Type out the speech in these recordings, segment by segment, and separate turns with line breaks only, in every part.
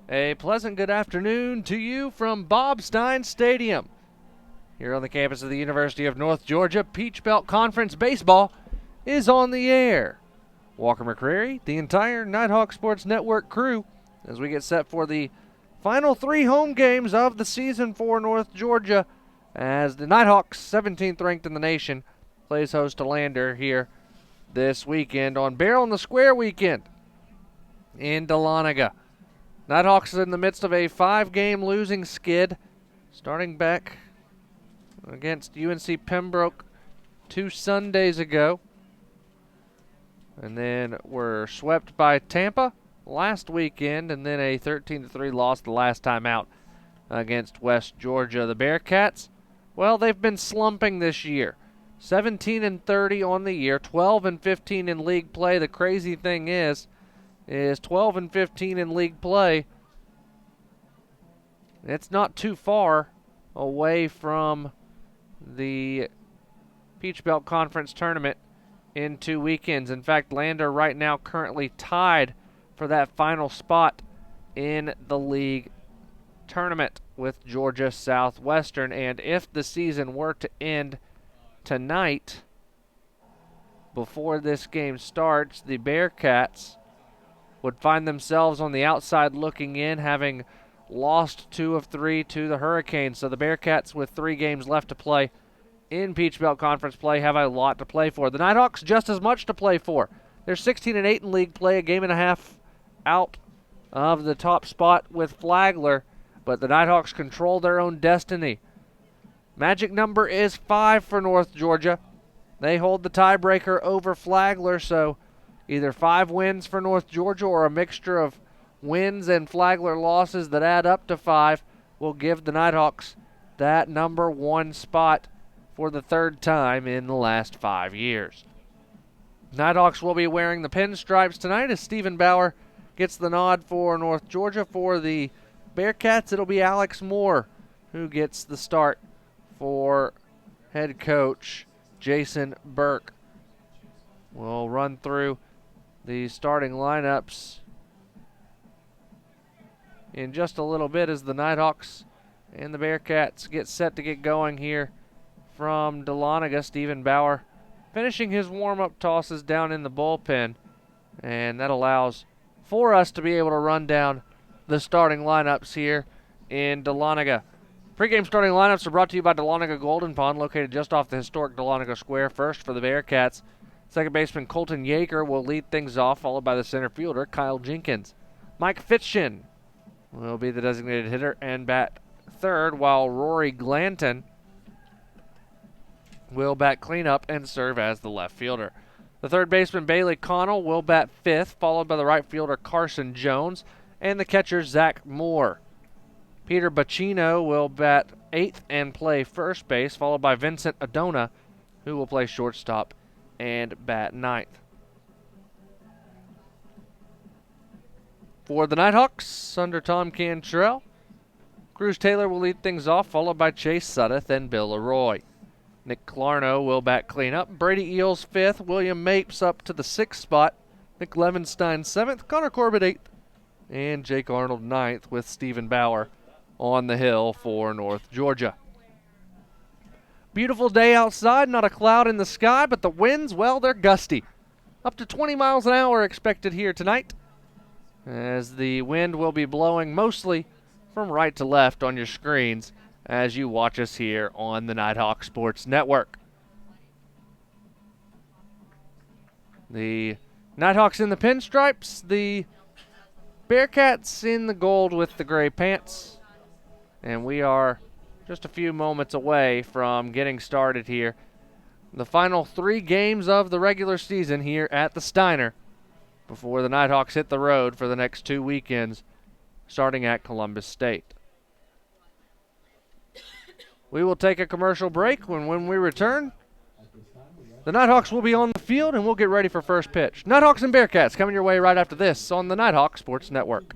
A pleasant good afternoon to you from Bob Stein Stadium. Here on the campus of the University of North Georgia, Peach Belt Conference Baseball is on the air. Walker McCrary, the entire Nighthawk Sports Network crew, as we get set for the final 3 home games of the season for North Georgia, as the Nighthawks, 17th ranked in the nation, plays host to Lander here this weekend on Barrel in the Square weekend in Dahlonega. Nighthawks is in the midst of a 5-game losing skid, starting back against UNC Pembroke 2 Sundays ago. And then were swept by Tampa last weekend, and then a 13-3 loss the last time out against West Georgia. The Bearcats, well, they've been slumping this year. 17-30 on the year, 12-15 in league play. The crazy thing is 12-15 in league play. It's not too far away from the Peach Belt Conference Tournament in 2 weekends. In fact, Lander right now currently tied for that final spot in the league tournament with Georgia Southwestern. And if the season were to end tonight, before this game starts, the Bearcats would find themselves on the outside looking in, having lost 2 of 3 to the Hurricanes. So the Bearcats, with 3 games left to play in Peach Belt Conference play, have a lot to play for. The Nighthawks just as much to play for. They're 16-8 in league play, a game and a half out of the top spot with Flagler, but the Nighthawks control their own destiny. Magic number is 5 for North Georgia. They hold the tiebreaker over Flagler, so either 5 wins for North Georgia or a mixture of wins and Flagler losses that add up to 5 will give the Nighthawks that number 1 spot for the 3rd time in the last 5 years. Nighthawks will be wearing the pinstripes tonight as Stephen Bauer gets the nod for North Georgia. For the Bearcats, it'll be Alex Moore who gets the start for head coach Jason Burke. We'll run through the starting lineups in just a little bit as the Nighthawks and the Bearcats get set to get going here from Dahlonega. Stephen Bauer finishing his warm-up tosses down in the bullpen, and that allows for us to be able to run down the starting lineups here in Dahlonega. Pre-game starting lineups are brought to you by Dahlonega Golden Pond, located just off the historic Dahlonega Square. First for the Bearcats, second baseman Colton Yeager will lead things off, followed by the center fielder Kyle Jenkins. Mike Fitchin will be the designated hitter and bat third, while Rory Glanton will bat cleanup and serve as the left fielder. The third baseman Bailey Connell will bat fifth, followed by the right fielder Carson Jones and the catcher Zach Moore. Peter Bacino will bat eighth and play first base, followed by Vincent Adona, who will play shortstop and bat ninth. For the Nighthawks, under Tom Cantrell, Cruz Taylor will lead things off, followed by Chase Suddeth and Bill Leroy. Nick Clarno will bat cleanup. Brady Eels fifth. William Mapes up to the sixth spot. Nick Levenstein seventh. Connor Corbett eighth. And Jake Arnold ninth, with Stephen Bauer on the hill for North Georgia. Beautiful day outside. Not a cloud in the sky, but the winds, well, they're gusty. Up to 20 miles an hour expected here tonight, as the wind will be blowing mostly from right to left on your screens as you watch us here on the Nighthawk Sports Network. The Nighthawks in the pinstripes, the Bearcats in the gold with the gray pants, and we are just a few moments away from getting started here. The final 3 games of the regular season here at the Steiner before the Nighthawks hit the road for the next 2 weekends, starting at Columbus State. We will take a commercial break. When we return, the Nighthawks will be on the field, and we'll get ready for first pitch. Nighthawks and Bearcats coming your way right after this on the Nighthawk Sports Network.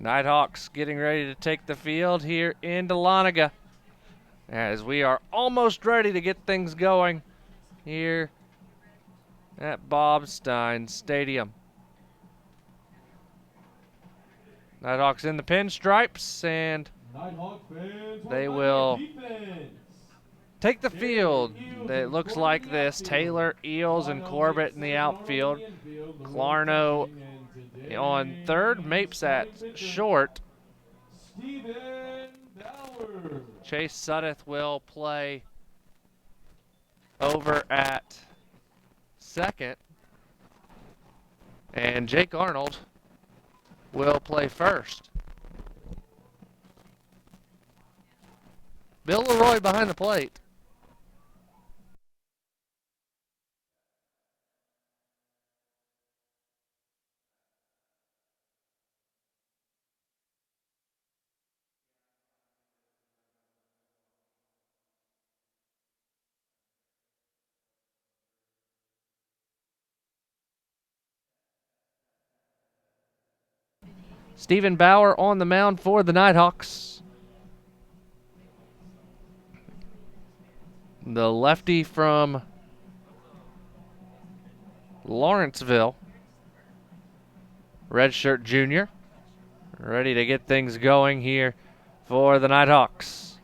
Nighthawks getting ready to take the field here in Dahlonega, as we are almost ready to get things going here at Bob Stein Stadium. Nighthawks in the pinstripes, and they will take the field. It looks like this. Taylor, Eels, and Corbett in the outfield. Clarno on third. Mapes at short. Chase Suddeth will play over at second. And Jake Arnold will play first. Bill Leroy behind the plate. Stephen Bauer on the mound for the Nighthawks. The lefty from Lawrenceville, redshirt junior, ready to get things going here for the Nighthawks.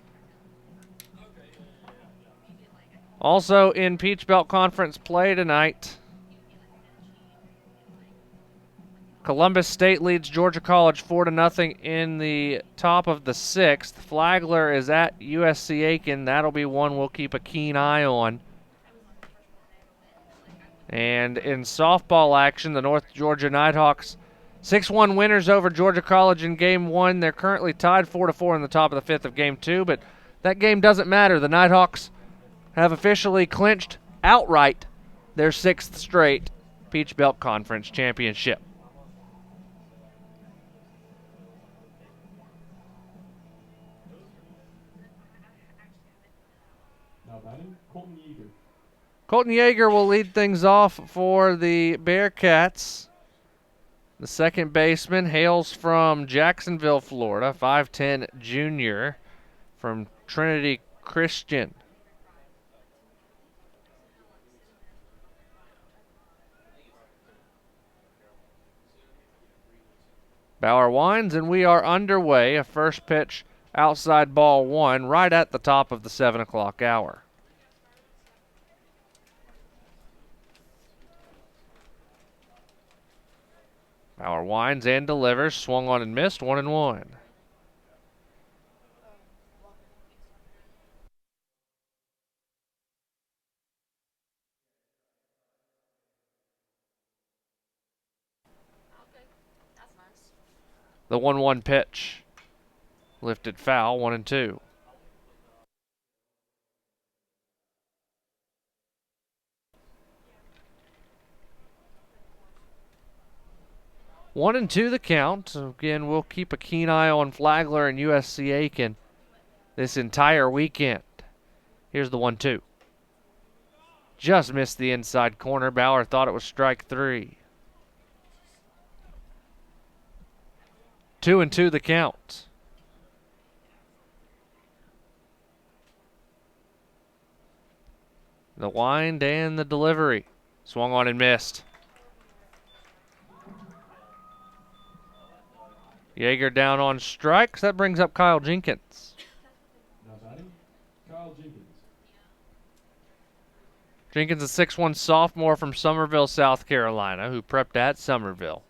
Also in Peach Belt Conference play tonight, Columbus State leads Georgia College 4-0 in the top of the sixth. Flagler is at USC Aiken. That'll be one we'll keep a keen eye on. And in softball action, the North Georgia Nighthawks 6-1 winners over Georgia College in Game 1. They're currently tied 4-4 in the top of the fifth of Game 2, but that game doesn't matter. The Nighthawks have officially clinched outright their sixth straight Peach Belt Conference championship. Colton Yeager will lead things off for the Bearcats. The second baseman hails from Jacksonville, Florida, 5'10" junior from Trinity Christian. Bauer winds, and we are underway. A first pitch outside ball one, right at the top of the 7 o'clock hour. Bauer winds and delivers. Swung on and missed. 1-1. The 1-1 pitch. Lifted foul. 1-2. One and two the count. Again, we'll keep a keen eye on Flagler and USC Aiken this entire weekend. Here's the 1-2. Just missed the inside corner. Bauer thought it was strike three. 2-2 the count. The wind and the delivery. Swung on and missed. Yeager down on strikes. That brings up Kyle Jenkins.
Now batting, Kyle Jenkins.
Jenkins, a 6'1 sophomore from Summerville, South Carolina, who prepped at Summerville.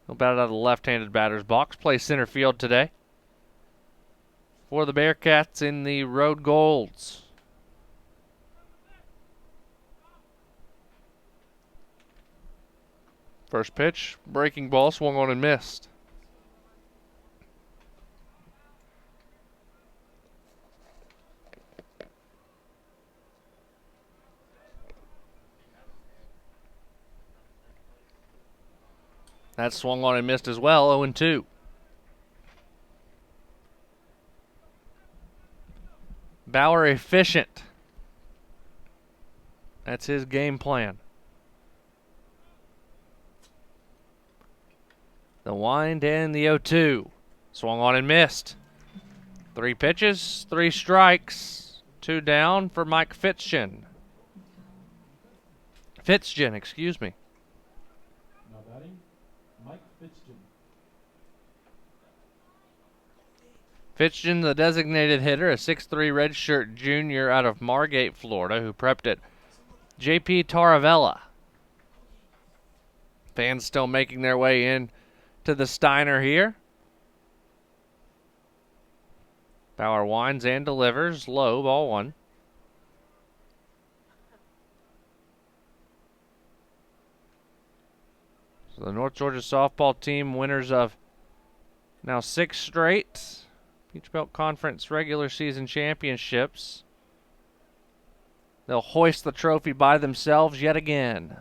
He'll bat out of the left-handed batter's box. Plays center field today for the Bearcats in the road golds. First pitch, breaking ball, swung on and missed. That swung on and missed as well, 0-2. Bauer efficient. That's his game plan. The wind and the 0-2. Swung on and missed. 3 pitches, 3 strikes, 2 down for Mike Fitzgen. Excuse me.
Now batting, Mike Fitzgen.
Fitzgen, the designated hitter, a 6'3 redshirt junior out of Margate, Florida, who prepped at J.P. Taravella. Fans still making their way in to the Steiner here. Bauer winds and delivers. Low, ball 1. So the North Georgia softball team, winners of now 6 straight Peach Belt Conference regular season championships. They'll hoist the trophy by themselves yet again.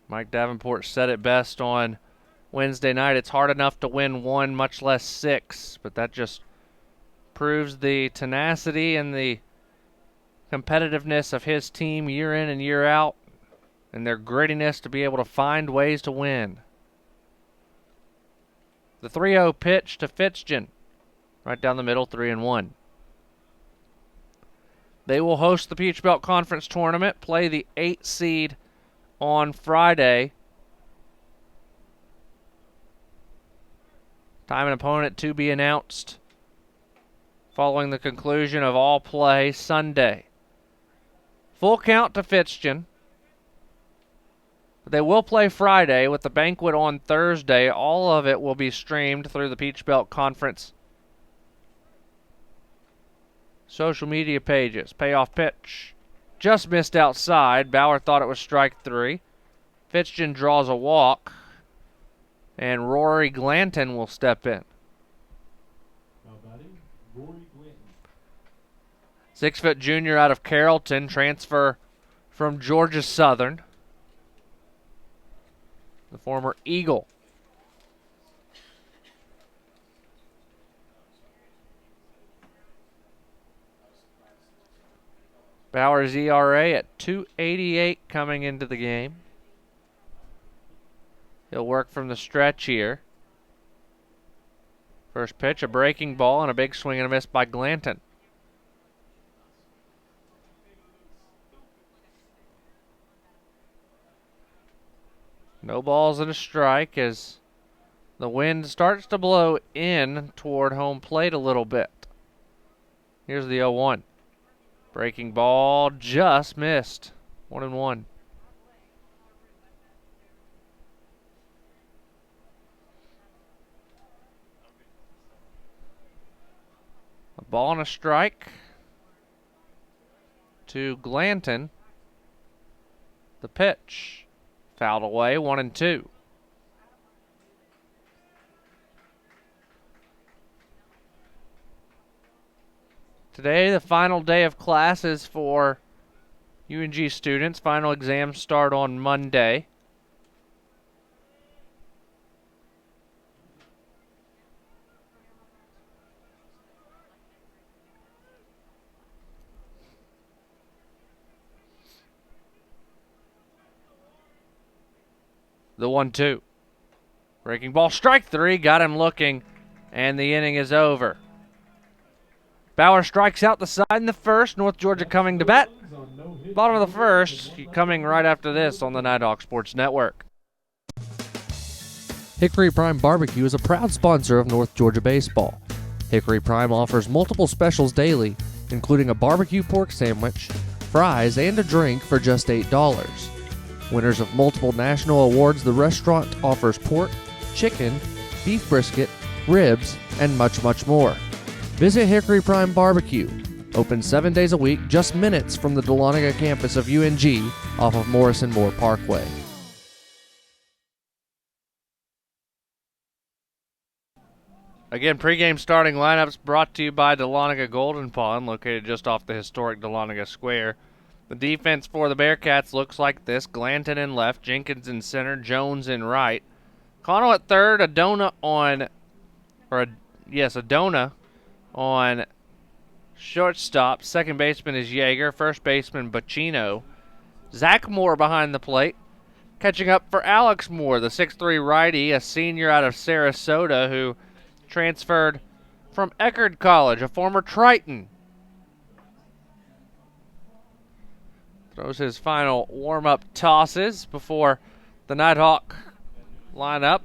Mike Davenport said it best on Wednesday night. It's hard enough to win 1, much less 6, but that just proves the tenacity and the competitiveness of his team year in and year out, and their grittiness to be able to find ways to win. The 3-0 pitch to Fitzgen, right down the middle, 3-1. They will host the Peach Belt Conference Tournament, play the 8 seed on Friday. Time and opponent to be announced following the conclusion of all play Sunday. Full count to Fitzgen. They will play Friday with the banquet on Thursday. All of it will be streamed through the Peach Belt Conference social media pages. Payoff pitch. Just missed outside. Bauer thought it was strike 3. Fitzgen draws a walk, and Rory Glanton will step in.
Now batting, Rory Glanton.
6-foot junior out of Carrollton, transfer from Georgia Southern. The former Eagle. Bauer's ERA at 2.88 coming into the game. He'll work from the stretch here. First pitch, a breaking ball, and a big swing and a miss by Glanton. No balls and a strike as the wind starts to blow in toward home plate a little bit. Here's the 0-1. Breaking ball just missed. 1-1. A ball and a strike to Glanton. The pitch. Fouled away, 1-2. Today, the final day of classes for UNG students. Final exams start on Monday. The 1-2. Breaking ball, strike 3. Got him looking, and the inning is over. Bauer strikes out the side in the first. North Georgia coming to bat. Bottom of the first, coming right after this on the Nighthawk Sports Network. Hickory Prime Barbecue is a proud sponsor of North Georgia baseball. Hickory Prime offers multiple specials daily, including a barbecue pork sandwich, fries, and a drink for just $8. Winners of multiple national awards, the restaurant offers pork, chicken, beef brisket, ribs, and much, much more. Visit Hickory Prime Barbecue, open 7 days a week, just minutes from the Dahlonega campus of UNG off of Morrison Moore Parkway. Again, pregame starting lineups brought to you by Dahlonega Golden Pond, located just off the historic Dahlonega Square. The defense for the Bearcats looks like this. Glanton in left, Jenkins in center, Jones in right. Connell at third, Adona on Shortstop. Second baseman is Yeager. First baseman, Bacino. Zach Moore behind the plate. Catching up for Alex Moore, the 6'3 righty, a senior out of Sarasota who transferred from Eckerd College, a former Triton. Throws his final warm-up tosses before the Nighthawk lineup.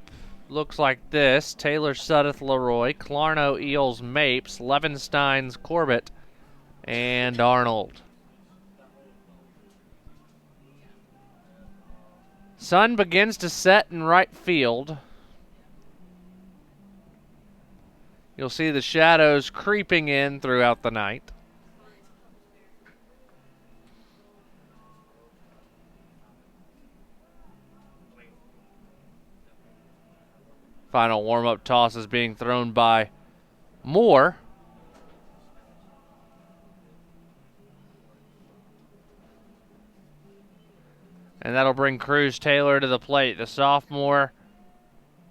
Looks like this: Taylor, Sudduth, Leroy, Clarno, Eels, Mapes, Levensteins, Corbett, and Arnold. Sun begins to set in right field. You'll see the shadows creeping in throughout the night. Final warm-up toss is being thrown by Moore. And that'll bring Cruz Taylor to the plate, the sophomore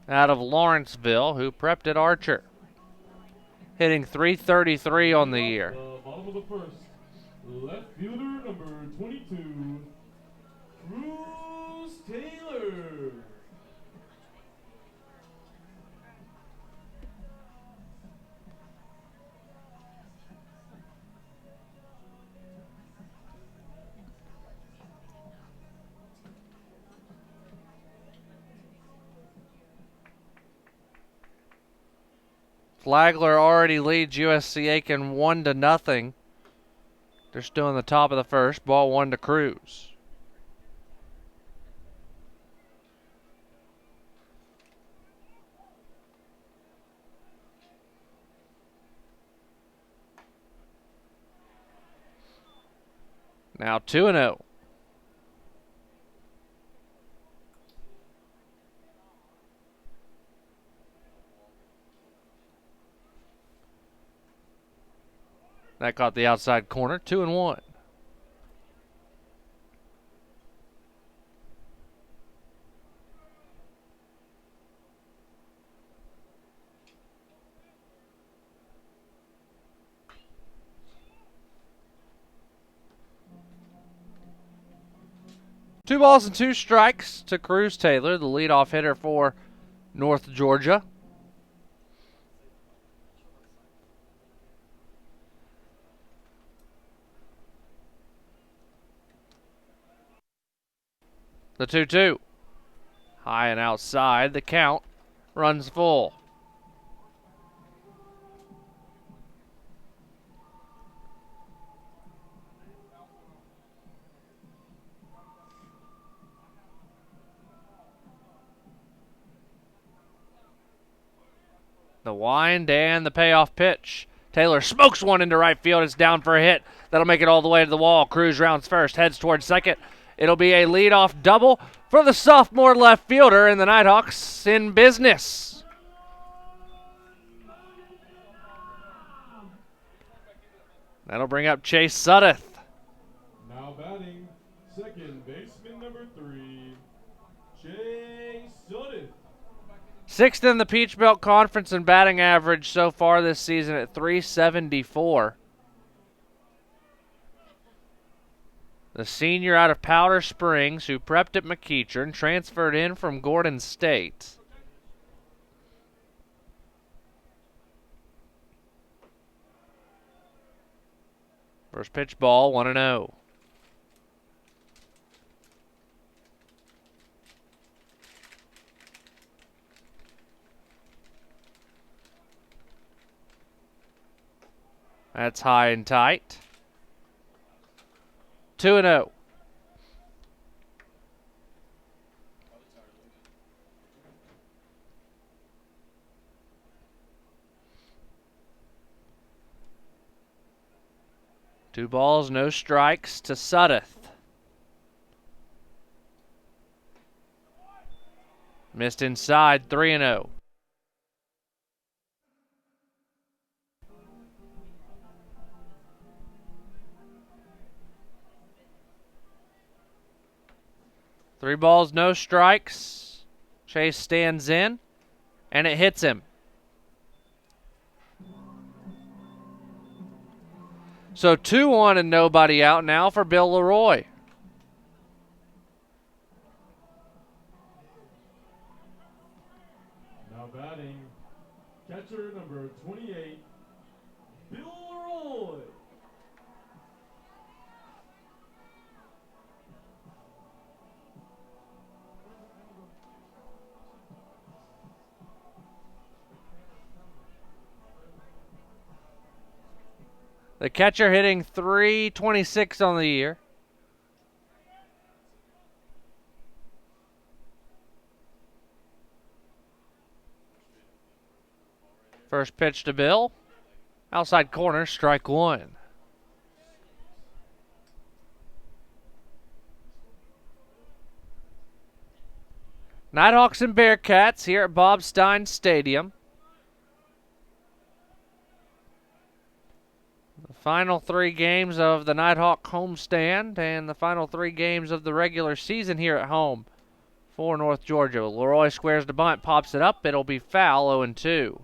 out of Lawrenceville who prepped at Archer. Hitting .333 on the year.
Bottom of the first, left fielder number 22, Cruz Taylor.
Flagler already leads USC Aiken 1-0. They're still in the top of the first. Ball 1 to Cruz. Now 2-0. That caught the outside corner. 2-1. Two balls and two strikes to Cruz Taylor, the leadoff hitter for North Georgia. The 2-2. High and outside. The count runs full. The wind and the payoff pitch. Taylor smokes one into right field. It's down for a hit. That'll make it all the way to the wall. Cruz rounds first, heads towards second. It'll be a leadoff double for the sophomore left fielder, and the Nighthawks in business. That'll bring up Chase Sudduth.
Now batting, second baseman number 3, Chase Sudduth.
Sixth in the Peach Belt Conference in batting average so far this season at .374. The senior out of Powder Springs who prepped at McEachern, transferred in from Gordon State. First pitch ball, 1-0. That's high and tight. 2-0. Two balls, no strikes to Sudduth. Missed inside, 3-0. Three balls, no strikes. Chase stands in, and it hits him. So 2-1 and nobody out now for Bill Leroy.
Now batting, catcher number 28, Bill Leroy.
The catcher hitting .326 on the year. First pitch to Bill. Outside corner, strike one. Nighthawks and Bearcats here at Bob Stein Stadium. The final 3 games of the Nighthawk homestand and the final 3 games of the regular season here at home for North Georgia. Leroy squares the bunt, pops it up. It'll be foul, 0-2.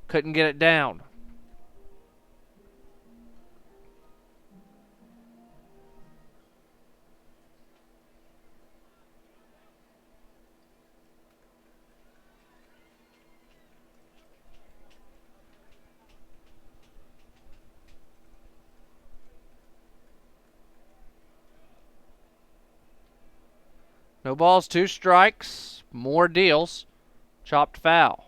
Couldn't get it down. No balls, 2 strikes, more deals. Chopped foul.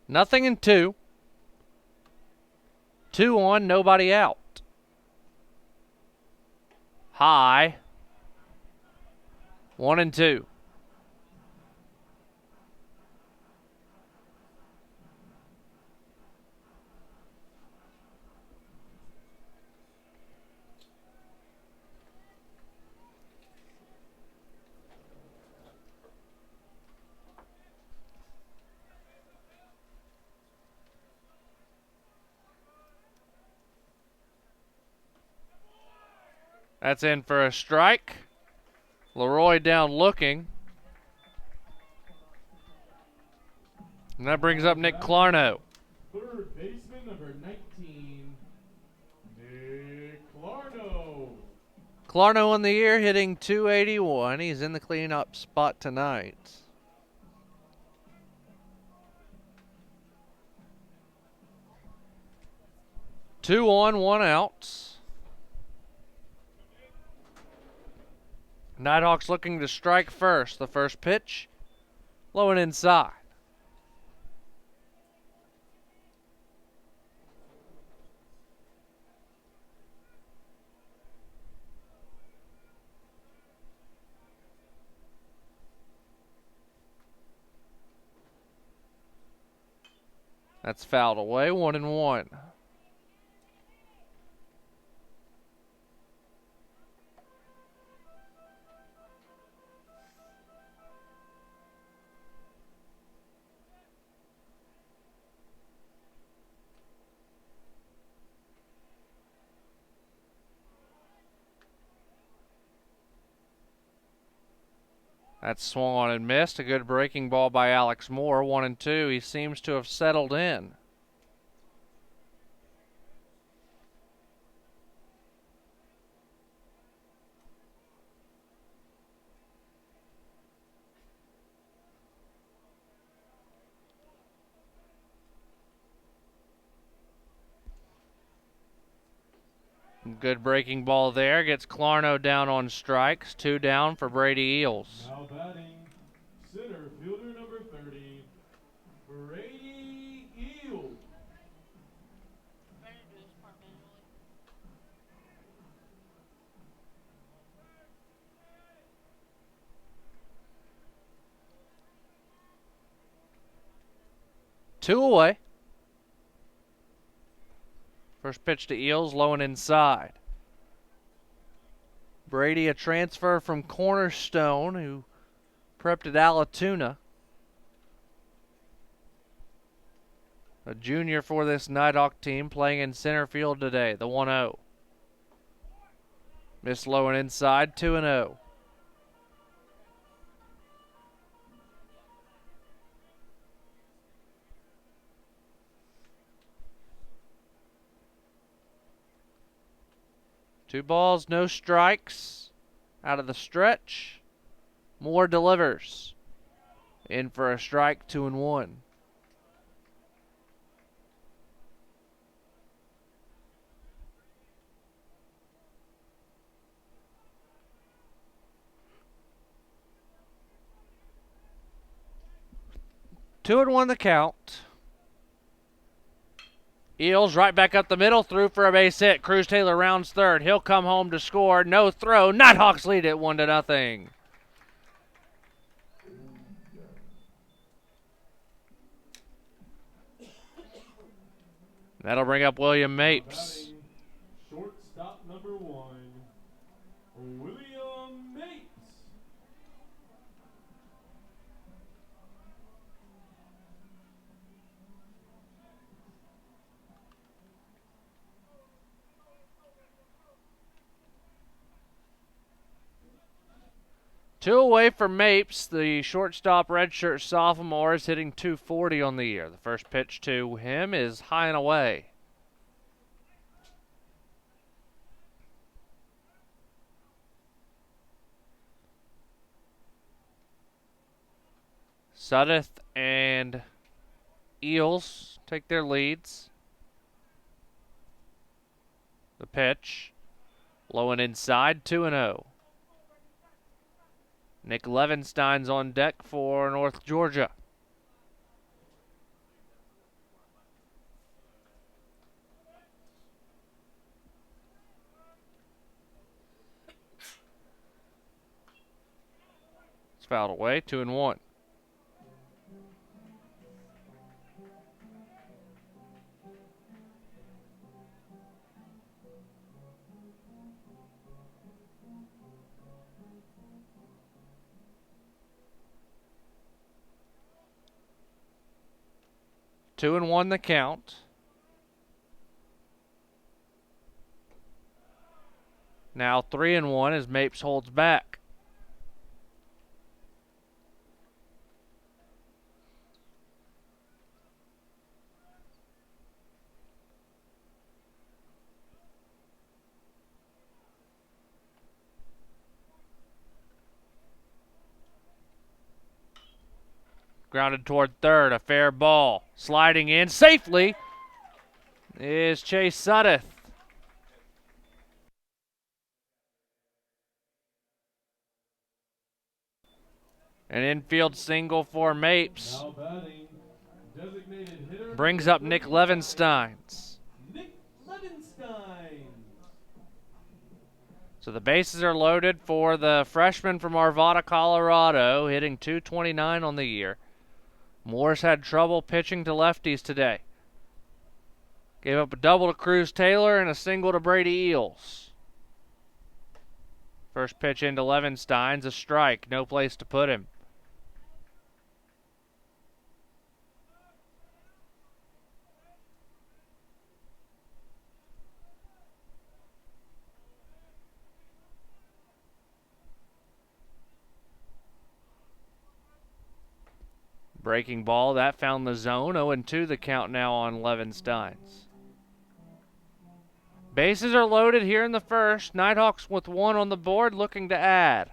Nothing in 2. 2-1, nobody out. High. 1-2. That's in for a strike. Leroy down looking. And that brings up Nick Clarno.
Third baseman number 19, Nick Clarno.
Clarno on the year hitting .281. He's in the cleanup spot tonight. Two on, 1 out. Nighthawks looking to strike first. The first pitch, low and inside. That's fouled away, 1-1. That's swung on and missed. A good breaking ball by Alex Moore. 1-2. He seems to have settled in. Good breaking ball there. Gets Clarno down on strikes. 2 down for Brady Eels.
Now batting, center fielder number 30, Brady Eels.
Two away. First pitch to Eels, low and inside. Brady, a transfer from Cornerstone, who prepped at Alatoona. a junior for this Nighthawk team, playing in center field today. The 1-0. Miss low and inside, 2-0. Two balls, no strikes. Out of the stretch. Moore delivers. In for a strike, 2-1. Two and one the count. Eels right back up the middle, through for a base hit. Cruz Taylor rounds third. He'll come home to score. No throw. Nighthawks lead it 1-0. That'll bring up William Mapes.
Shortstop number 1, William Mapes.
Two away from Mapes. The shortstop redshirt sophomore is hitting .240 on the year. The first pitch to him is high and away. Sudeth and Eels take their leads. The pitch. Low and inside, 2-0. Nick Levenstein's on deck for North Georgia. It's fouled away, 2-1. Two and one the count. Now 3-1 as Mapes holds back. Grounded toward third, a fair ball. Sliding in safely is Chase Sudeth. An infield single for Mapes.
Now batting, designated hitter
Brings up Nick Levensteins.
Nick Levenstein.
So the bases are loaded for the freshman from Arvada, Colorado, hitting .229 on the year. Moore's had trouble pitching to lefties today. Gave up a double to Cruz Taylor and a single to Brady Eels. First pitch into Levenstein's a strike, no place to put him. Breaking ball, that found the zone. 0-2 the count now on Levensteins. Bases are loaded here in the first. Nighthawks with one on the board looking to add.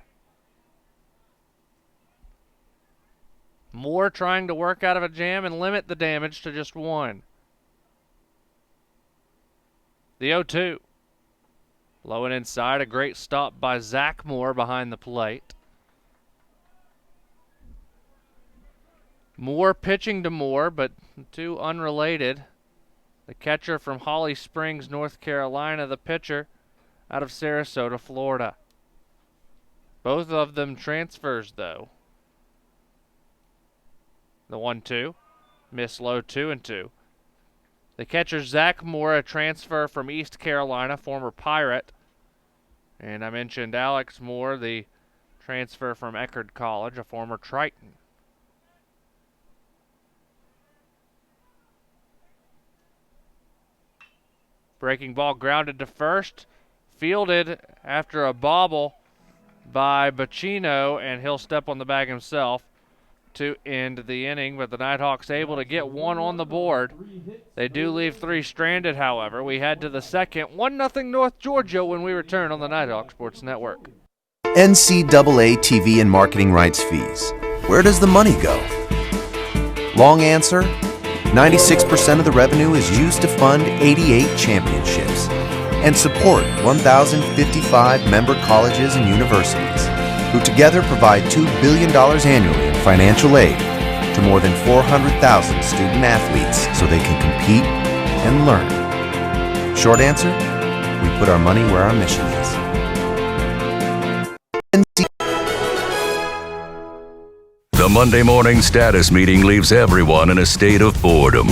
Moore trying to work out of a jam and limit the damage to just one. The 0-2. Low and inside, a great stop by Zach Moore behind the plate. Moore pitching to Moore, but two unrelated. The catcher from Holly Springs, North Carolina, the pitcher out of Sarasota, Florida. Both of them transfers, though. The 1-2. Miss low, 2-2. The catcher, Zach Moore, a transfer from East Carolina, former Pirate. And I mentioned Alex Moore, the transfer from Eckerd College, a former Triton. Breaking ball grounded to first. Fielded after a bobble by Bacino, and he'll step on the bag himself to end the inning. But the Nighthawks able to get one on the board. They do leave 3 stranded, however. We head to the second. 1-0 North Georgia when we return on the Nighthawk Sports Network.
NCAA TV and marketing rights fees. Where does the money go? Long answer, 96% of the revenue is used to fund 88 championships and support 1,055 member colleges and universities, who together provide $2 billion annually in financial aid to more than 400,000 student athletes so they can compete and learn. Short answer, we put our money where our mission is.
The Monday morning status meeting leaves everyone in a state of boredom.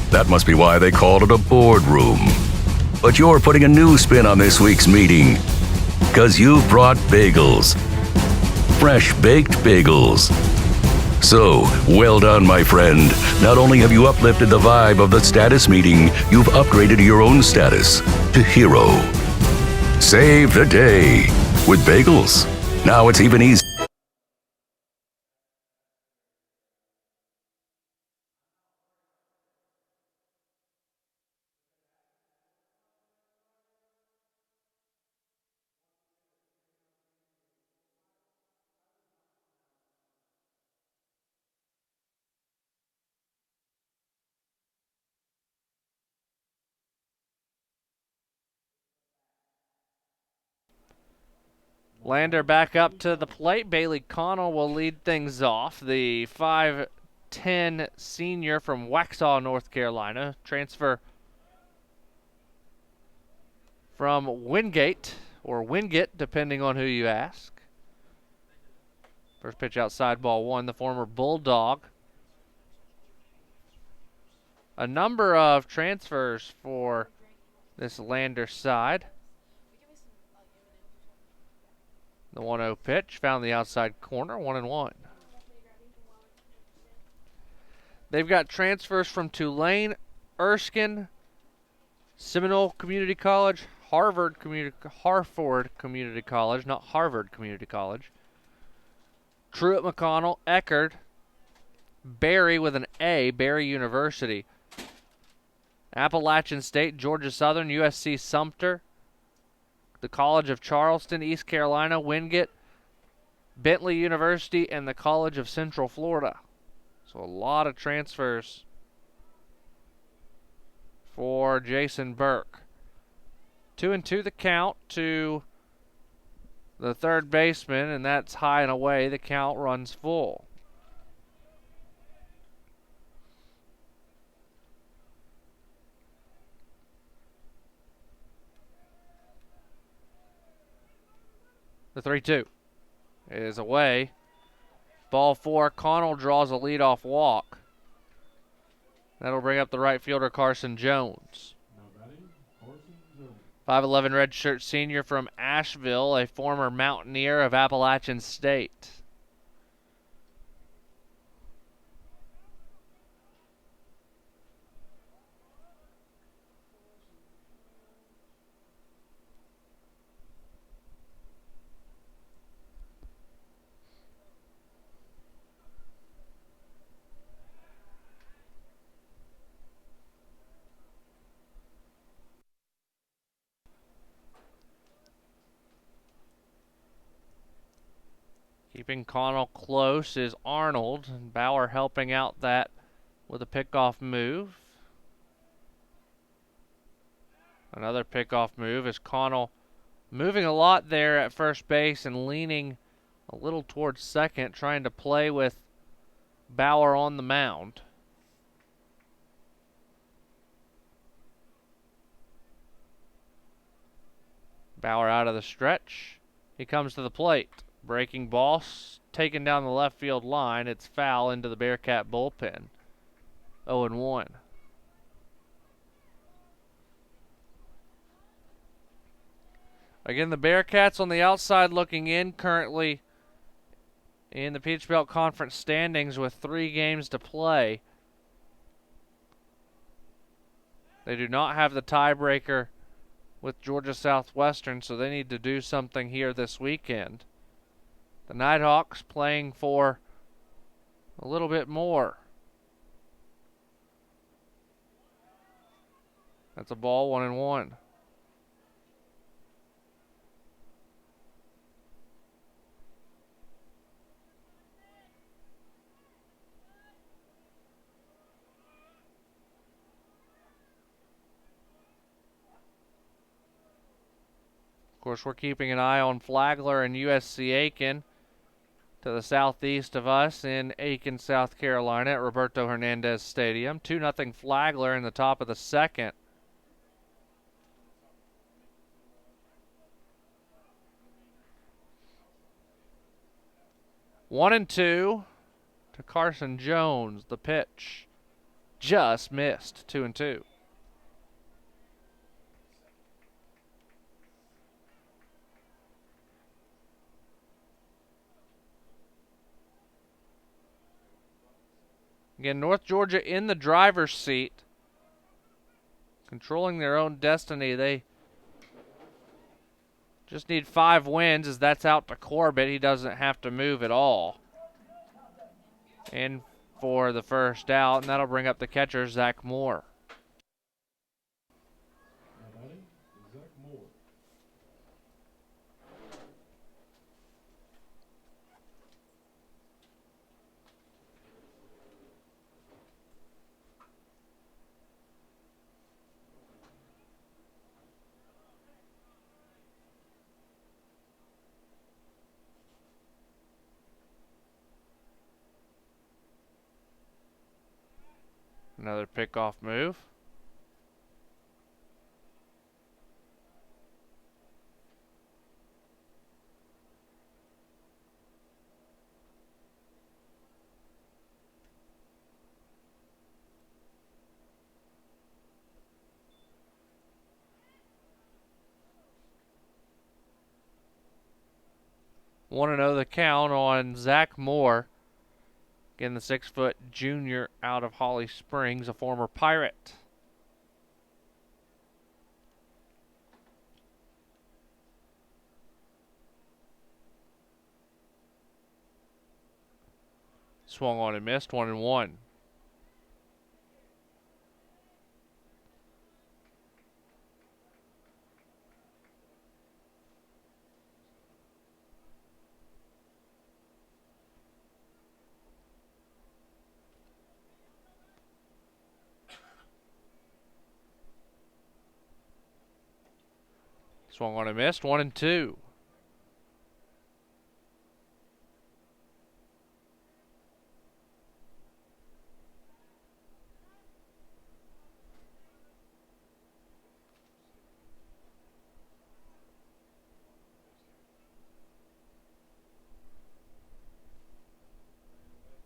That must be why they called it a boardroom. But you're putting a new spin on this week's meeting, because you've brought bagels. Fresh baked bagels. So, well done, my friend. Not only have you uplifted the vibe of the status meeting, you've upgraded your own status to hero. Save the day with bagels. Now it's even easier.
Lander back up to the plate. Bailey Connell will lead things off. The 5'10 senior from Waxhaw, North Carolina. Transfer from Wingate, or Wingate, depending on who you ask. First pitch outside, ball 1, the former Bulldog. A number of transfers for this Lander side. The 1-0 pitch found the outside corner, 1-1. They've got transfers from Tulane, Erskine, Seminole Community College, Harford Community College, not Harvard Community College, Truett McConnell, Eckerd, Barry with an A, Barry University, Appalachian State, Georgia Southern, USC Sumter, the College of Charleston, East Carolina, Wingate, Bentley University, and the College of Central Florida. So a lot of transfers for Jason Burke. 2-2 the count to the third baseman, and that's high and away. The count runs full. The 3-2 is away. Ball 4, Connell draws a leadoff walk. That'll bring up the right fielder, Carson Jones. 5'11 redshirt senior from Asheville, a former Mountaineer of Appalachian State. Keeping Connell close is Arnold, and Bauer helping out that with a pickoff move. Another pickoff move is Connell moving a lot there at first base and leaning a little towards second, trying to play with Bauer on the mound. Bauer out of the stretch. He comes to the plate. Breaking ball, taken down the left field line. It's foul into the Bearcat bullpen. 0-1. Again, the Bearcats on the outside looking in, currently in the Peach Belt Conference standings with 3 games to play. They do not have the tiebreaker with Georgia Southwestern, so they need to do something here this weekend. The Nighthawks playing for a little bit more. That's a ball, 1-1. Of course, we're keeping an eye on Flagler and USC Aiken to the southeast of us in Aiken, South Carolina at Roberto Hernandez Stadium. 2-0 Flagler in the top of the second. One and two to Carson Jones. The pitch just missed. 2-2. Again, North Georgia in the driver's seat, controlling their own destiny. They just need 5 wins, as that's out to Corbett. He doesn't have to move at all. And for the first out, and that'll bring up the catcher, Zach Moore.
Now batting, Zach Moore.
Another pickoff move. Want to know the count on Zach Moore. Again, the 6-foot junior out of Holly Springs, a former Pirate. Swung on and missed, 1-1. Swung on and missed, 1-2.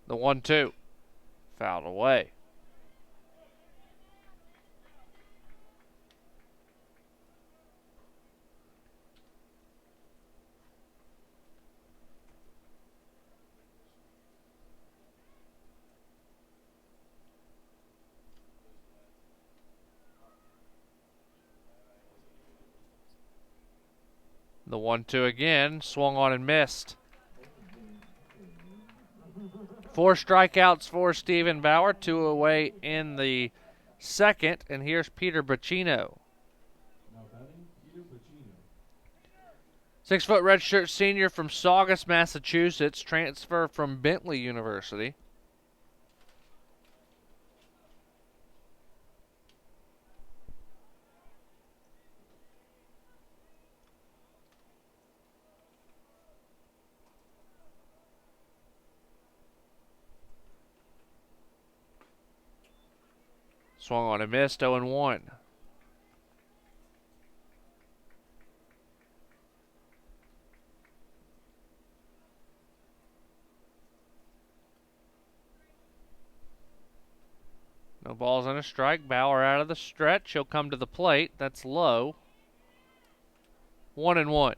The 1-2. Fouled away. The 1-2 again, swung on and missed. 4 strikeouts for Stephen Bauer, 2 away in the second, and here's Peter Bacino.
Now batting, Peter Bacino.
6-foot redshirt senior from Saugus, Massachusetts, transfer from Bentley University. Swung on and missed, 0-1. No balls and a strike. Bauer out of the stretch. He'll come to the plate. That's low. 1-1.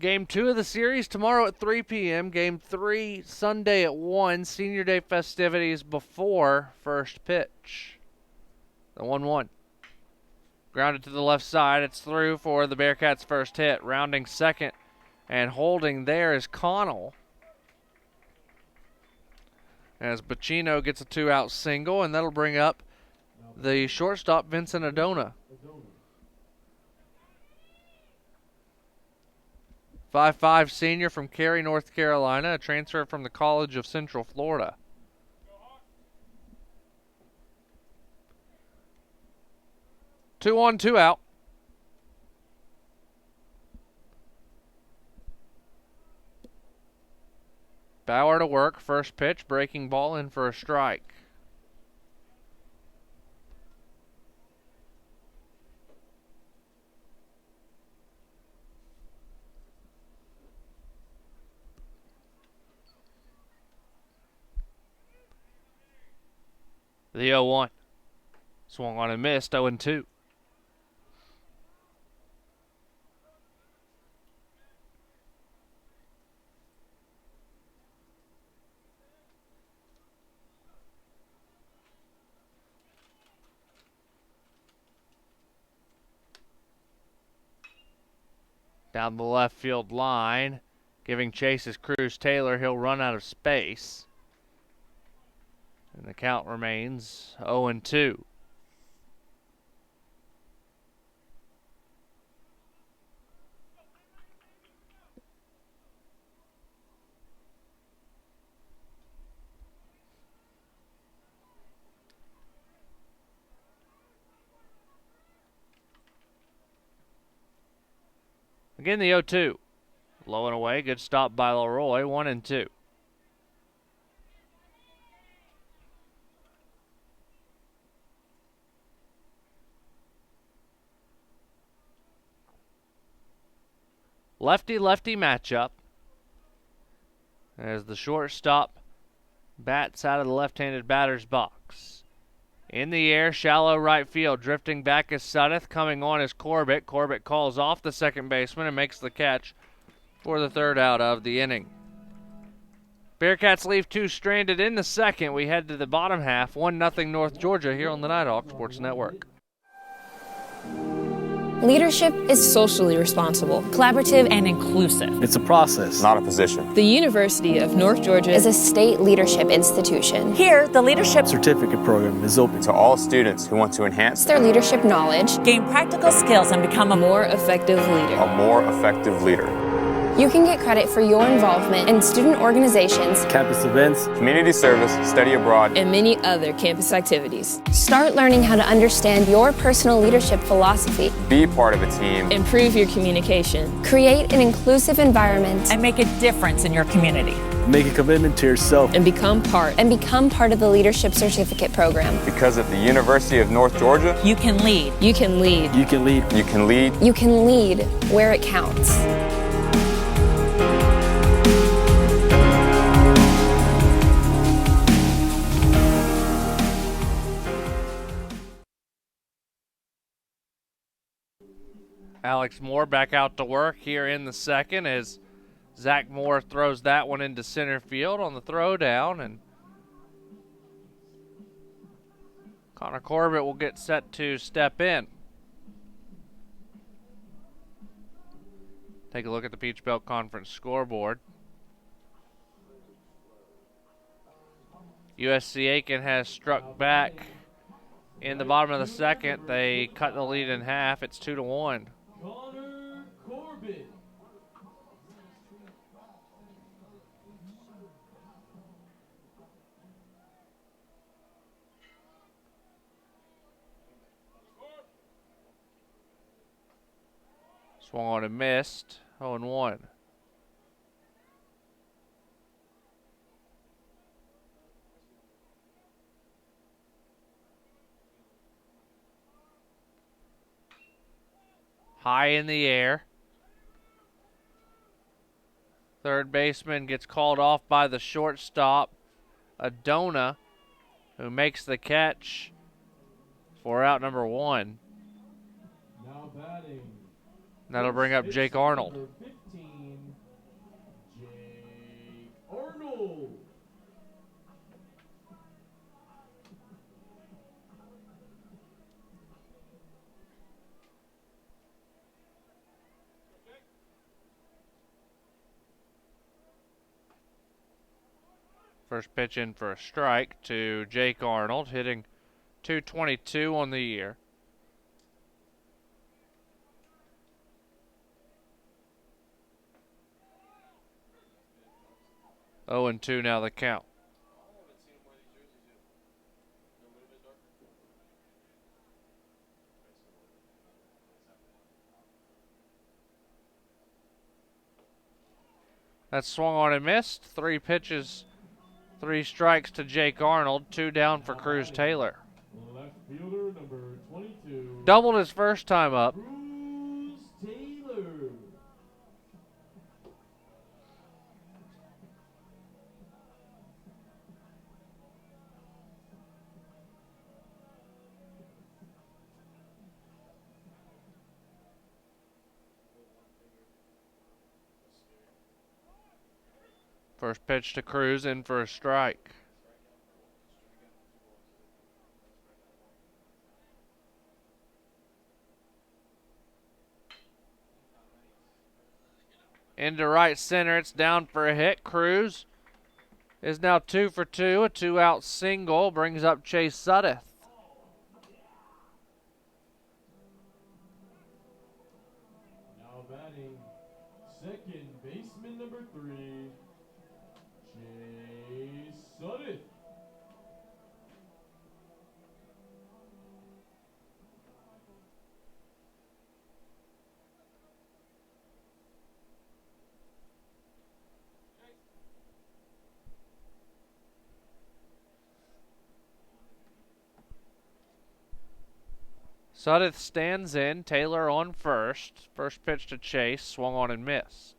Game 2 of the series tomorrow at 3 p.m. Game 3 Sunday at 1. Senior Day festivities before first pitch. The 1-1. Grounded to the left side. It's through for the Bearcats' first hit. Rounding second and holding there is Connell. As Bacino gets a 2-out single, and that'll bring up the shortstop, Vincent Adona. 5'5" senior from Cary, North Carolina, a transfer from the College of Central Florida. Two on, 2 out. Bauer to work, first pitch, breaking ball in for a strike. The 0-1. Swung on and missed, 0-2. Down the left field line, giving chase is Cruz Taylor. He'll run out of space. And the count remains 0-2. Again, the 0-2. Low and away. Good stop by Leroy. 1-2. Lefty-lefty matchup. As the shortstop bats out of the left-handed batter's box. In the air, shallow right field. Drifting back is Suddeth. Coming on is Corbett. Corbett calls off the second baseman and makes the catch for the third out of the inning. Bearcats leave 2 stranded in the second. We head to the bottom half. 1-0 North Georgia here on the Nighthawk Sports Network.
Leadership is socially responsible, collaborative, and inclusive.
It's a process,
not a position.
The University of North Georgia is a state leadership institution.
Here, the Leadership
certificate program is open
to all students who want to enhance
their leadership knowledge,
gain practical skills, and become a
more effective leader.
A more effective leader.
You can get credit for your involvement in student organizations,
campus events,
community service, study abroad,
and many other campus activities. Start learning how to understand your personal leadership philosophy.
Be part of a team.
Improve your communication. Create an inclusive environment.
And make a difference in your community.
Make a commitment to yourself.
And become part of the Leadership Certificate Program.
Because at the University of North Georgia,
you can lead.
You can lead.
You can lead.
You can lead.
You can lead where it counts.
Alex Moore back out to work here in the second as Zach Moore throws that one into center field on the throw down, and Connor Corbett will get set to step in. Take a look at the Peach Belt Conference scoreboard. USC Aiken has struck back in the bottom of the second. They cut the lead in half. It's 2-1.
Connor Corbett.
Swung on and missed. 0-1. High in the air. Third baseman gets called off by the shortstop, Adona, who makes the catch for out number 1.
Now batting.
That'll bring up Jake Arnold.
Number 15,
First pitch in for a strike to Jake Arnold, hitting .222 on the year. Oh and 2 now the count. That swung on and missed. 3 pitches, 3 strikes to Jake Arnold. 2 down for Cruz Taylor.
Left fielder number 22.
Doubled his first time up.
Cruz Taylor.
First pitch to Cruz, in for a strike. Into right center, it's down for a hit. Cruz is now 2 for 2, a 2-out single, brings up Chase Suddeth.
Now batting, second baseman number 3, Chase Suddeth.
Suddeth stands in, Taylor on first. First pitch to Chase, swung on and missed.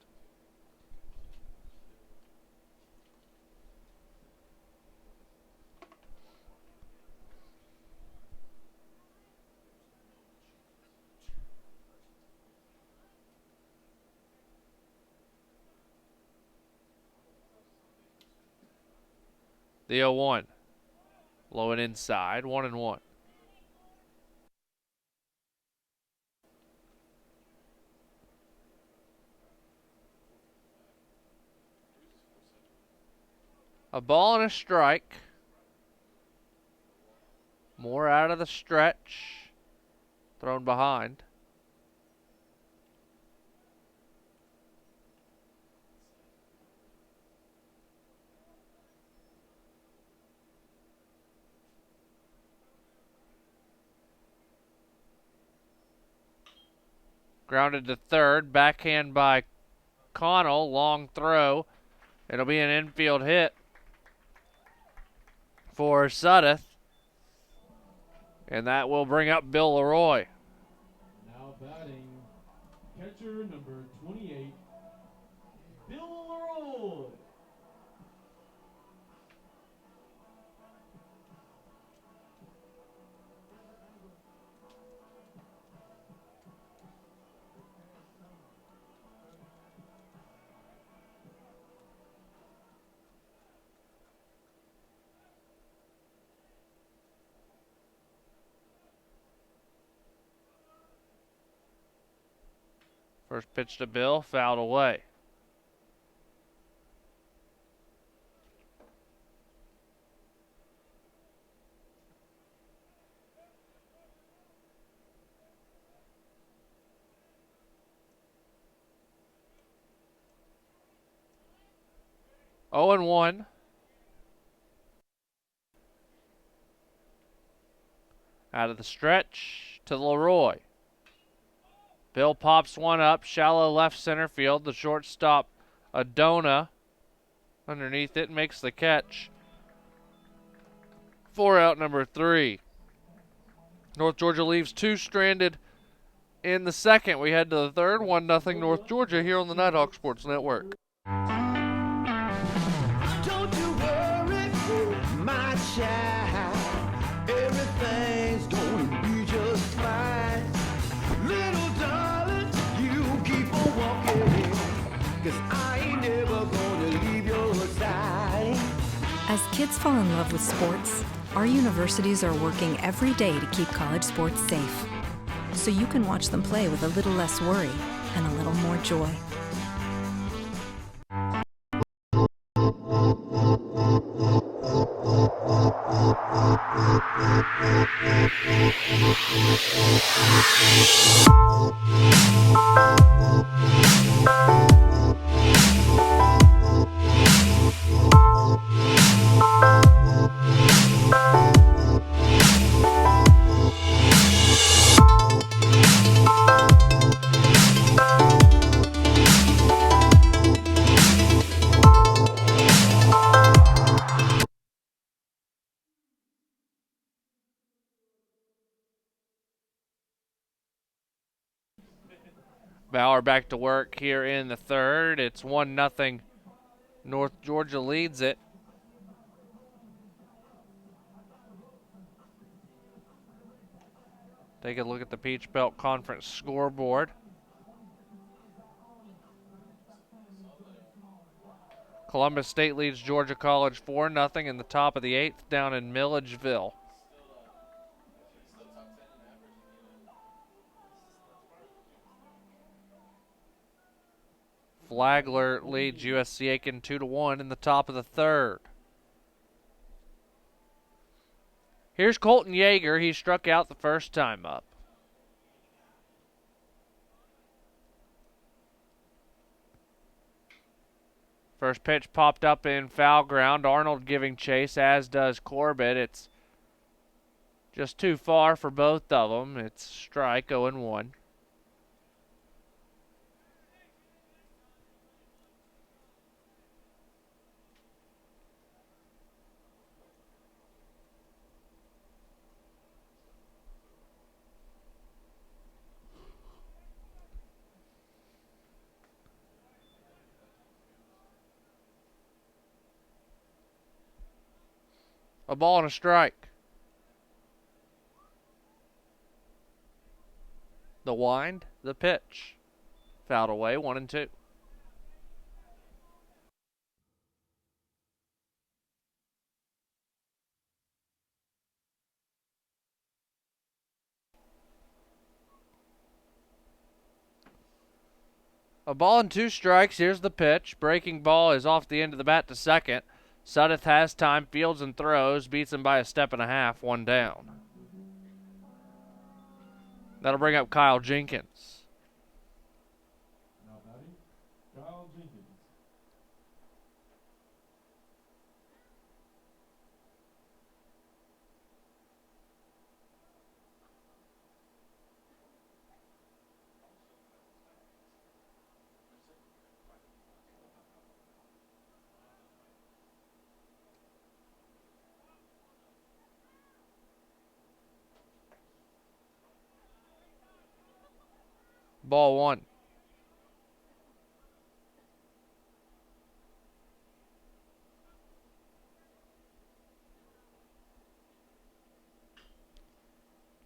The 0-1. Low and inside, 1-1. A ball and a strike. More out of the stretch. Thrown behind. Grounded to third. Backhand by Connell. Long throw. It'll be an infield hit for Suddeth. And that will bring up Bill Leroy.
Now batting, catcher number 28, Bill Leroy.
First pitch to Bill, fouled away. Oh and 1. Out of the stretch to Leroy. Bill pops one up, shallow left center field. The shortstop, Adona, underneath it, makes the catch. 4 out, number 3. North Georgia leaves 2 stranded in the second. We head to the third, 1-0 North Georgia here on the Nighthawk Sports Network.
Don't you worry, my child. Everything's gonna be just fine. Little darling, you keep on walking, 'cause I ain't never gonna leave your side.
As kids fall in love with sports, our universities are working every day to keep college sports safe, so you can watch them play with a little less worry and a little more joy.
Bauer back to work here in the third. It's 1-0. North Georgia leads it. Take a look at the Peach Belt Conference scoreboard. Columbus State leads Georgia College 4-0 in the top of the 8th down in Milledgeville. Flagler leads USC Aiken 2-1 in the top of the 3rd. Here's Colton Yeager. He struck out the first time up. First pitch popped up in foul ground. Arnold giving chase, as does Corbett. It's just too far for both of them. It's strike 0-1. A ball and a strike. The wind, the pitch. Fouled away, 1-2. A ball and 2 strikes. Here's the pitch. Breaking ball is off the end of the bat to second. Suddeth has time, fields and throws, beats him by a step and a half, 1 down. That'll bring up Kyle Jenkins.
Now batting, Kyle Jenkins.
Ball 1.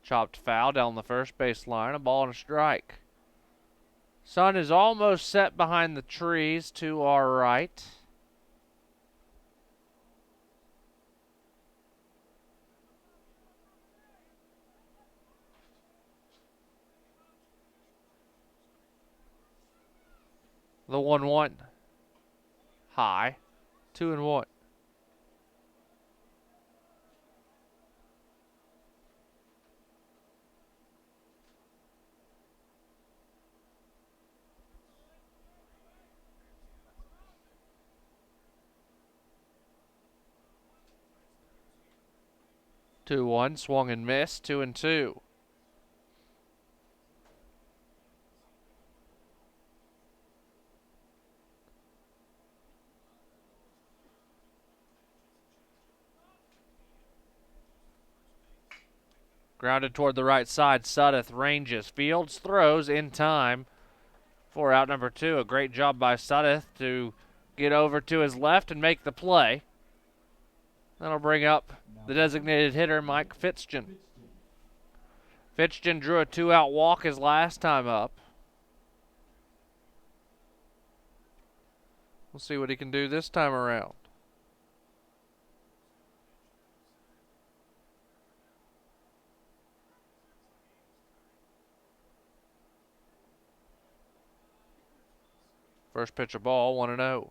Chopped foul down the first base line. A ball and a strike. Sun is almost set behind the trees to our right. The 1-1. High. 2-1. Two one, swung and missed. 2-2. Grounded toward the right side. Suddeth ranges, fields, throws in time for out number 2. A great job by Suddeth to get over to his left and make the play. That'll bring up the designated hitter, Mike Fitzgen. Fitzgen drew a 2-out walk his last time up. We'll see what he can do this time around. First pitch of ball, 1-0.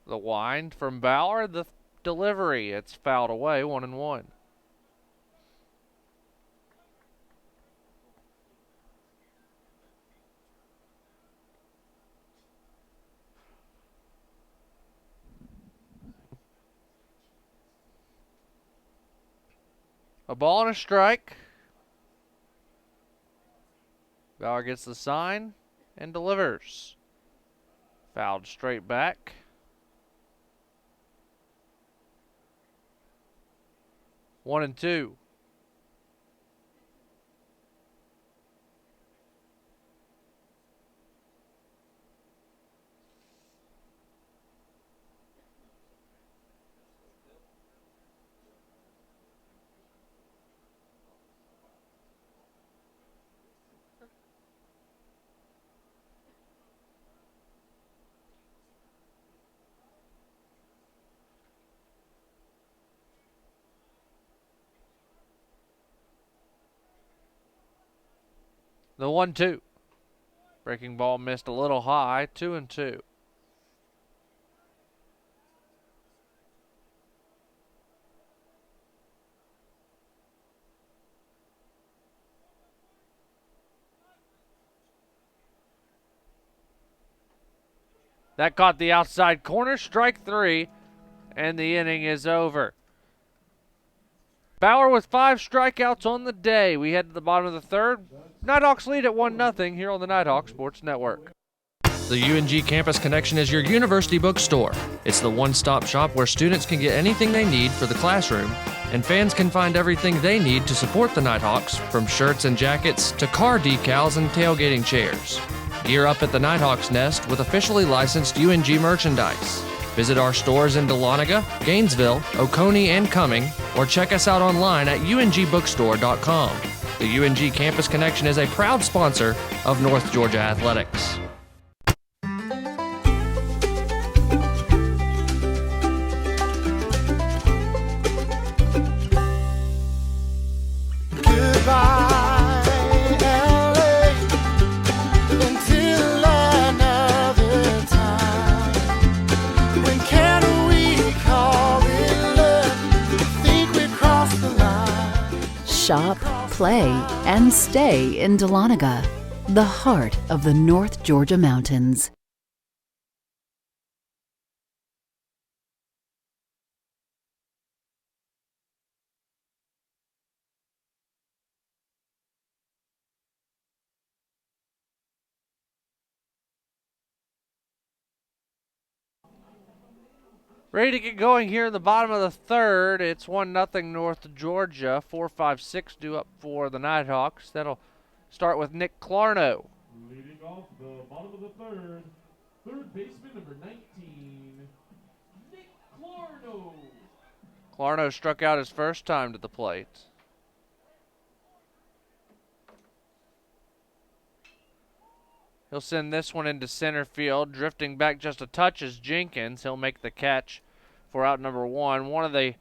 The wind from Bauer, the delivery. It's fouled away, 1-1. A ball and a strike. Bauer gets the sign and delivers. Fouled straight back. 1-2. The 1-2. Breaking ball missed a little high. 2-2. That caught the outside corner. Strike 3. And the inning is over. Bauer with 5 strikeouts on the day. We head to the bottom of the third. Nighthawks lead at 1-0 here on the Nighthawk Sports Network. The UNG Campus Connection is your university bookstore. It's the one-stop shop where students can get anything they need for the classroom, and fans can find everything they need to support the Nighthawks, from shirts and jackets to car decals and tailgating chairs. Gear up at the Nighthawks Nest with officially licensed UNG merchandise. Visit our stores in Dahlonega, Gainesville, Oconee, and Cumming, or check us out online at ungbookstore.com. The UNG Campus Connection is a proud sponsor of North Georgia Athletics.
Shop, play, and stay in Dahlonega, the heart of the North Georgia mountains.
Ready to get going here in the bottom of the third. It's 1-0 North Georgia. 4-5-6 due up for the Nighthawks. That'll start with Nick Clarno.
Leading off the bottom of the third, third baseman number 19, Nick Clarno.
Clarno struck out his first time to the plate. He'll send this one into center field. Drifting back just a touch is Jenkins. He'll make the catch for out number 1. One of the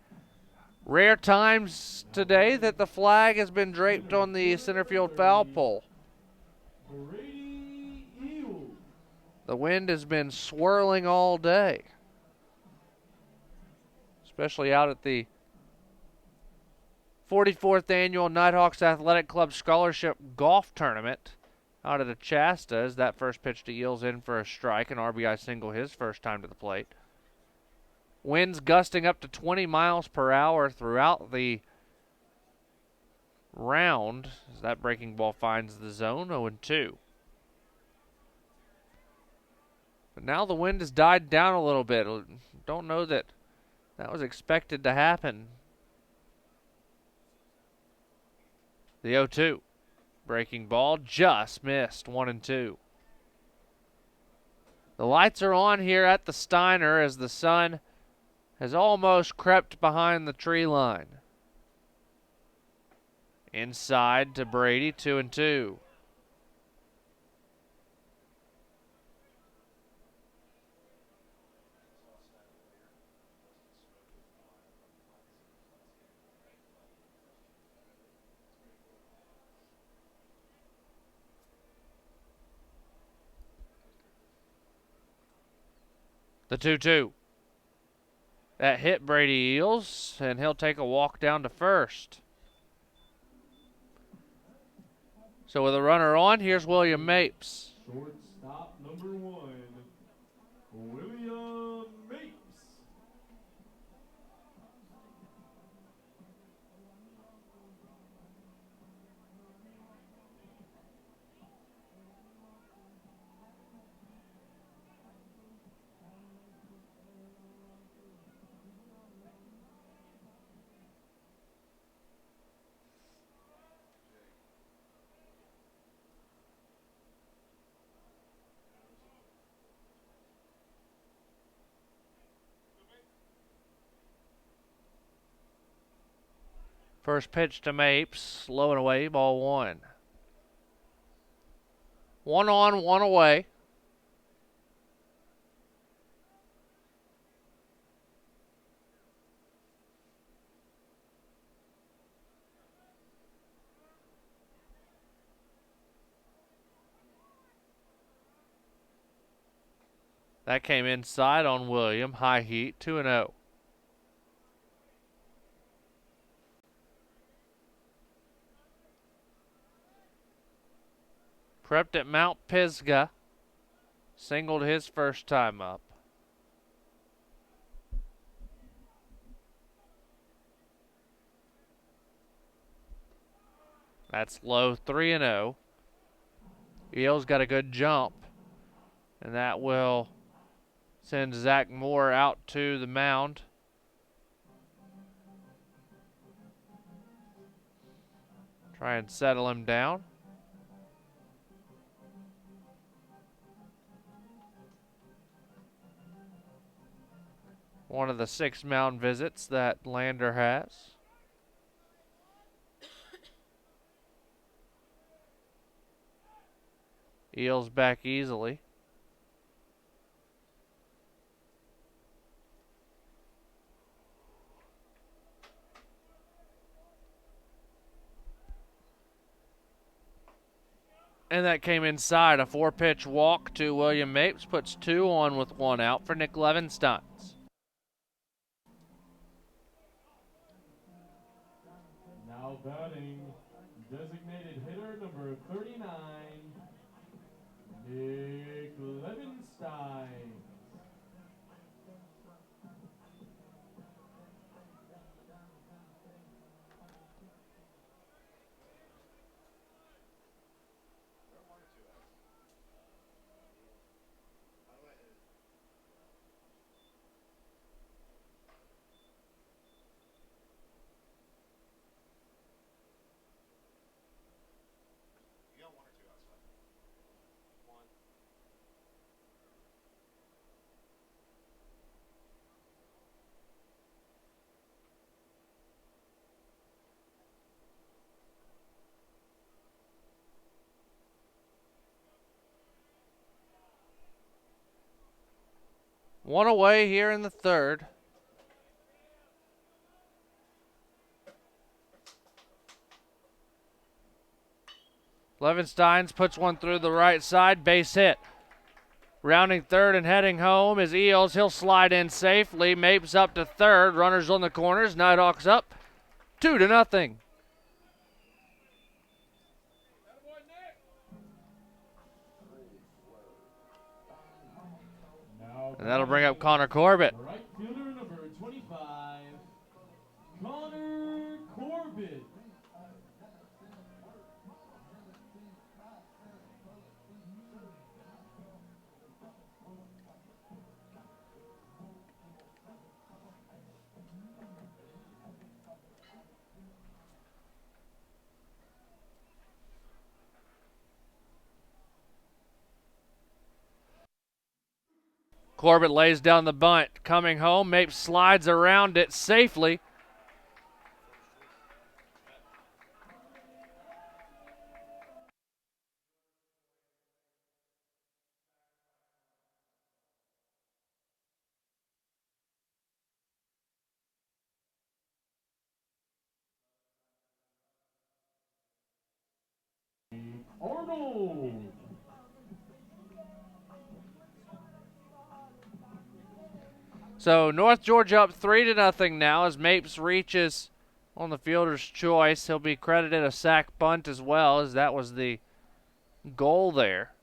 rare times today that the flag has been draped on the center field foul pole. The wind has been swirling all day, especially out at the 44th Annual Nighthawks Athletic Club Scholarship Golf Tournament out at Achasta, as that first pitch to Eels in for a strike, an RBI single his first time to the plate. Winds gusting up to 20 miles per hour throughout the round as that breaking ball finds the zone. 0-2. But now the wind has died down a little bit. Don't know that was expected to happen. The 0-2. Breaking ball just missed. 1-2. The lights are on here at the Steiner as the sun has almost crept behind the tree line. Inside to Brady. 2-2. The 2-2. That hit Brady Eels, and he'll take a walk down to first. So with a runner on, here's William Mapes.
Shortstop number 1, William Mapes.
First pitch to Mapes, low and away, ball one. 1 on, 1 away. That came inside on William, high heat, 2-0. Prepped at Mount Pisgah, singled his first time up. That's low, 3-0. Eels got a good jump, and that will send Zach Moore out to the mound. Try and settle him down. One of the 6 mound visits that Lander has. Eels back easily. And that came inside. A 4-pitch walk to William Mapes puts 2 on with 1 out for Nick Levensteins.
Now batting, designated hitter number 39, Nick Levenstein.
One away here in the third. Levensteins puts one through the right side, base hit. Rounding third and heading home is Eels. He'll slide in safely. Mapes up to third. Runners on the corners. Nighthawks up 2-0. And that'll bring up Connor Corbett.
Right fielder number 25, Connor Corbett.
Corbett lays down the bunt. Coming home, Mapes slides around it safely.
Arnold.
So North Georgia up 3-0 now as Mapes reaches on the fielder's choice. He'll be credited a sack bunt as well, as that was the goal there.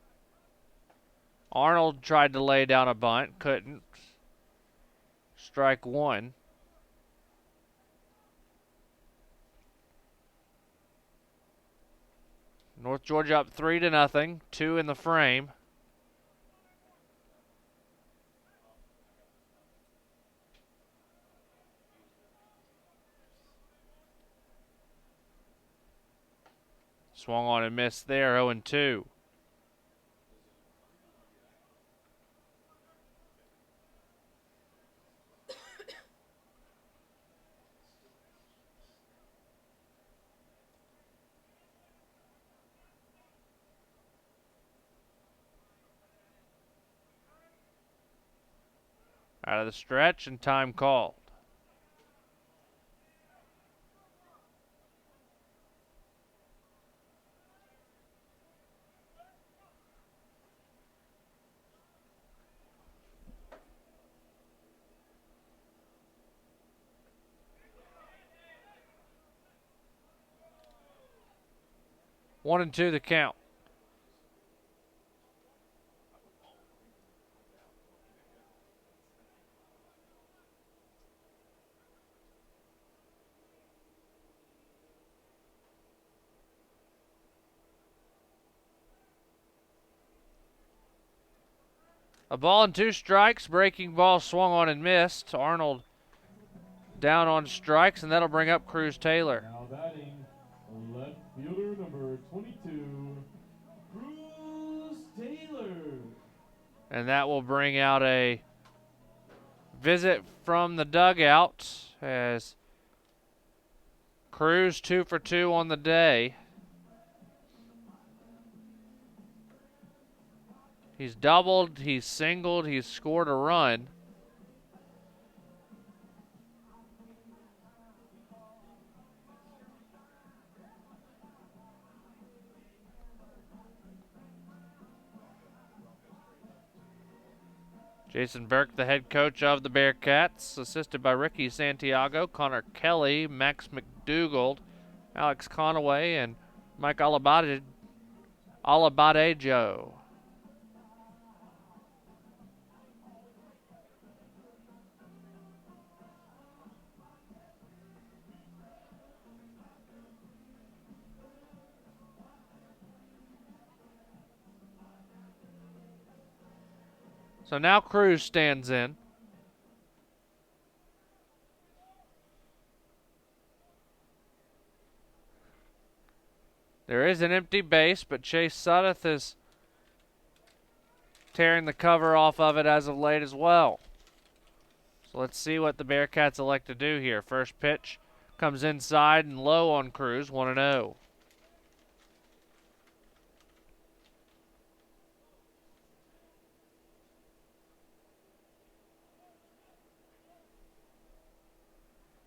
Arnold tried to lay down a bunt, couldn't. Strike one. North Georgia up 3-0, 2 in the frame. Swung on and missed there, 0-2. Out of the stretch and time called. One and two the count. A ball and 2 strikes. Breaking ball swung on and missed. Arnold down on strikes, and that'll bring up Cruz Taylor.
Now batting, left fielder number 22, Cruz Taylor.
And that will bring out a visit from the dugout as Cruz 2 for 2 on the day. He's doubled, he's singled, he's scored a run. Jason Burke, the head coach of the Bearcats, assisted by Ricky Santiago, Connor Kelly, Max McDougald, Alex Conaway, and Mike Alabadejo. So now Cruz stands in. There is an empty base, but Chase Suddeth is tearing the cover off of it as of late as well. So let's see what the Bearcats elect to do here. First pitch comes inside and low on Cruz, 1-0.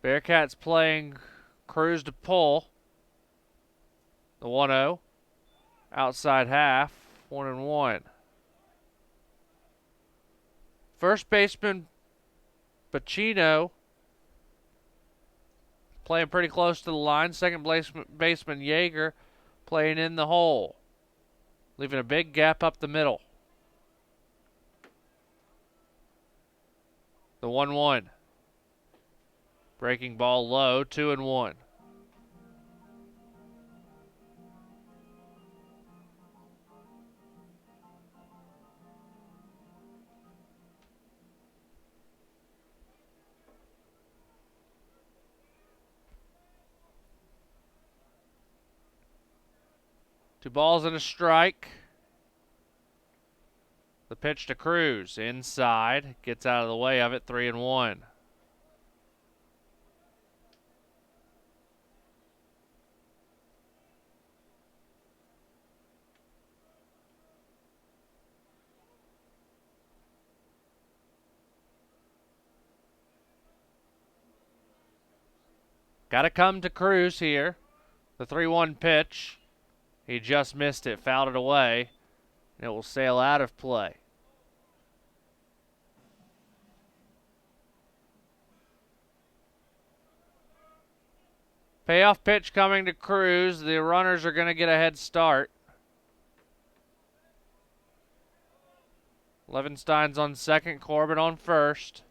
Bearcats playing Cruz to pull. The 1-0. Outside half. 1-1. First baseman Pacino playing pretty close to the line. Second baseman Yeager playing in the hole, leaving a big gap up the middle. The 1-1. Breaking ball low, 2-1. Two balls and a strike. The pitch to Cruz, inside, gets out of the way of it, 3-1. Got to come to Cruz here. The 3-1 pitch. He just missed it, fouled it away, and it will sail out of play. Payoff pitch coming to Cruz. The runners are going to get a head start. Levenstein's on second, Corbett on first.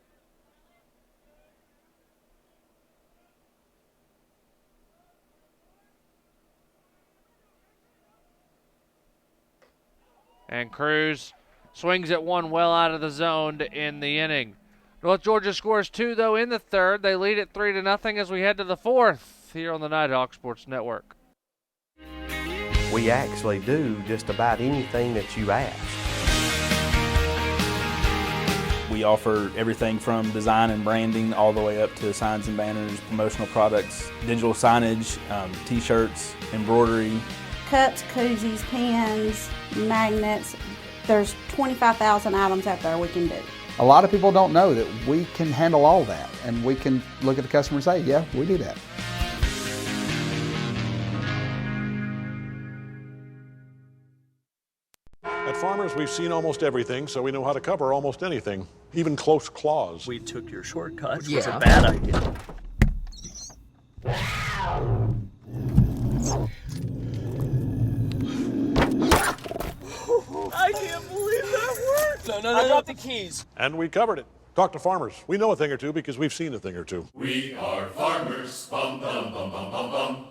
And Cruz swings at one well out of the zone to end the inning. North Georgia scores 2, though, in the third. They lead it 3-0 as we head to the fourth here on the Nighthawk Sports Network.
We actually do just about anything that you ask.
We offer everything from design and branding all the way up to signs and banners, promotional products, digital signage, t-shirts, embroidery.
Cups, koozies, pens, magnets. There's 25,000 items out there we can do. A lot of people don't know that we can handle all that, and we can look at the customer and say, yeah, we do that.
At Farmers, we've seen almost everything, so we know how to cover almost anything, even close claws.
We took your shortcut, which was a bad idea.
I can't believe that worked! No. I dropped the keys.
And we covered it. Talk to Farmers. We know a thing or two because we've seen a thing or two.
We are farmers. Bum, bum, bum, bum, bum, bum.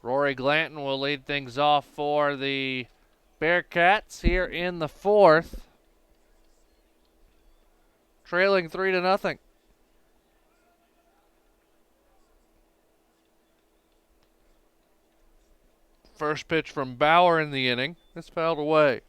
Rory Glanton will lead things off for the Bearcats here in the fourth, trailing 3-0. First pitch from Bauer in the inning. It's fouled away.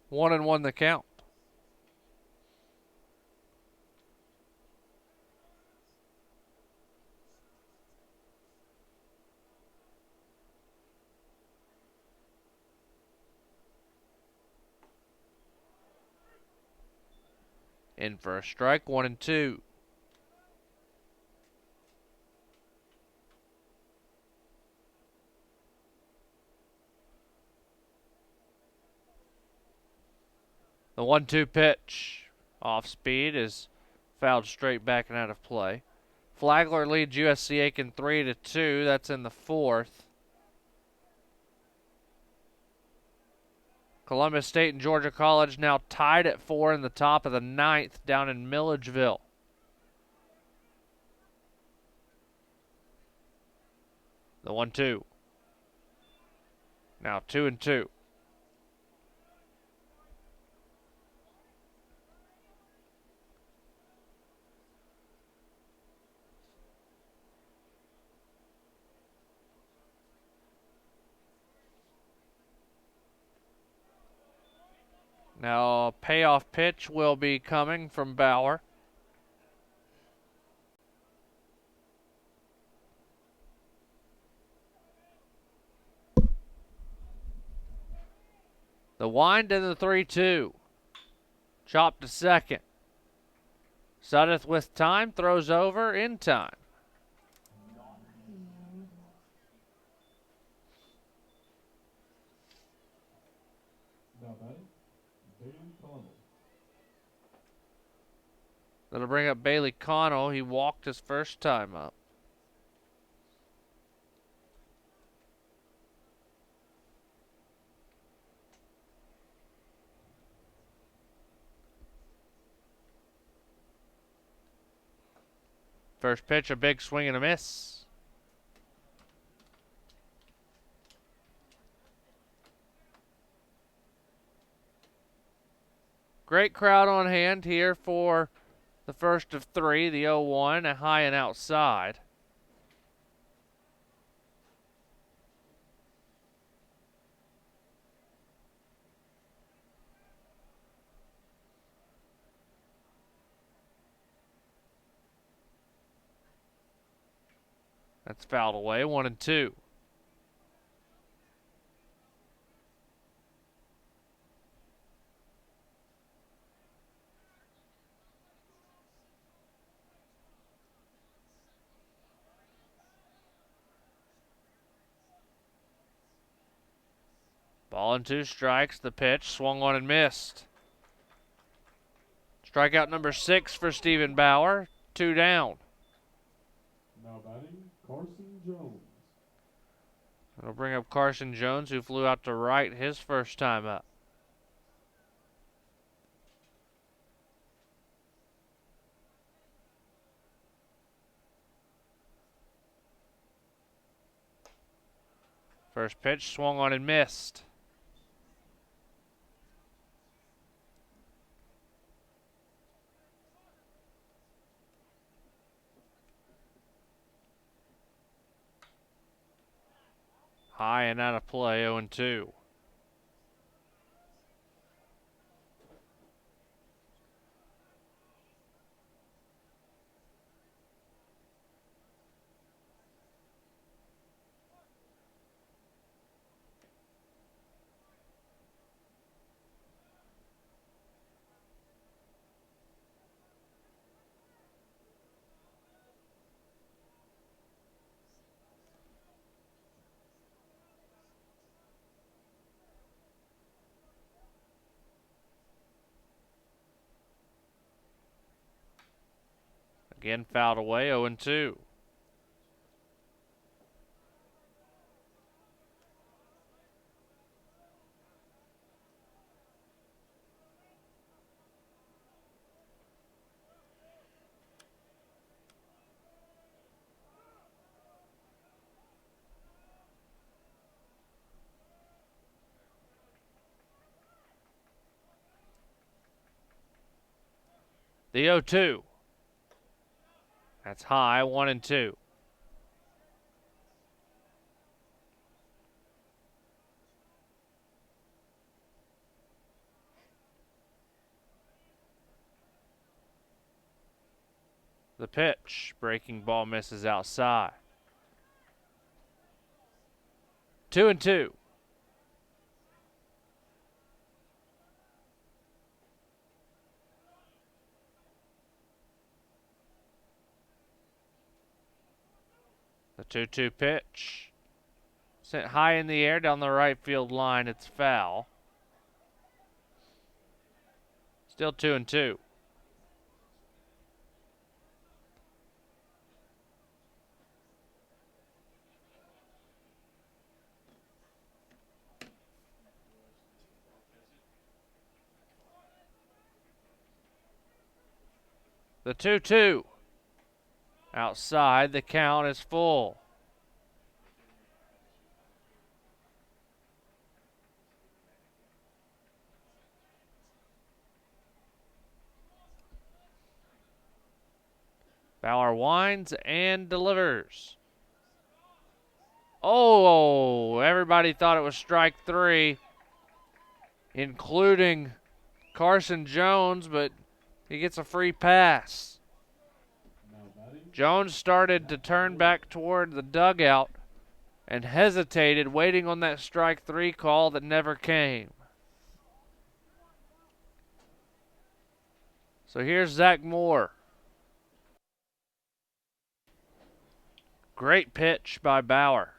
One and one the count. In for a strike, 1-2. The 1-2 pitch. Off speed is fouled straight back and out of play. Flagler leads USC Aiken 3-2. That's in the fourth. Columbus State and Georgia College now tied at 4 in the top of the ninth down in Milledgeville. The 1-2. Now 2-2. Now a payoff pitch will be coming from Bauer. The wind and the 3-2. Chop to second. Suddeth with time, throws over in time. That'll bring up Bailey Connell. He walked his first time up. First pitch, a big swing and a miss. Great crowd on hand here for the first of three, the 0-1, a high and outside. That's fouled away, 1-2. Ball and 2 strikes. The pitch swung on and missed. Strikeout number 6 for Stephen Bauer. 2 down.
Now batting, Carson Jones.
It'll bring up Carson Jones, who flew out to right his first time up. First pitch swung on and missed. High and out of play, 0-2. Again fouled away, 0-2. The 0-2. That's high, 1-2. The pitch, breaking ball misses outside. 2-2. The 2-2 pitch. Sent high in the air down the right field line. It's foul. Still 2-2. The 2-2. Outside, the count is full. Bauer winds and delivers. Oh, everybody thought it was strike three, including Carson Jones, but he gets a free pass. Jones started to turn back toward the dugout and hesitated, waiting on that strike three call that never came. So here's Zach Moore. Great pitch by Bauer.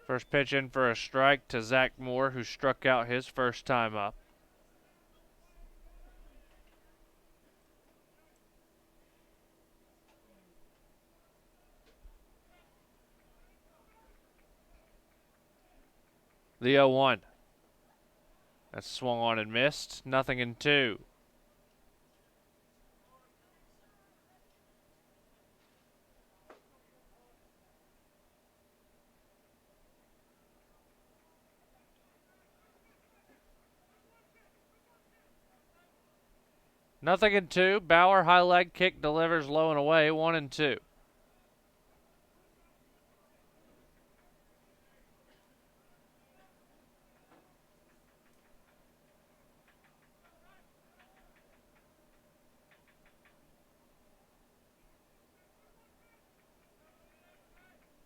First pitch in for a strike to Zach Moore, who struck out his first time up. The 0-1. That's swung on and missed. 0-2. Nothing in two. Bauer high leg kick delivers low and away. 1-2.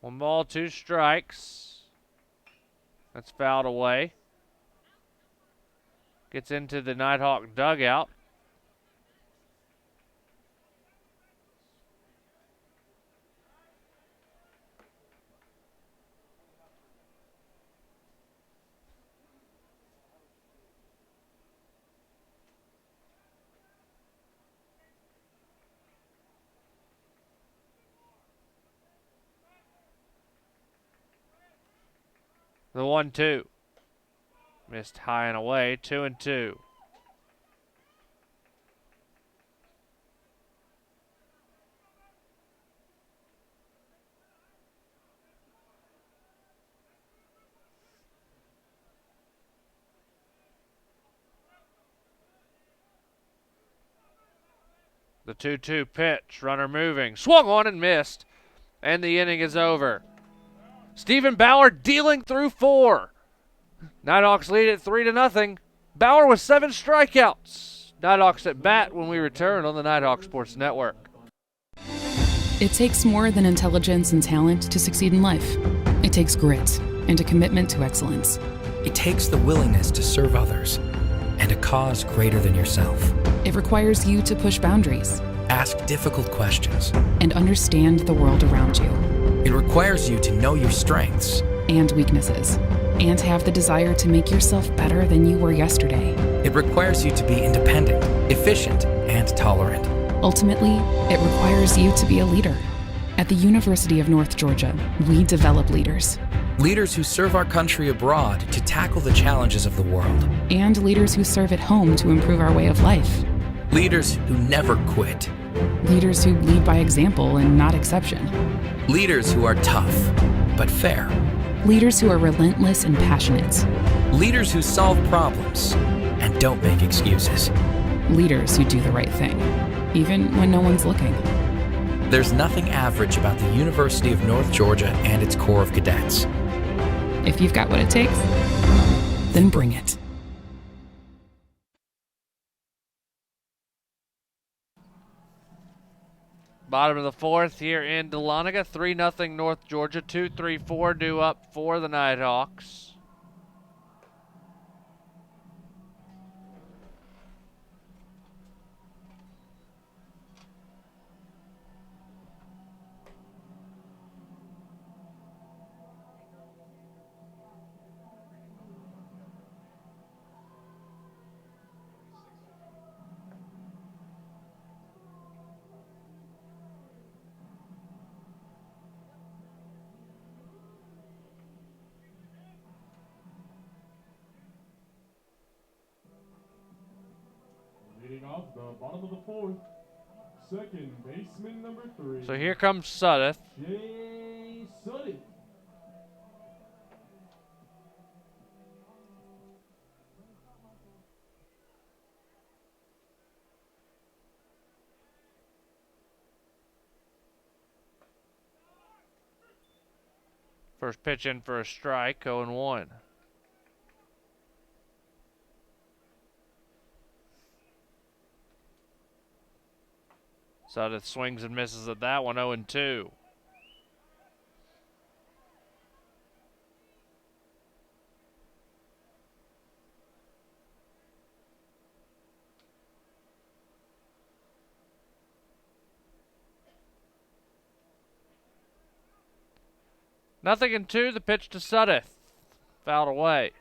One ball, two strikes. That's fouled away. Gets into the Nighthawk dugout. The 1-2. Missed high and away, 2-2. The 2-2 pitch, runner moving, swung on and missed, and the inning is over. Stephen Bauer dealing through 4. Nighthawks lead it 3-0. Bauer with 7 strikeouts. Nighthawks at bat when we return on the Nighthawk Sports Network.
It takes more than intelligence and talent to succeed in life. It takes grit and a commitment to excellence.
It takes the willingness to serve others and a cause greater than yourself.
It requires you to push boundaries,
ask difficult questions,
and understand the world around you.
It requires you to know your strengths
and weaknesses, and have the desire to make yourself better than you were yesterday.
It requires you to be independent, efficient, and tolerant.
Ultimately, it requires you to be a leader. At the University of North Georgia, we develop leaders.
Leaders who serve our country abroad to tackle the challenges of the world.
And leaders who serve at home to improve our way of life.
Leaders who never quit.
Leaders who lead by example and not exception.
Leaders who are tough, but fair.
Leaders who are relentless and passionate.
Leaders who solve problems and don't make excuses.
Leaders who do the right thing, even when no one's looking.
There's nothing average about the University of North Georgia and its Corps of Cadets.
If you've got what it takes, then bring it.
Bottom of the 4th here in Dahlonega, 3-0 North Georgia, 2-3-4 due up for the Nighthawks.
Leading off the bottom of the 4th, second baseman number 3.
So here comes Suddeth.
Jay Suddeth.
First pitch in for a strike, 0-1. Suddeth swings and misses at that one, 0-2. Nothing in 2, the pitch to Suddeth. Fouled away.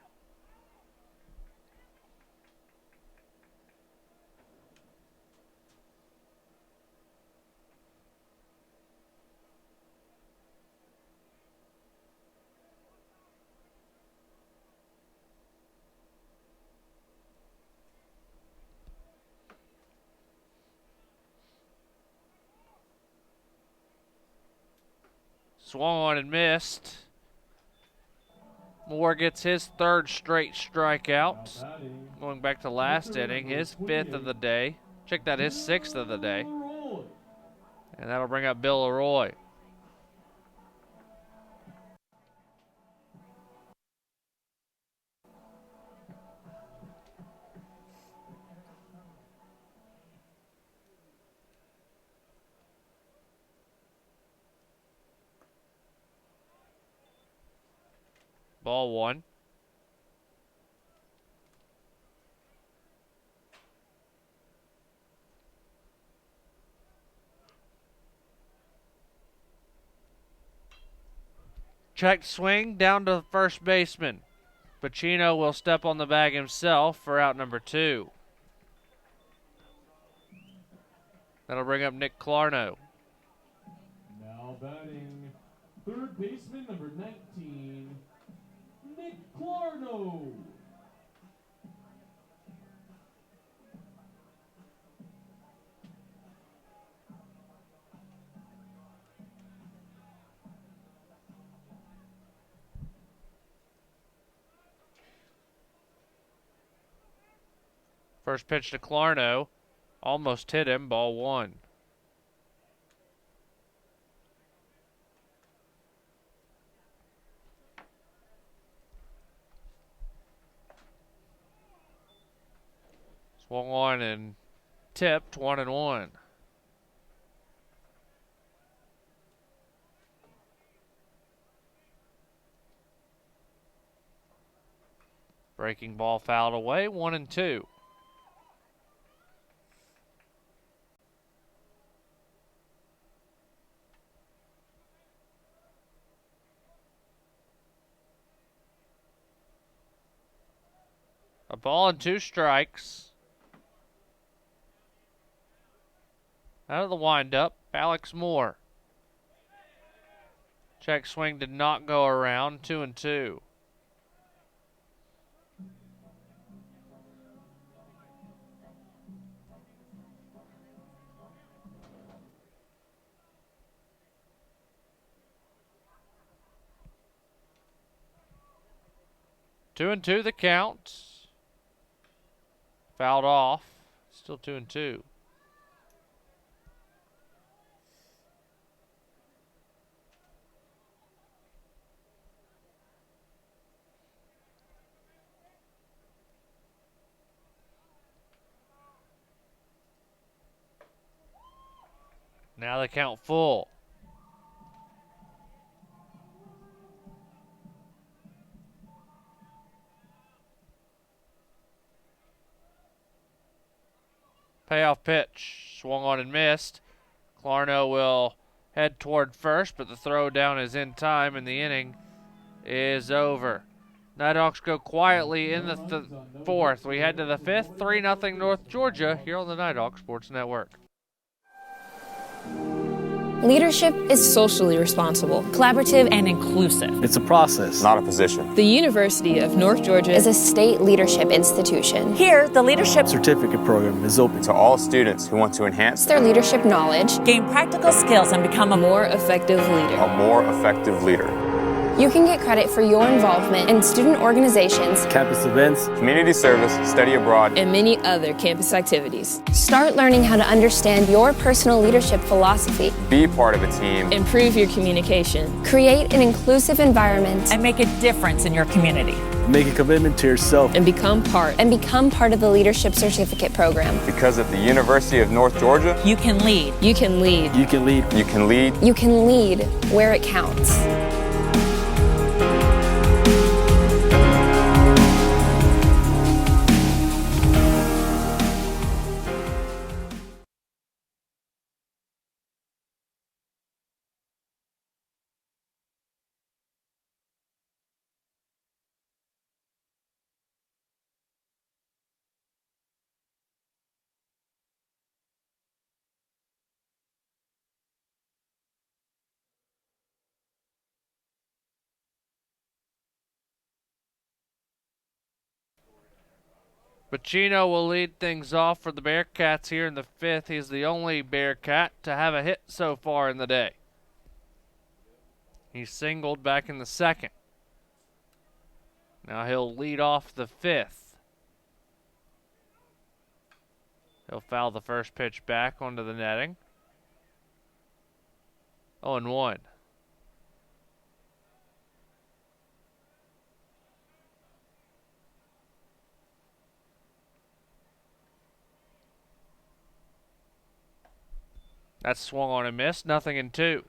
Swung on and missed. Moore gets his 3rd straight strikeout. Going back to last inning, his 5th of the day. Check that, his 6th of the day. And that'll bring up Bill Leroy. Ball 1. Checked swing down to the first baseman. Pacino will step on the bag himself for out number 2. That'll bring up Nick Clarno.
Now batting, third baseman number 19, Nick Clarno.
First pitch to Clarno. Almost hit him. Ball 1. Swung on and tipped. 1-1. Breaking ball fouled away. 1-2. A ball and 2 strikes. Out of the windup, Alex Moore. Check swing did not go around. 2-2. Two and two the count. Fouled off. Still 2-2. Now the count full. Payoff pitch. Swung on and missed. Clarno will head toward first, but the throw down is in time, and the inning is over. Nighthawks go quietly in the fourth. We head to the fifth. 3-0 North Georgia here on the Nighthawk Sports Network.
Leadership is socially responsible, collaborative,
and inclusive.
It's a process,
not a position.
The University of North Georgia is a state leadership institution.
Here, the leadership
certificate program is open
to all students who want to enhance
their leadership knowledge,
gain practical skills, and become a
more effective leader.
A more effective leader.
You can get credit for your involvement in student organizations,
campus events,
community service, study abroad,
and many other campus activities. Start learning how to understand your personal leadership philosophy.
Be part of a team.
Improve your communication. Create an inclusive environment.
And make a difference in your community.
Make a commitment to yourself.
And become part of the Leadership Certificate Program.
Because at the University of North Georgia,
you can lead.
You can lead.
You can lead.
You can lead.
You can lead where it counts.
Bacino will lead things off for the Bearcats here in the fifth. He's the only Bearcat to have a hit so far in the day. He singled back in the second. Now he'll lead off the fifth. He'll foul the first pitch back onto the netting. 0-1. That's swung on and missed. 0-2.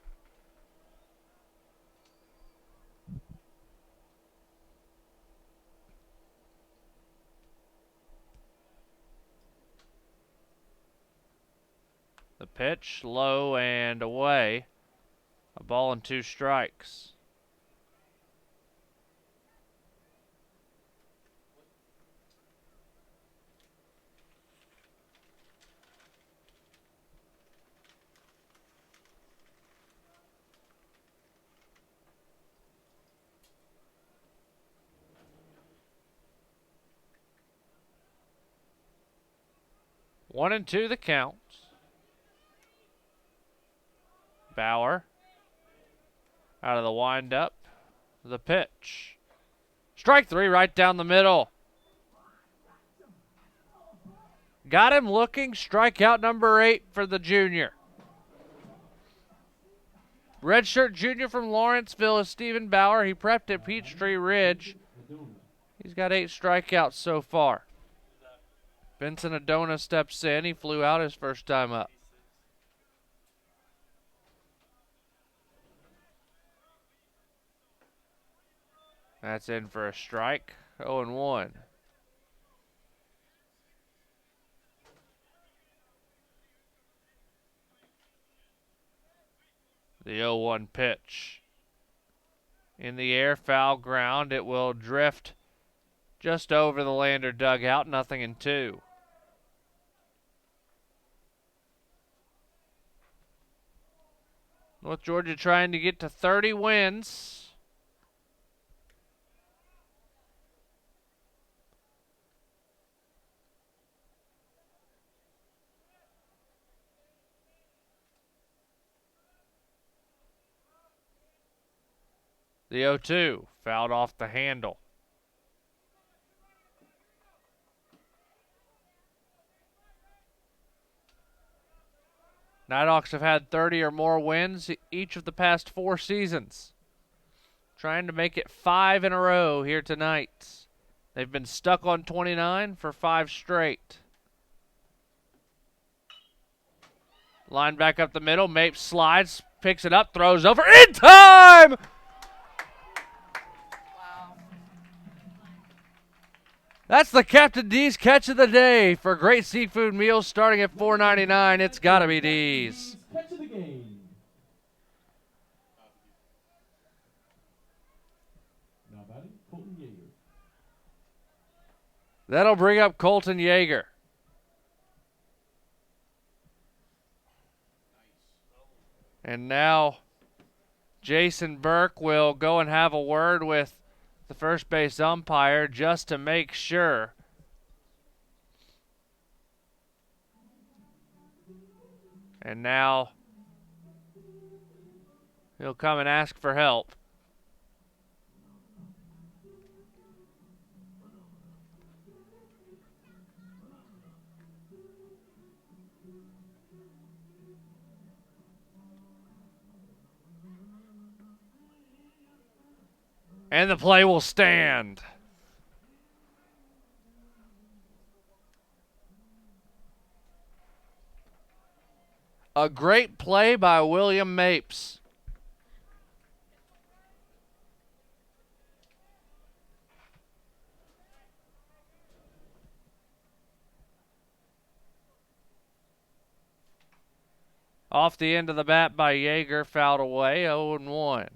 The pitch, low and away. A ball and 2 strikes. 1-2 the count. Bauer out of the windup. The pitch. Strike 3 right down the middle. Got him looking. Strikeout number 8 for the junior. Redshirt junior from Lawrenceville is Stephen Bauer. He prepped at Peachtree Ridge. He's got 8 strikeouts so far. Vincent Adona steps in. He flew out his first time up. That's in for a strike. 0-1. The 0-1 pitch. In the air, foul ground. It will drift just over the Lander dugout. 0-2. North Georgia trying to get to 30 wins. The 0-2 fouled off the handle. Nighthawks have had 30 or more wins each of the past 4 seasons. Trying to make it 5 in a row here tonight. They've been stuck on 29 for 5 straight. Line back up the middle. Mapes slides, picks it up, throws over in time! That's the Captain D's catch of the day. For great seafood meals starting at $4.99, it's gotta be D's.
Catch of the game. Now batting, Colton Yeager.
That'll bring up Colton Yeager. And now Jason Burke will go and have a word with the first base umpire just to make sure. And now he'll come and ask for help. And the play will stand. A great play by William Mapes. Off the end of the bat by Yeager, fouled away, 0-1.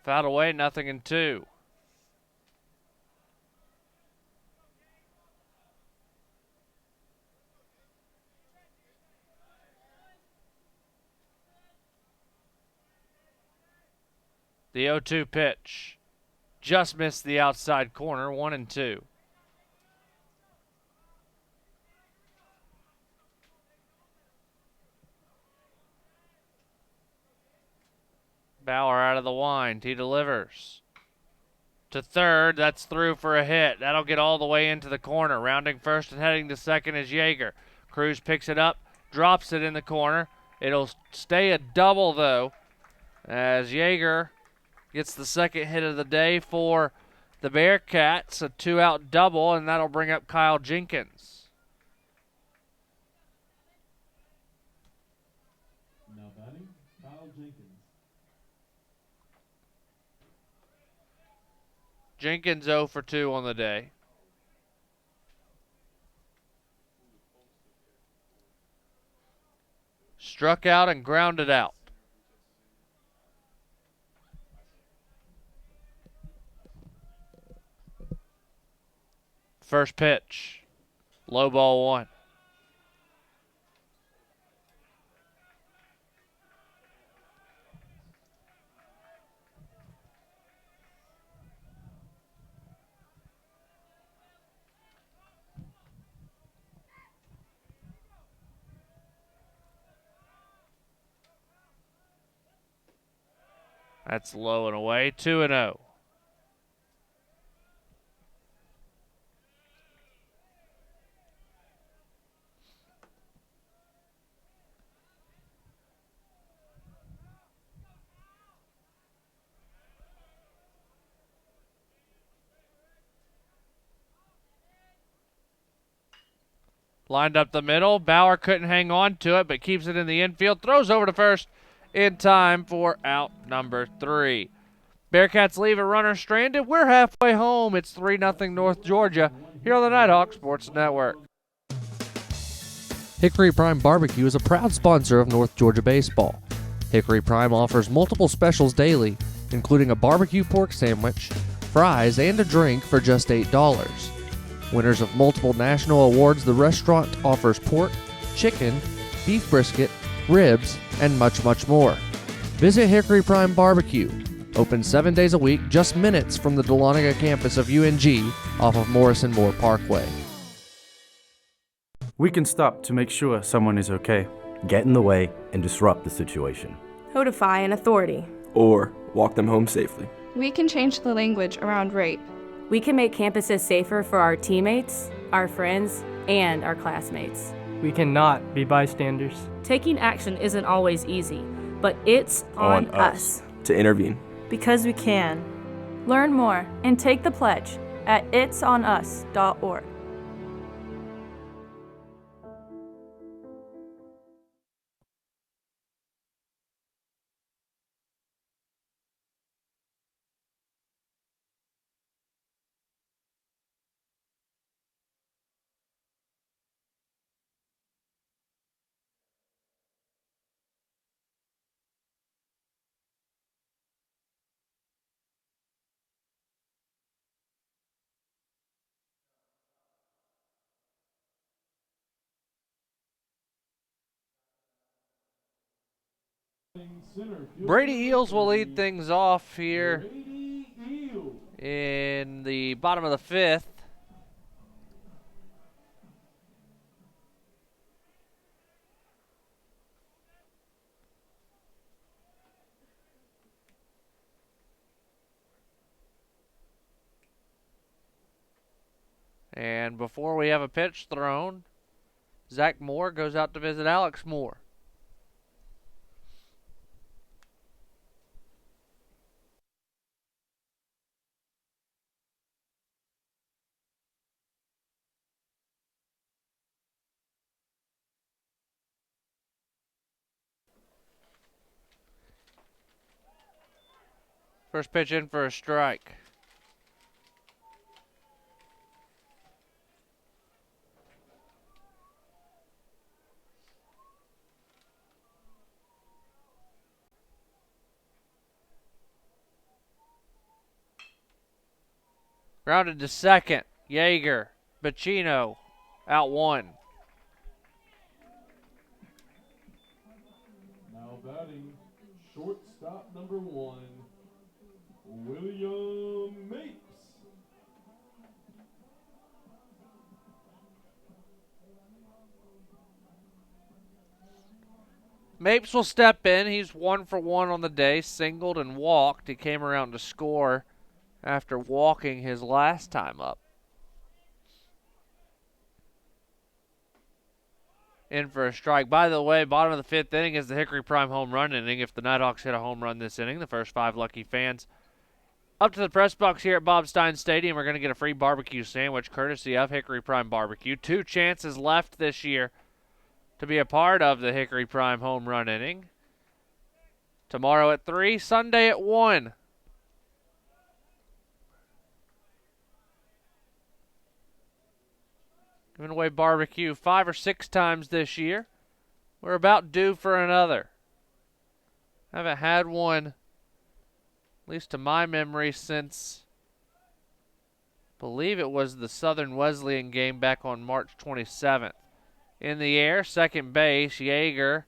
Fouled away, 0-2. The 0-2 pitch. Just missed the outside corner, 1-2. Bauer out of the wind. He delivers to third. That's through for a hit. That'll get all the way into the corner. Rounding first and heading to second is Yeager. Cruz picks it up, drops it in the corner. It'll stay a double, though, as Yeager gets the second hit of the day for the Bearcats. A 2-out double, and that'll bring up Kyle Jenkins.
Now batting, Kyle Jenkins.
Jenkins 0 for 2 on the day. Struck out and grounded out. First pitch. Low ball 1. That's low and away, 2-0. Lined up the middle. Bauer couldn't hang on to it, but keeps it in the infield. Throws over to first in time for out number 3. Bearcats leave a runner stranded. We're halfway home. It's 3-0 North Georgia here on the Nighthawk Sports Network. Hickory Prime Barbecue is a proud sponsor of North Georgia baseball. Hickory Prime offers multiple specials daily, including a barbecue pork sandwich, fries, and a drink for just $8. Winners of multiple national awards, the restaurant offers pork, chicken, beef brisket, ribs, and much, much more. Visit Hickory Prime Barbecue, open 7 days a week, just minutes from the Dahlonega campus of UNG off of Morrison Moore Parkway.
We can stop to make sure someone is okay.
Get in the way and disrupt the situation.
Notify an authority.
Or walk them home safely.
We can change the language around rape.
We can make campuses safer for our teammates, our friends, and our classmates.
We cannot be bystanders.
Taking action isn't always easy, but it's on us
to intervene.
Because we can. Learn more and take the pledge at itsonus.org.
Brady Eels will lead things off here in the bottom of the 5th. And before we have a pitch thrown, Zach Moore goes out to visit Alex Moore. First pitch in for a strike. Grounded to second. Yeager. Bacino. Out 1.
Now batting, shortstop number 1, William Mapes.
Mapes will step in. He's 1 for 1 on the day. Singled and walked. He came around to score after walking his last time up. In for a strike. By the way, bottom of the 5th inning is the Hickory Prime home run inning. If the Nighthawks hit a home run this inning, the first 5 lucky fans up to the press box here at Bob Stein Stadium are going to get a free barbecue sandwich courtesy of Hickory Prime Barbecue. 2 chances left this year to be a part of the Hickory Prime home run inning. Tomorrow at 3, Sunday at 1. Giving away barbecue 5 or 6 times this year. We're about due for another. Haven't had one, at least to my memory, since I believe it was the Southern Wesleyan game back on March 27th. In the air, second base, Yeager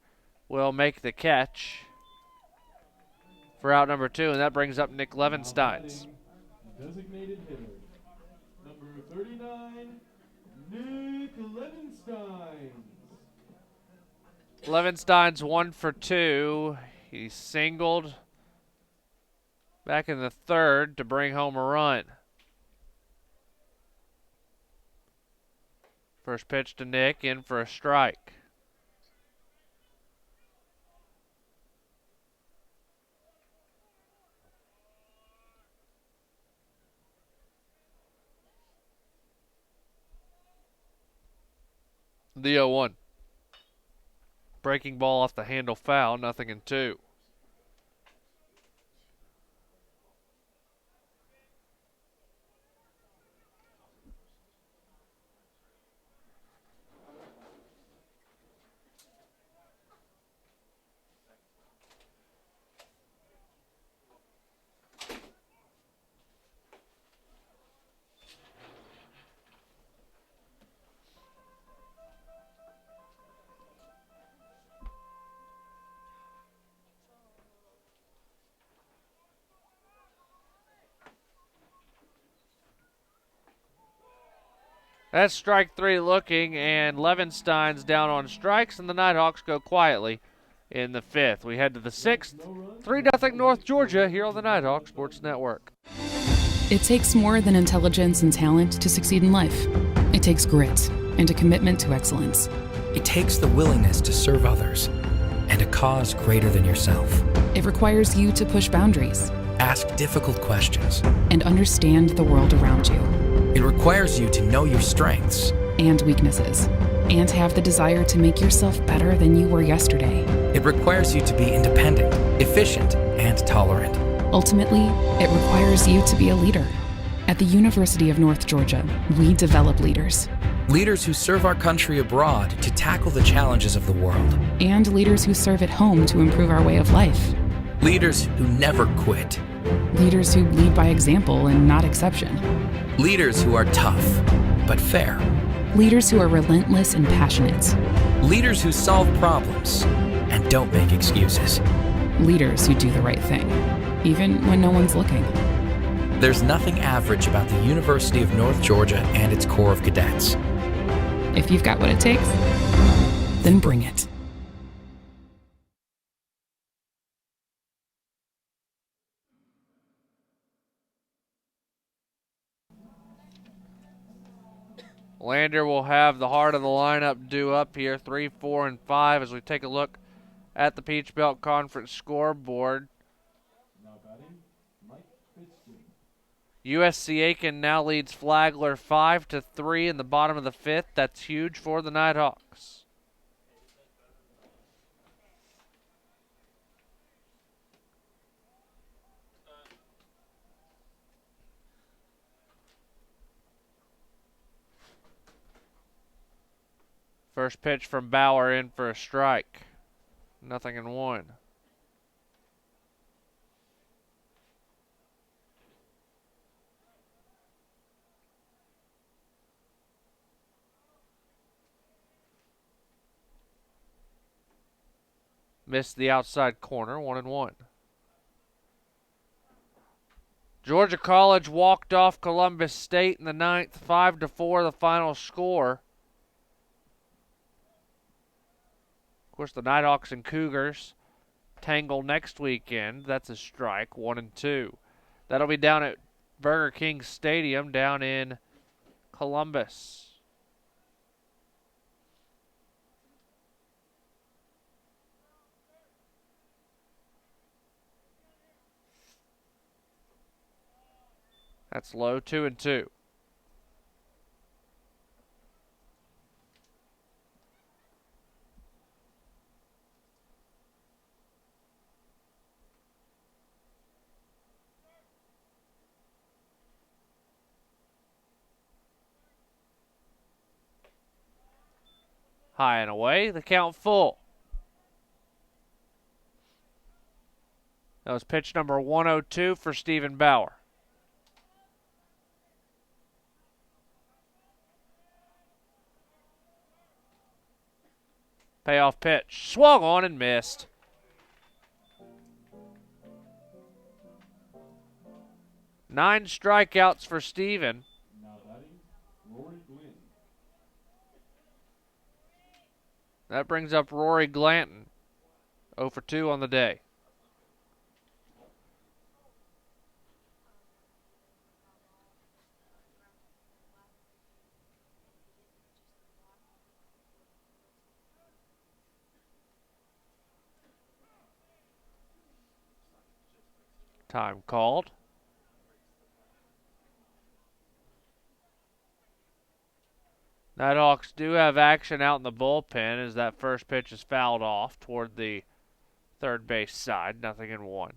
will make the catch for out number 2, and that brings up Nick Levensteins.
Designated hitter, number 39, Nick Levensteins.
Levenstein's 1 for 2. He singled back in the third to bring home a run. First pitch to Nick, in for a strike. The 0-1. Breaking ball off the handle foul, 0-2. That's strike three looking, and Levenstein's down on strikes, and the Nighthawks go quietly in the fifth. We head to the sixth. 3-0 North Georgia here on the Nighthawk Sports Network.
It takes more than intelligence and talent to succeed in life. It takes grit and a commitment to excellence.
It takes the willingness to serve others and a cause greater than yourself.
It requires you to push boundaries,
ask difficult questions,
and understand the world around you.
It requires you to know your strengths
and weaknesses, and have the desire to make yourself better than you were yesterday.
It requires you to be independent, efficient, and tolerant.
Ultimately, it requires you to be a leader. At the University of North Georgia, we develop leaders.
Leaders who serve our country abroad to tackle the challenges of the world.
And leaders who serve at home to improve our way of life.
Leaders who never quit.
Leaders who lead by example and not exception.
Leaders who are tough, but fair.
Leaders who are relentless and passionate.
Leaders who solve problems and don't make excuses.
Leaders who do the right thing, even when no one's looking.
There's nothing average about the University of North Georgia and its Corps of Cadets.
If you've got what it takes, then bring it.
Lander will have the heart of the lineup due up here, 3, 4, and 5, as we take a look at the Peach Belt Conference scoreboard. USC Aiken now leads Flagler 5-3 in the bottom of the fifth. That's huge for the Nighthawks. First pitch from Bauer, in for a strike. 0-1. Missed the outside corner, 1-1. Georgia College walked off Columbus State in the ninth, 5-4 the final score. Of course, the Nighthawks and Cougars tangle next weekend. That's a strike, 1-2. That'll be down at Burger King Stadium down in Columbus. That's low, 2-2. High and away, the count full. That was pitch number 102 for Stephen Bauer. Payoff pitch. Swung on and missed. Nine strikeouts for Stephen. That brings up Rory Glanton. 0 for 2 on the day. Time called. Nighthawks do have action out in the bullpen as that first pitch is fouled off toward the third base side. 0-1.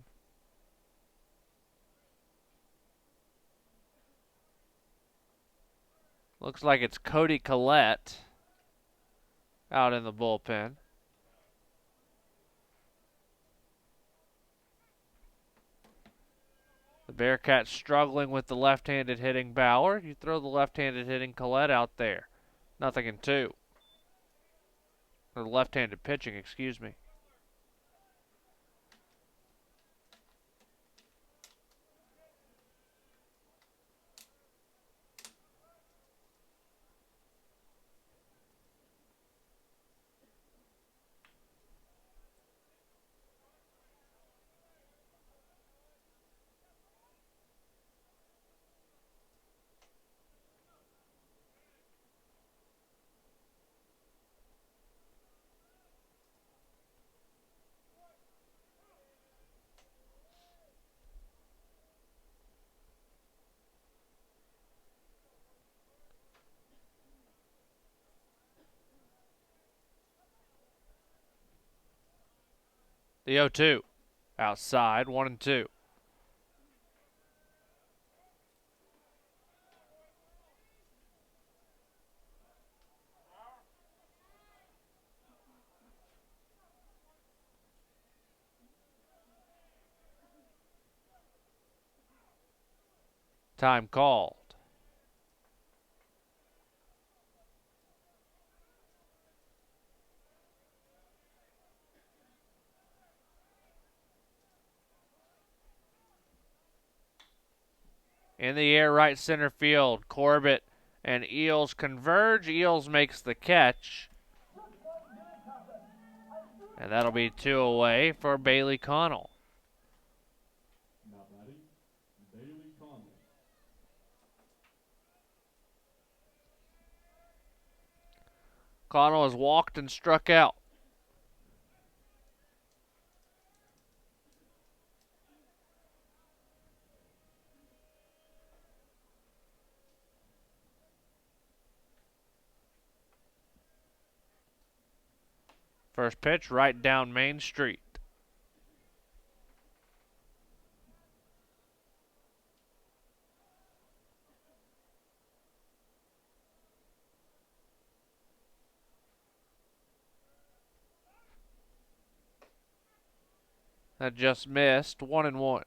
Looks like it's Cody Collette out in the bullpen. The Bearcats struggling with the left-handed hitting Bauer. You throw the left-handed hitting Collette out there. 0-2. Or left-handed pitching, excuse me. The 0-2. Outside, 1-2. Time called. In the air, right center field. Corbett and Eels converge. Eels makes the catch. And that'll be 2 away for Bailey Connell.
Now batting, Bailey Connell.
Connell has walked and struck out. First pitch right down Main Street. That just missed. 1-1.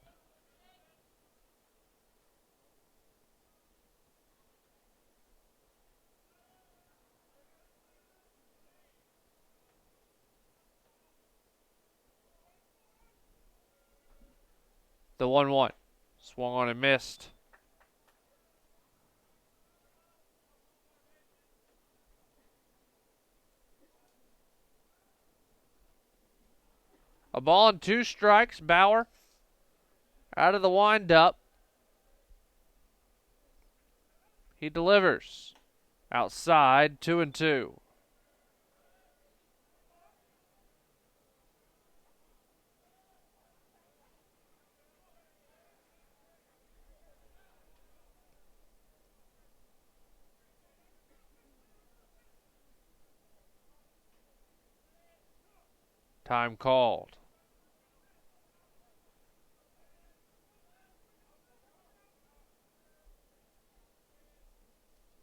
The 1-1. Swung on and missed. A ball and 2 strikes. Bauer out of the windup. He delivers. Outside, 2-2. Time called.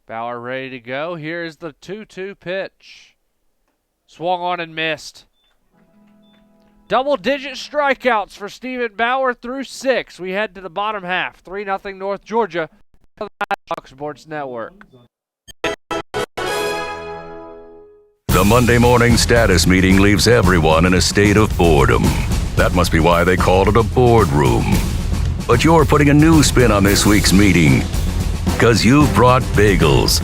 Bauer ready to go. Here's the 2-2 pitch. Swung on and missed. Double-digit strikeouts for Stephen Bauer through 6. We head to the bottom half. 3-0 North Georgia. Fox Sports Network.
The Monday morning status meeting leaves everyone in a state of boredom. That must be why they called it a boardroom. But you're putting a new spin on this week's meeting, because you've brought bagels.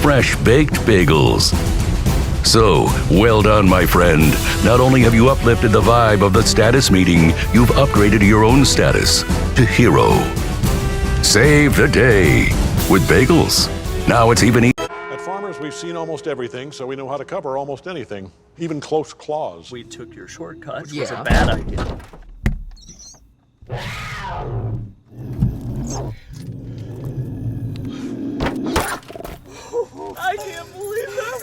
Fresh baked bagels. So, well done, my friend. Not only have you uplifted the vibe of the status meeting, you've upgraded your own status to hero. Save the day with bagels. Now it's even
At Farmers, we've seen almost everything, so we know how to cover almost anything, even close claws.
We took your shortcut, which was a bad idea.
I can't believe that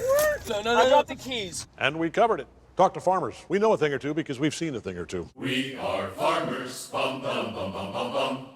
worked! No, I dropped the keys.
And we covered it. Talk to farmers. We know a thing or two because we've seen a thing or two.
We are farmers. Bum, bum, bum, bum, bum, bum.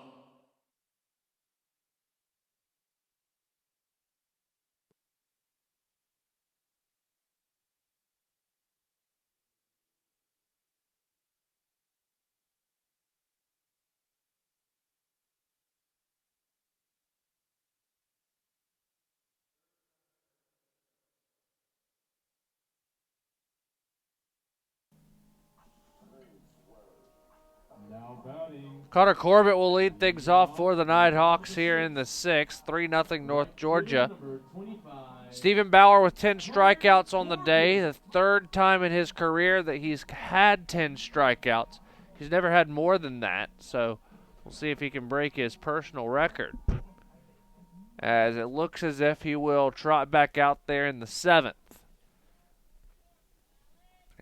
Now batting.
Carter Corbett will lead things off for the Nighthawks here in the 6th. 3-0 North Georgia. Stephen Bauer with 10 strikeouts on the day. The third time in his career that he's had 10 strikeouts. He's never had more than that, so we'll see if he can break his personal record. As it looks as if he will trot back out there in the 7th.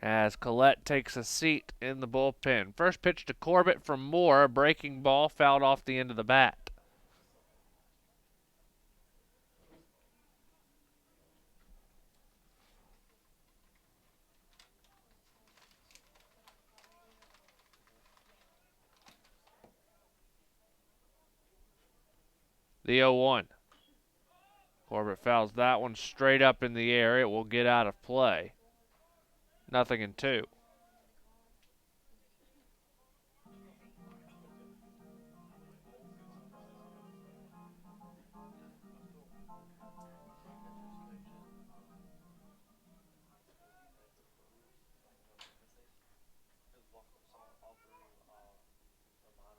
As Collette takes a seat in the bullpen. First pitch to Corbett from Moore, a breaking ball fouled off the end of the bat. The 0-1. Corbett fouls that one straight up in the air. It will get out of play. 0-2.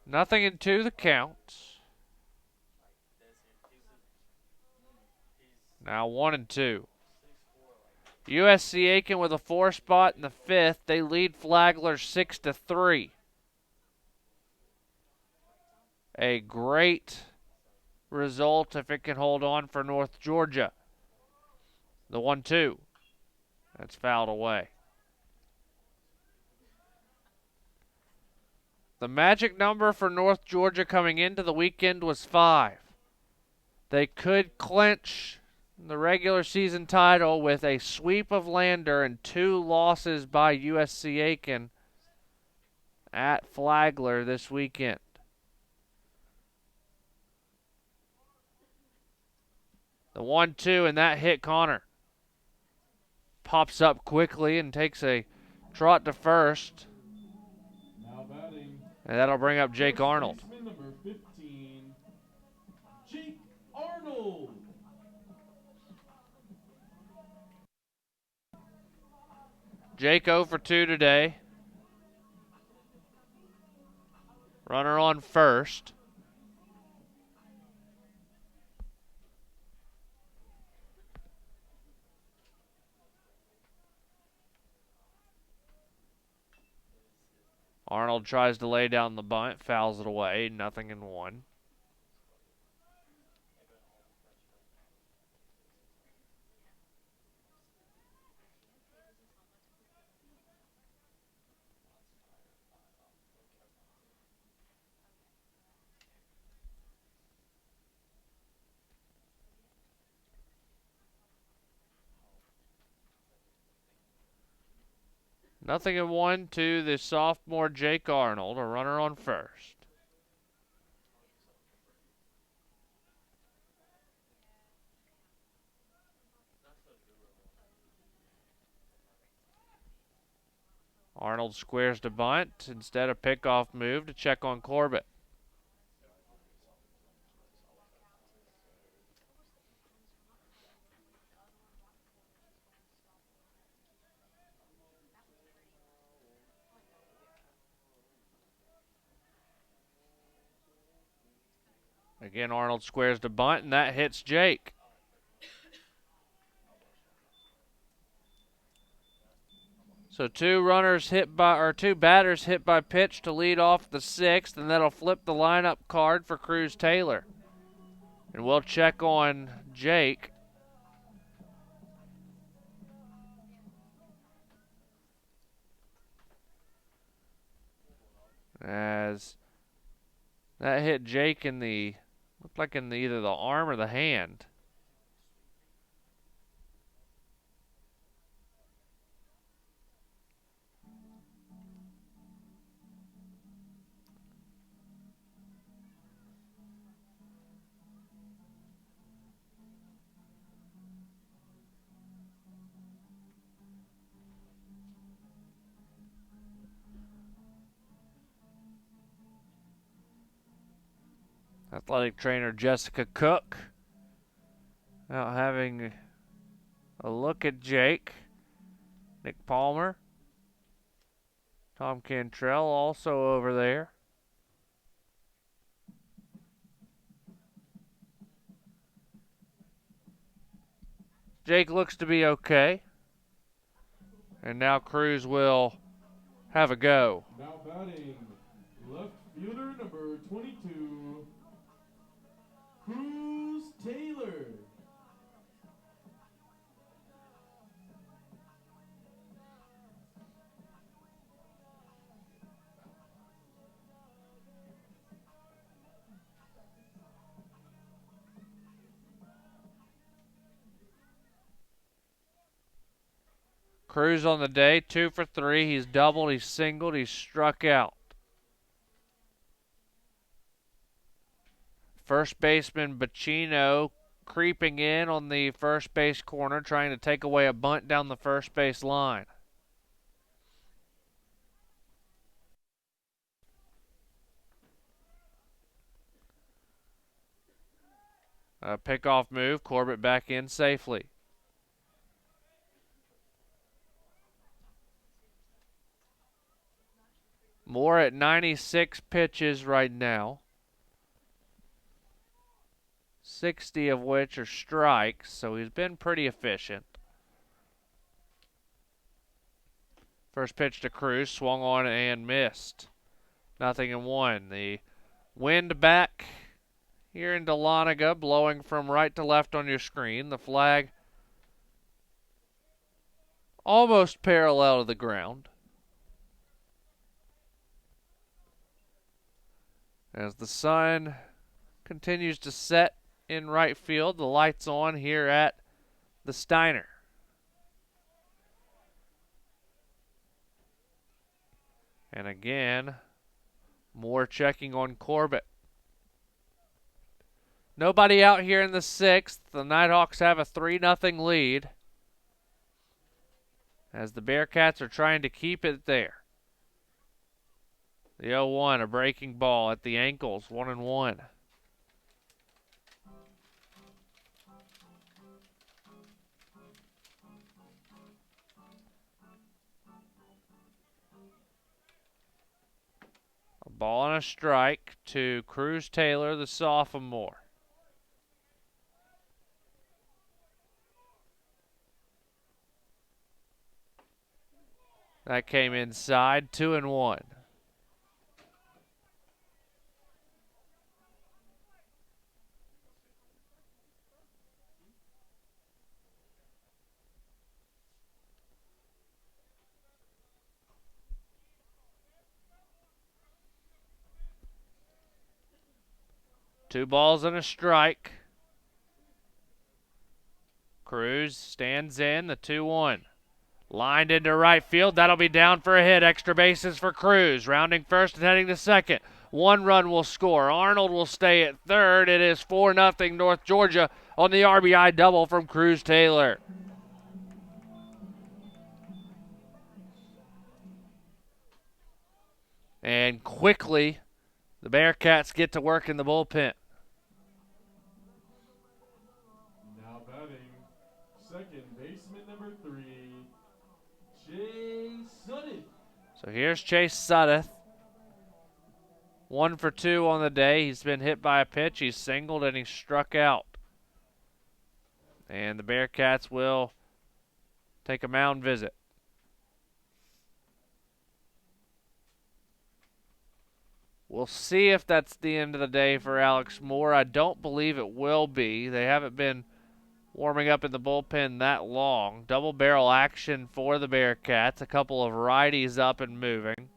Nothing in 2 the count. Now 1-2. USC Aiken with a 4 spot in the 5th. They lead Flagler 6-3. A great result if it can hold on for North Georgia. The 1-2. That's fouled away. The magic number for North Georgia coming into the weekend was 5. They could clinch the regular season title with a sweep of Lander and 2 losses by USC Aiken at Flagler this weekend. The 1-2, and that hit Connor. Pops up quickly and takes a trot to first.
Now batting.
And that'll bring up Jake Arnold.
Baseman number 15, Jake Arnold.
Jake 0 for 2 today. Runner on first. Arnold tries to lay down the bunt, fouls it away, 0-1. Nothing in 1 to the sophomore Jake Arnold, a runner on first. Arnold squares to bunt instead of pickoff move to check on Corbett. Again, Arnold squares to bunt, and that hits Jake. So 2 batters hit by pitch to lead off the 6th, and that'll flip the lineup card for Cruz Taylor. And we'll check on Jake. As That hit Jake in the, looked like in either the arm or the hand. Athletic trainer Jessica Cook out having a look at Jake. Nick Palmer. Tom Cantrell also over there. Jake looks to be okay. And now Cruz will have a go.
Now batting, left fielder number 22, Cruz Taylor.
Cruz on the day, 2 for 3. He's doubled, he's singled, he's struck out. First baseman Bacino creeping in on the first base corner, trying to take away a bunt down the first base line. A pickoff move, Corbett back in safely. Moore at 96 pitches right now, 60 of which are strikes, so he's been pretty efficient. First pitch to Cruz, swung on and missed. 0-1. The wind back here in Dahlonega, blowing from right to left on your screen. The flag almost parallel to the ground. As the sun continues to set in right field, the lights on here at the Steiner. And again, Moore checking on Corbett. Nobody out here in the 6th. The Nighthawks have a 3-0 lead as the Bearcats are trying to keep it there. The 0-1, a breaking ball at the ankles, 1-1. A ball and a strike to Cruz Taylor, the sophomore. That came inside, 2-1. Two balls and a strike. Cruz stands in, the 2-1. Lined into right field. That'll be down for a hit. Extra bases for Cruz. Rounding first and heading to second. 1 run will score. Arnold will stay at third. It is 4-0 North Georgia on the RBI double from Cruz Taylor. And quickly, the Bearcats get to work in the bullpen.
Now batting, second baseman number 3, Chase Sudduth.
So here's Chase Sudduth. 1 for 2 on the day. He's been hit by a pitch. He's singled and he's struck out. And the Bearcats will take a mound visit. We'll see if that's the end of the day for Alex Moore. I don't believe it will be. They haven't been warming up in the bullpen that long. Double barrel action for the Bearcats. A couple of righties up and moving.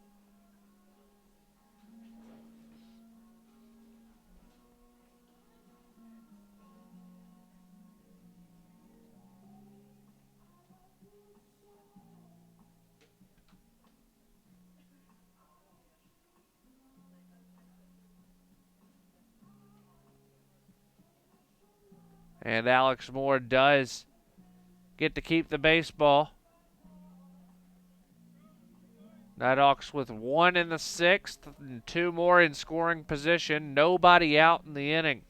And Alex Moore does get to keep the baseball. Nighthawks with 1 in the 6th and 2 more in scoring position. Nobody out in the inning.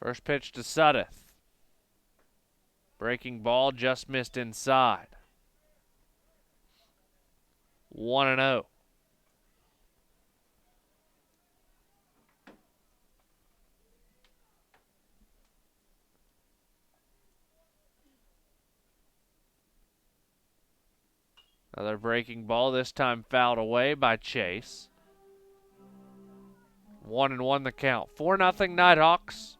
First pitch to Sudduth. Breaking ball just missed inside. 1-0. Another breaking ball, this time fouled away by Chase. 1-1 the count. 4-0 Nighthawks.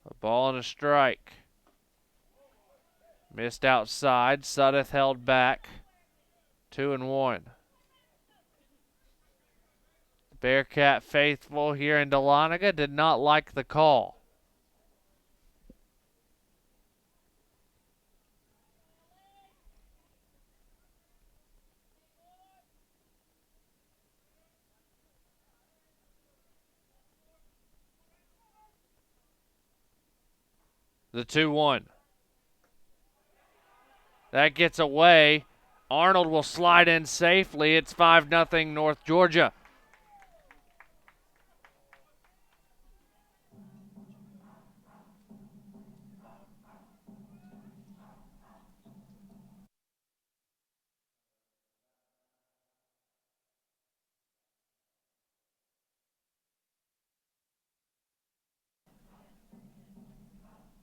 A ball and a strike. Missed outside. Sudduth held back. 2-1. The Bearcat faithful here in Dahlonega did not like the call. The 2-1. That gets away. Arnold will slide in safely. It's 5-0 North Georgia.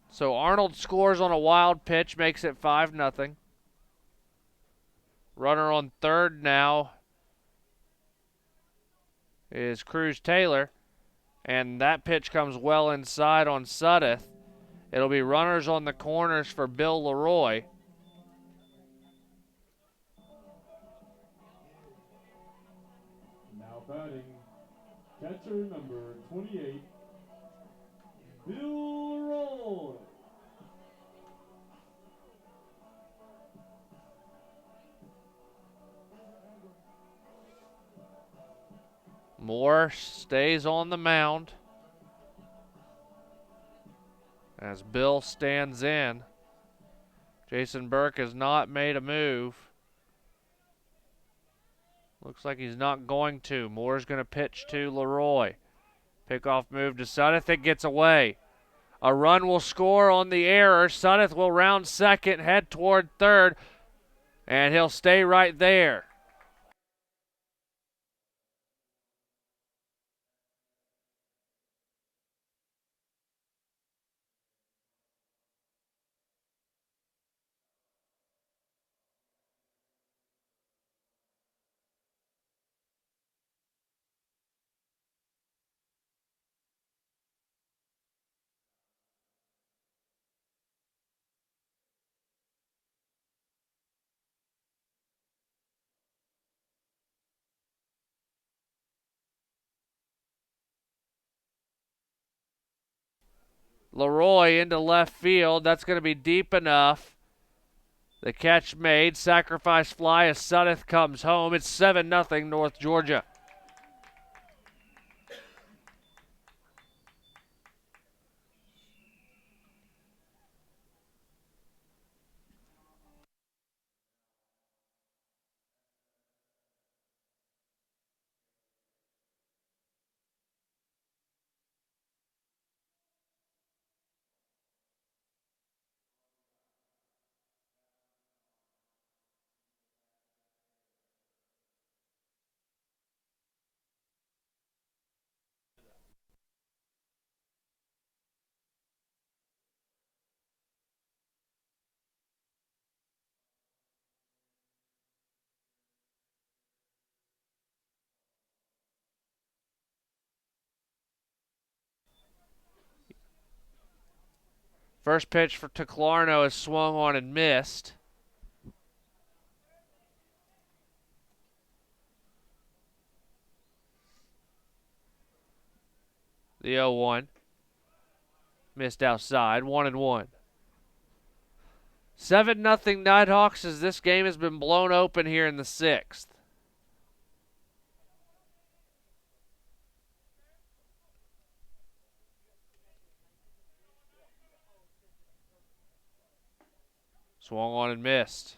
So Arnold scores on a wild pitch, makes it 5-0. Runner on third now is Cruz Taylor, and that pitch comes well inside on Sudduth. It'll be runners on the corners for Bill Leroy.
Now batting, catcher number 28, Bill Leroy.
Moore stays on the mound as Bill stands in. Jason Burke has not made a move. Looks like he's not going to. Moore's going to pitch to Leroy. Pickoff move to Sudduth. It gets away. A run will score on the error. Sudduth will round second, head toward third, and he'll stay right there. Leroy into left field. That's going to be deep enough. The catch made. Sacrifice fly as Sudduth comes home. It's 7-0 North Georgia. First pitch to Clarno is swung on and missed. The 0-1. Missed outside. 1-1. 7-0 Nighthawks as this game has been blown open here in the 6th. Swung on and missed.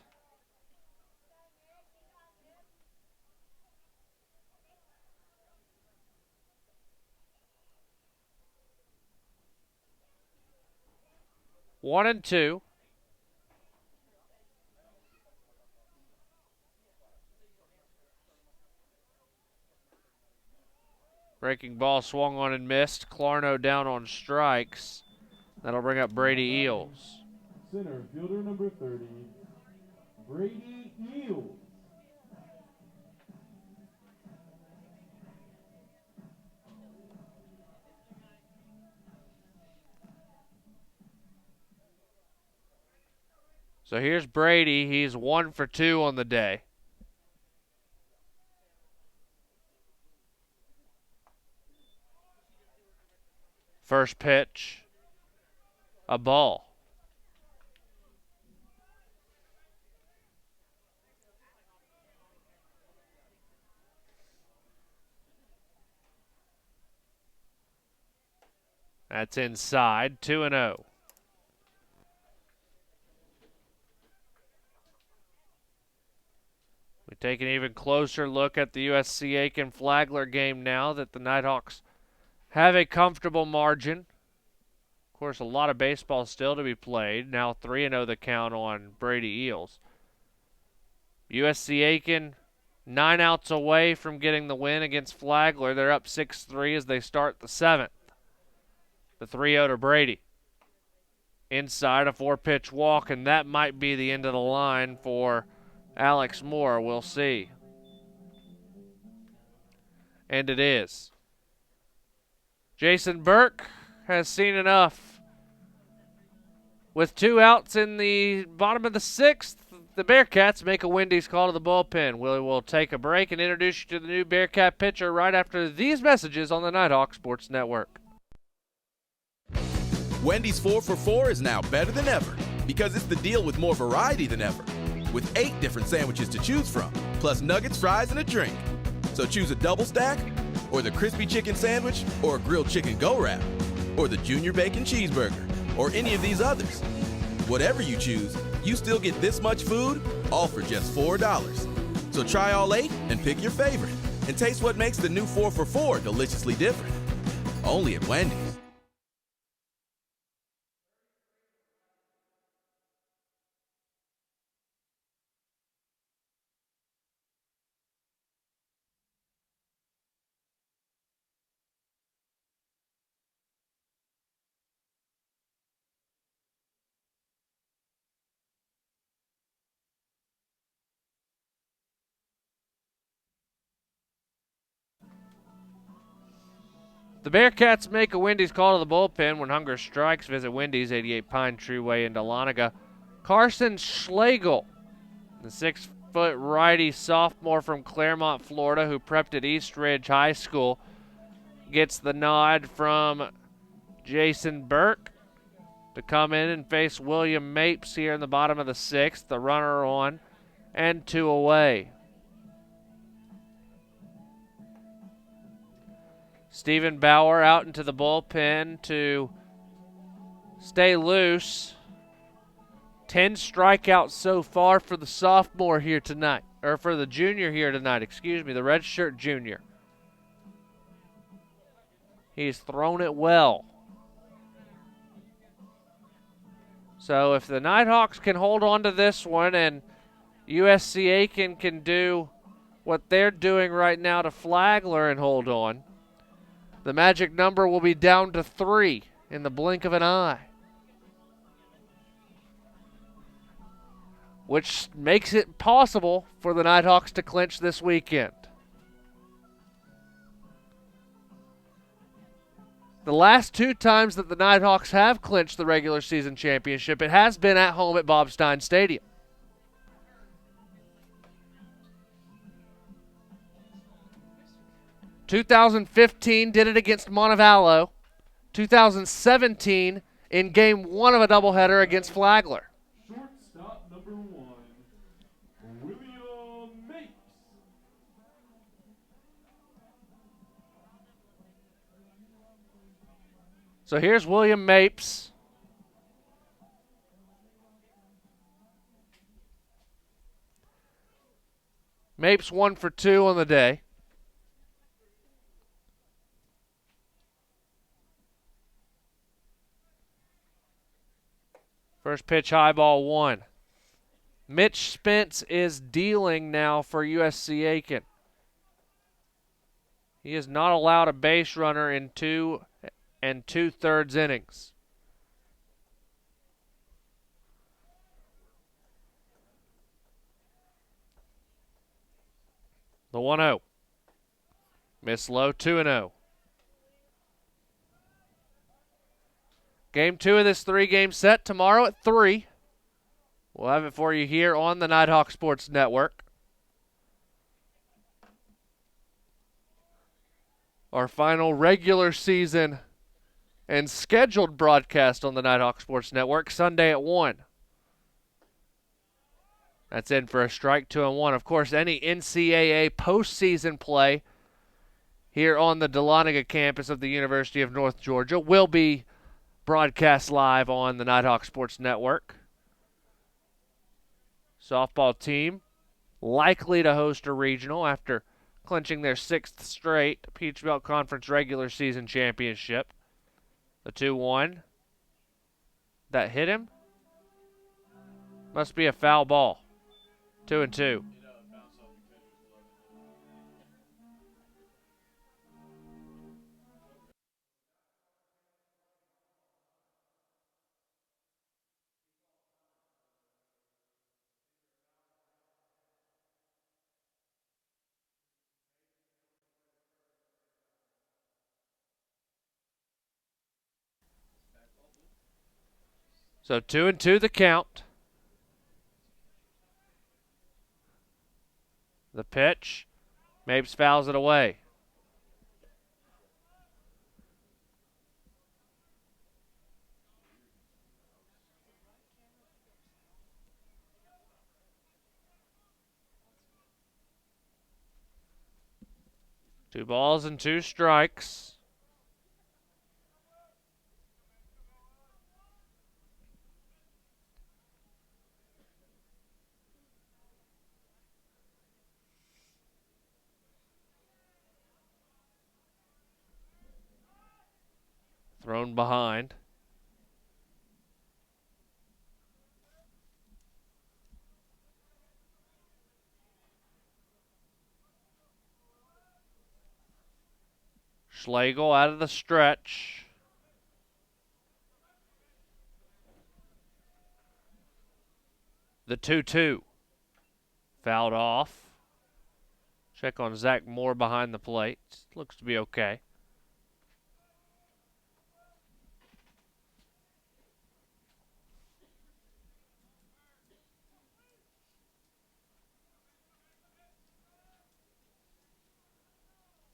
One and two. Breaking ball swung on and missed. Clarno down on strikes. That'll bring up Brady Eels.
Center fielder number 30, Brady Eels.
So here's Brady. He's 1 for 2 on the day. First pitch, a ball. That's inside, 2-0. We take an even closer look at the USC Aiken Flagler game now that the Nighthawks have a comfortable margin. Of course, a lot of baseball still to be played. Now 3-0 the count on Brady Eels. USC Aiken 9 outs away from getting the win against Flagler. They're up 6-3 as they start the 7th. The 3-0 to Brady. Inside a 4-pitch walk, and that might be the end of the line for Alex Moore. We'll see. And it is. Jason Burke has seen enough. With 2 outs in the bottom of the 6th, the Bearcats make a Wendy's call to the bullpen. We will take a break and introduce you to the new Bearcat pitcher right after these messages on the Nighthawk Sports Network.
Wendy's 4 for $4 is now better than ever because it's the deal with more variety than ever. With 8 different sandwiches to choose from, plus nuggets, fries, and a drink. So choose a double stack, or the crispy chicken sandwich, or a grilled chicken go-wrap, or the junior bacon cheeseburger, or any of these others. Whatever you choose, you still get this much food, all for just $4. So try all 8 and pick your favorite, and taste what makes the new 4 for $4 deliciously different. Only at Wendy's.
The Bearcats make a Wendy's call to the bullpen when hunger strikes. Visit Wendy's, 88 Pine Tree Way in Dahlonega. Carson Schlegel, the 6-foot righty sophomore from Claremont, Florida, who prepped at East Ridge High School, gets the nod from Jason Burke to come in and face William Mapes here in the bottom of the 6th. The runner on and 2 away. Stephen Bauer out into the bullpen to stay loose. 10 strikeouts so far for the sophomore here tonight, or for the junior here tonight, excuse me, the redshirt junior. He's thrown it well. So if the Nighthawks can hold on to this one and USC Aiken can do what they're doing right now to Flagler and hold on, the magic number will be down to 3 in the blink of an eye, which makes it possible for the Nighthawks to clinch this weekend. The last 2 times that the Nighthawks have clinched the regular season championship, it has been at home at Bob Stein Stadium. (2015) did it against Montevallo. 2017 in Game 1 of a doubleheader against Flagler.
Shortstop number 1, William Mapes.
So here's William Mapes. Mapes 1 for 2 on the day. First pitch, high ball 1. Mitch Spence is dealing now for USC Aiken. He is not allowed a base runner in 2 2/3 innings. The 1-0. Miss low, 2-0. Game 2 of this 3-game set tomorrow at 3. We'll have it for you here on the Nighthawk Sports Network. Our final regular season and scheduled broadcast on the Nighthawk Sports Network Sunday at 1. That's in for a strike, 2-1. Of course, any NCAA postseason play here on the Dahlonega campus of the University of North Georgia will be broadcast live on the Nighthawk Sports Network. Softball team likely to host a regional after clinching their 6th straight Peach Belt Conference regular season championship. The 2-1. That hit him? Must be a foul ball. 2-2. So 2-2 the count. The pitch. Mapes fouls it away. Two balls and 2 strikes. Thrown behind. Schlegel out of the stretch. The 2-2. Fouled off. Check on Zach Moore behind the plate. Looks to be okay.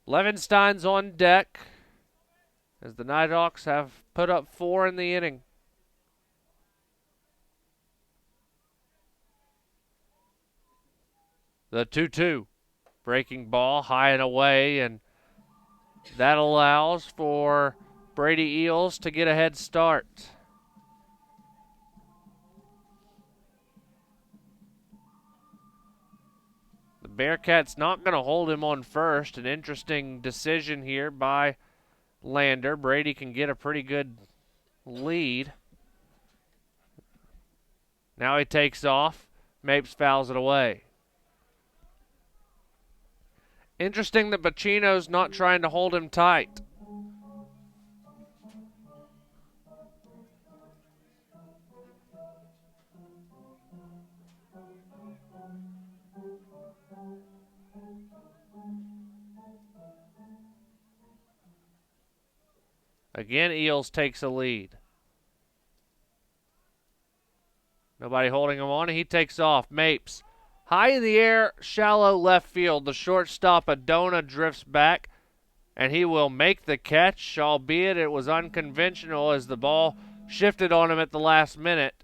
Levenstein's on deck as the Nighthawks have put up 4 in the inning. The 2-2. Breaking ball high and away, and that allows for Brady Eels to get a head start. The Bearcats not going to hold him on first. An interesting decision here by Lander. Brady can get a pretty good lead. Now he takes off. Mapes fouls it away. Interesting that Bacino's not trying to hold him tight. Again, Eels takes a lead. Nobody holding him on, and he takes off. Mapes, high in the air, shallow left field. The shortstop, Adona, drifts back, and he will make the catch, albeit it was unconventional as the ball shifted on him at the last minute.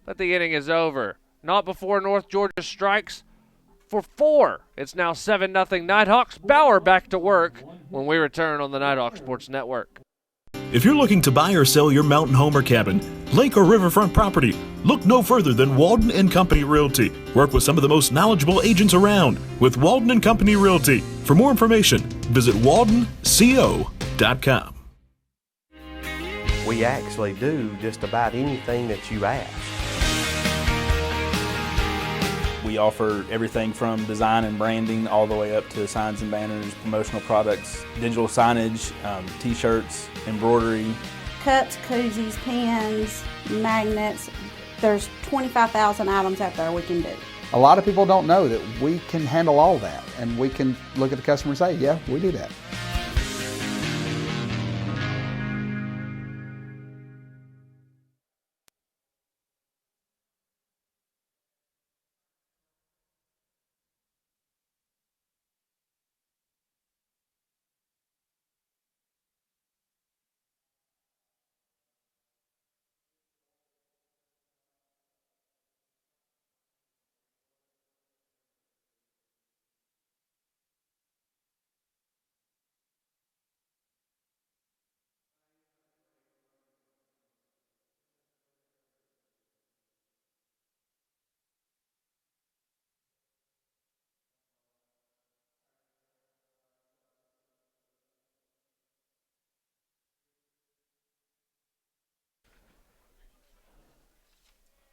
But the inning is over. Not before North Georgia strikes for 4. It's now 7-0 Nighthawks. Bauer back to work when we return on the Nighthawk Sports Network.
If you're looking to buy or sell your mountain home or cabin, lake or riverfront property, look no further than Walden and Company Realty. Work with some of the most knowledgeable agents around with Walden and Company Realty. For more information, visit waldenco.com.
We actually do just about anything that you ask.
We offer everything from design and branding all the way up to signs and banners, promotional products, digital signage, t-shirts, embroidery.
Cups, koozies, pens, magnets. There's 25,000 items out there we can do.
A lot of people don't know that we can handle all that, and we can look at the customer and say, yeah, we do that.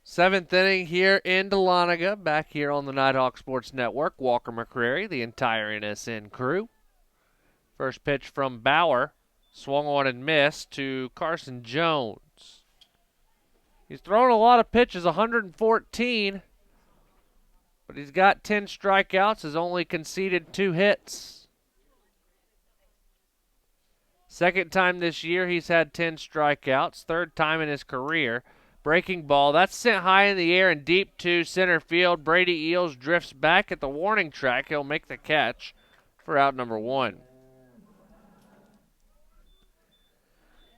Seventh inning here in Dahlonega, back here on the Nighthawk Sports Network. Walker McCrary, the entire NSN crew. First pitch from Bauer, swung on and missed to Carson Jones. He's thrown a lot of pitches, 114, but he's got 10 strikeouts, has only conceded 2 hits. Second time this year he's had 10 strikeouts, third time in his career. Breaking ball, that's sent high in the air and deep to center field. Brady Eels drifts back at the warning track. He'll make the catch for out number 1.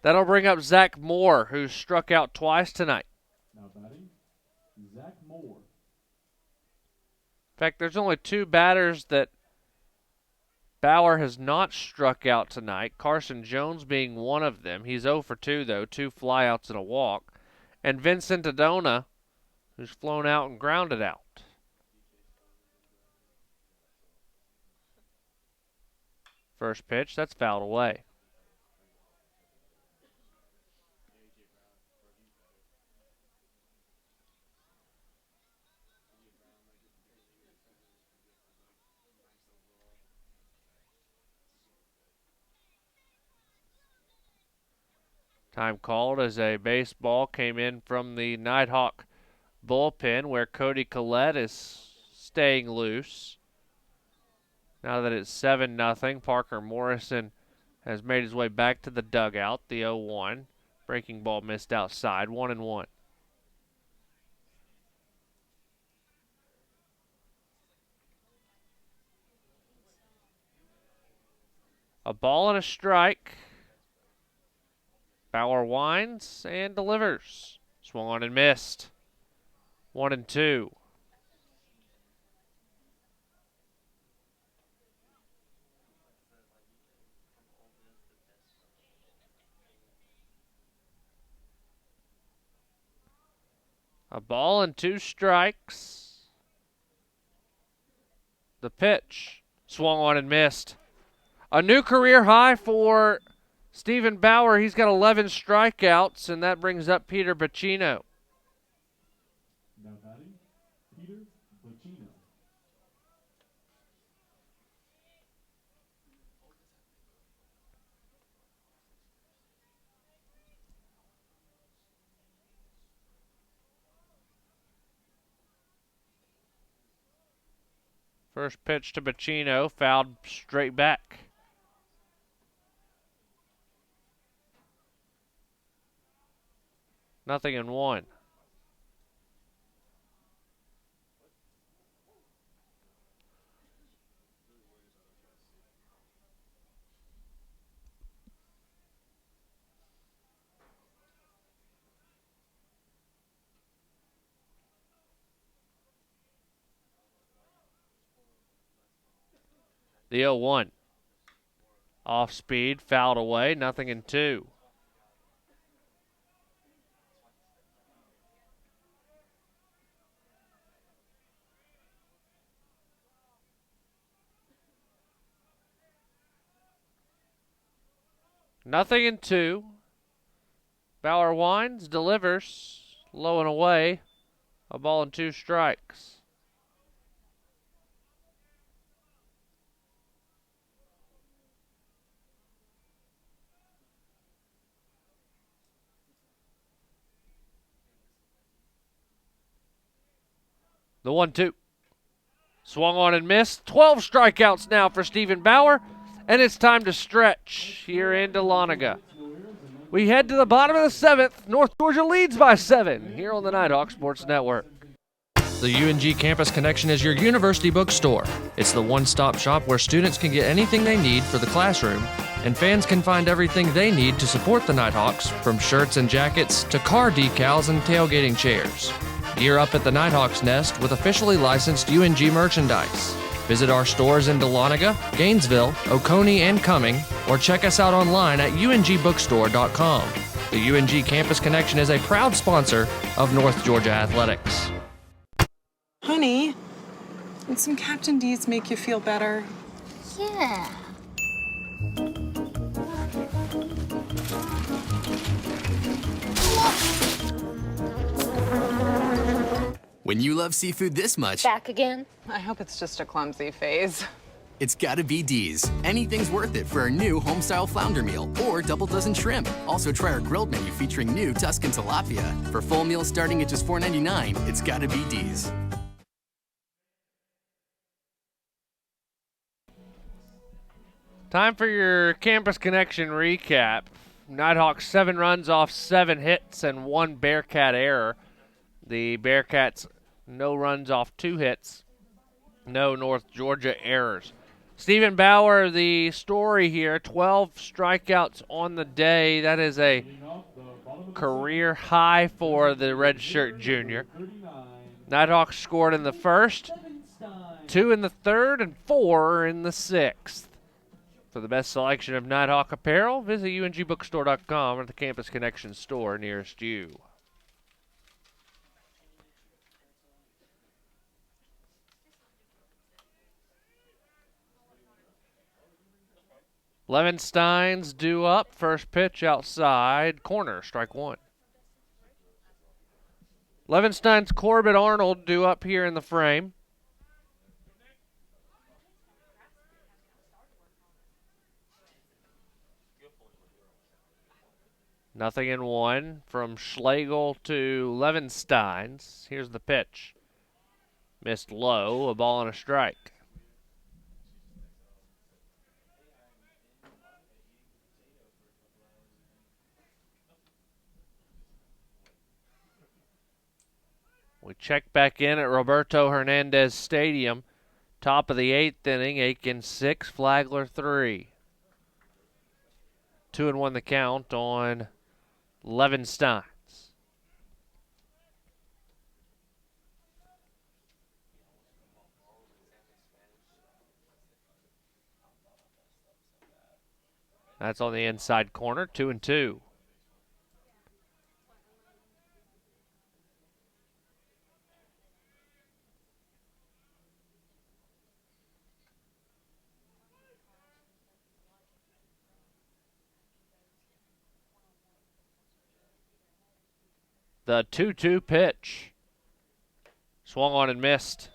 That'll bring up Zach Moore, who struck out twice tonight.
Now batting, Zach Moore.
In fact, there's only 2 batters that Bauer has not struck out tonight, Carson Jones being one of them. He's 0 for 2, though, 2 flyouts and a walk. And Vincent Adona, who's flown out and grounded out. First pitch, that's fouled away. Time called as a baseball came in from the Nighthawk bullpen where Cody Collette is staying loose. Now that it's 7-0, Parker Morrison has made his way back to the dugout, the 0-1. Breaking ball missed outside, 1-1. A ball and a strike. Bauer winds and delivers. Swung on and missed. 1-2. A ball and 2 strikes. The pitch. Swung on and missed. A new career high for Stephen Bauer. He's got 11 strikeouts, and that brings up Peter Bacino.
Now batting, Peter Bacino.
First pitch to Bacino, fouled straight back. 0-1. The 0-1. Off speed, fouled away, 0-2. Nothing in 2. Bauer winds, delivers, low and away. A ball and 2 strikes. The 1-2. Swung on and missed. 12 strikeouts now for Stephen Bauer, and it's time to stretch here in Dahlonega. We head to the bottom of the 7th. North Georgia leads by 7 here on the Nighthawk Sports Network.
The UNG Campus Connection is your university bookstore. It's the one-stop shop where students can get anything they need for the classroom, and fans can find everything they need to support the Nighthawks, from shirts and jackets to car decals and tailgating chairs. Gear up at the Nighthawks Nest with officially licensed UNG merchandise. Visit our stores in Dahlonega, Gainesville, Oconee, and Cumming, or check us out online at ungbookstore.com. The UNG Campus Connection is a proud sponsor of North Georgia Athletics.
Honey, would some Captain D's make you feel better?
Yeah.
When you love seafood this much,
Back again?
I hope it's just a clumsy phase.
it's gotta be D's. Anything's worth it for our new home-style flounder meal or double dozen shrimp. Also try our grilled menu featuring new Tuscan tilapia. For full meals starting at just $4.99, it's gotta be D's.
Time for your Campus Connection recap. Nighthawks 7 runs off 7 hits and 1 Bearcat error. The Bearcats no runs off 2 hits, no North Georgia errors. Stephen Bauer, the story here, 12 strikeouts on the day. That is a career high for the redshirt junior. Nighthawks scored in the first, 2 in the third, and 4 in the 6th. For the best selection of Nighthawk apparel, visit ungbookstore.com or the Campus Connection store nearest you. Levenstein's due up. First pitch outside. Corner, strike 1. Levenstein's Corbett Arnold due up here in the frame. Nothing in 1 from Schlegel to Levenstein's. Here's the pitch. Missed low, a ball and a strike. We check back in at Roberto Hernandez Stadium. Top of the 8th inning, Aiken 6, Flagler 3. 2-1 the count on Levenstein's. That's on the inside corner, 2-2. The 2-2 pitch. Swung on and missed.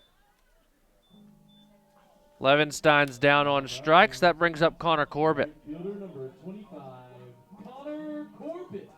Levenstein's down on strikes. That brings up Connor Corbett.
Fielder number 25, Connor Corbett.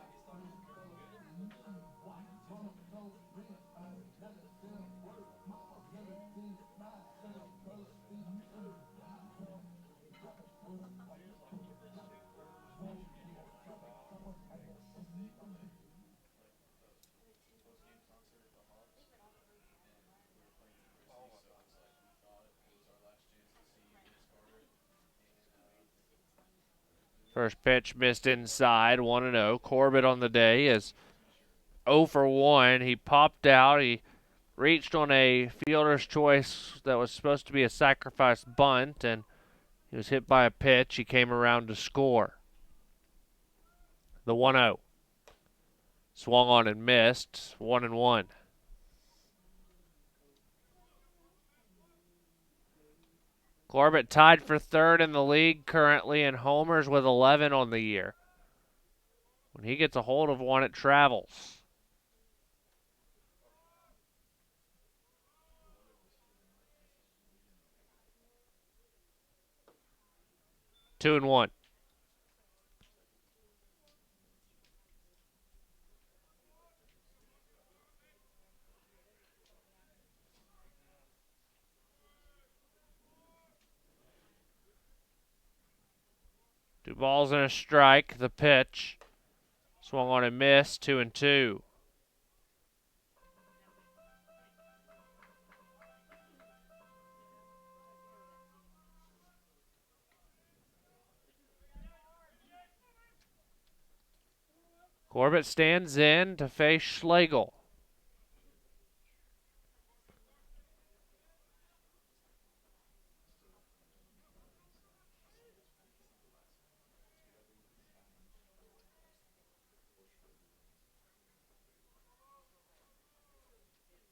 First pitch missed inside, 1-0. Corbett on the day is 0 for 1. He popped out. He reached on a fielder's choice that was supposed to be a sacrifice bunt, and he was hit by a pitch. He came around to score. The 1-0. Swung on and missed. 1-1. Corbett tied for third in the league currently, and homers with 11 on the year. When he gets a hold of one, it travels. Two and one. Two balls and a strike. The pitch. Swung on and missed. 2-2. Corbett stands in to face Schlegel.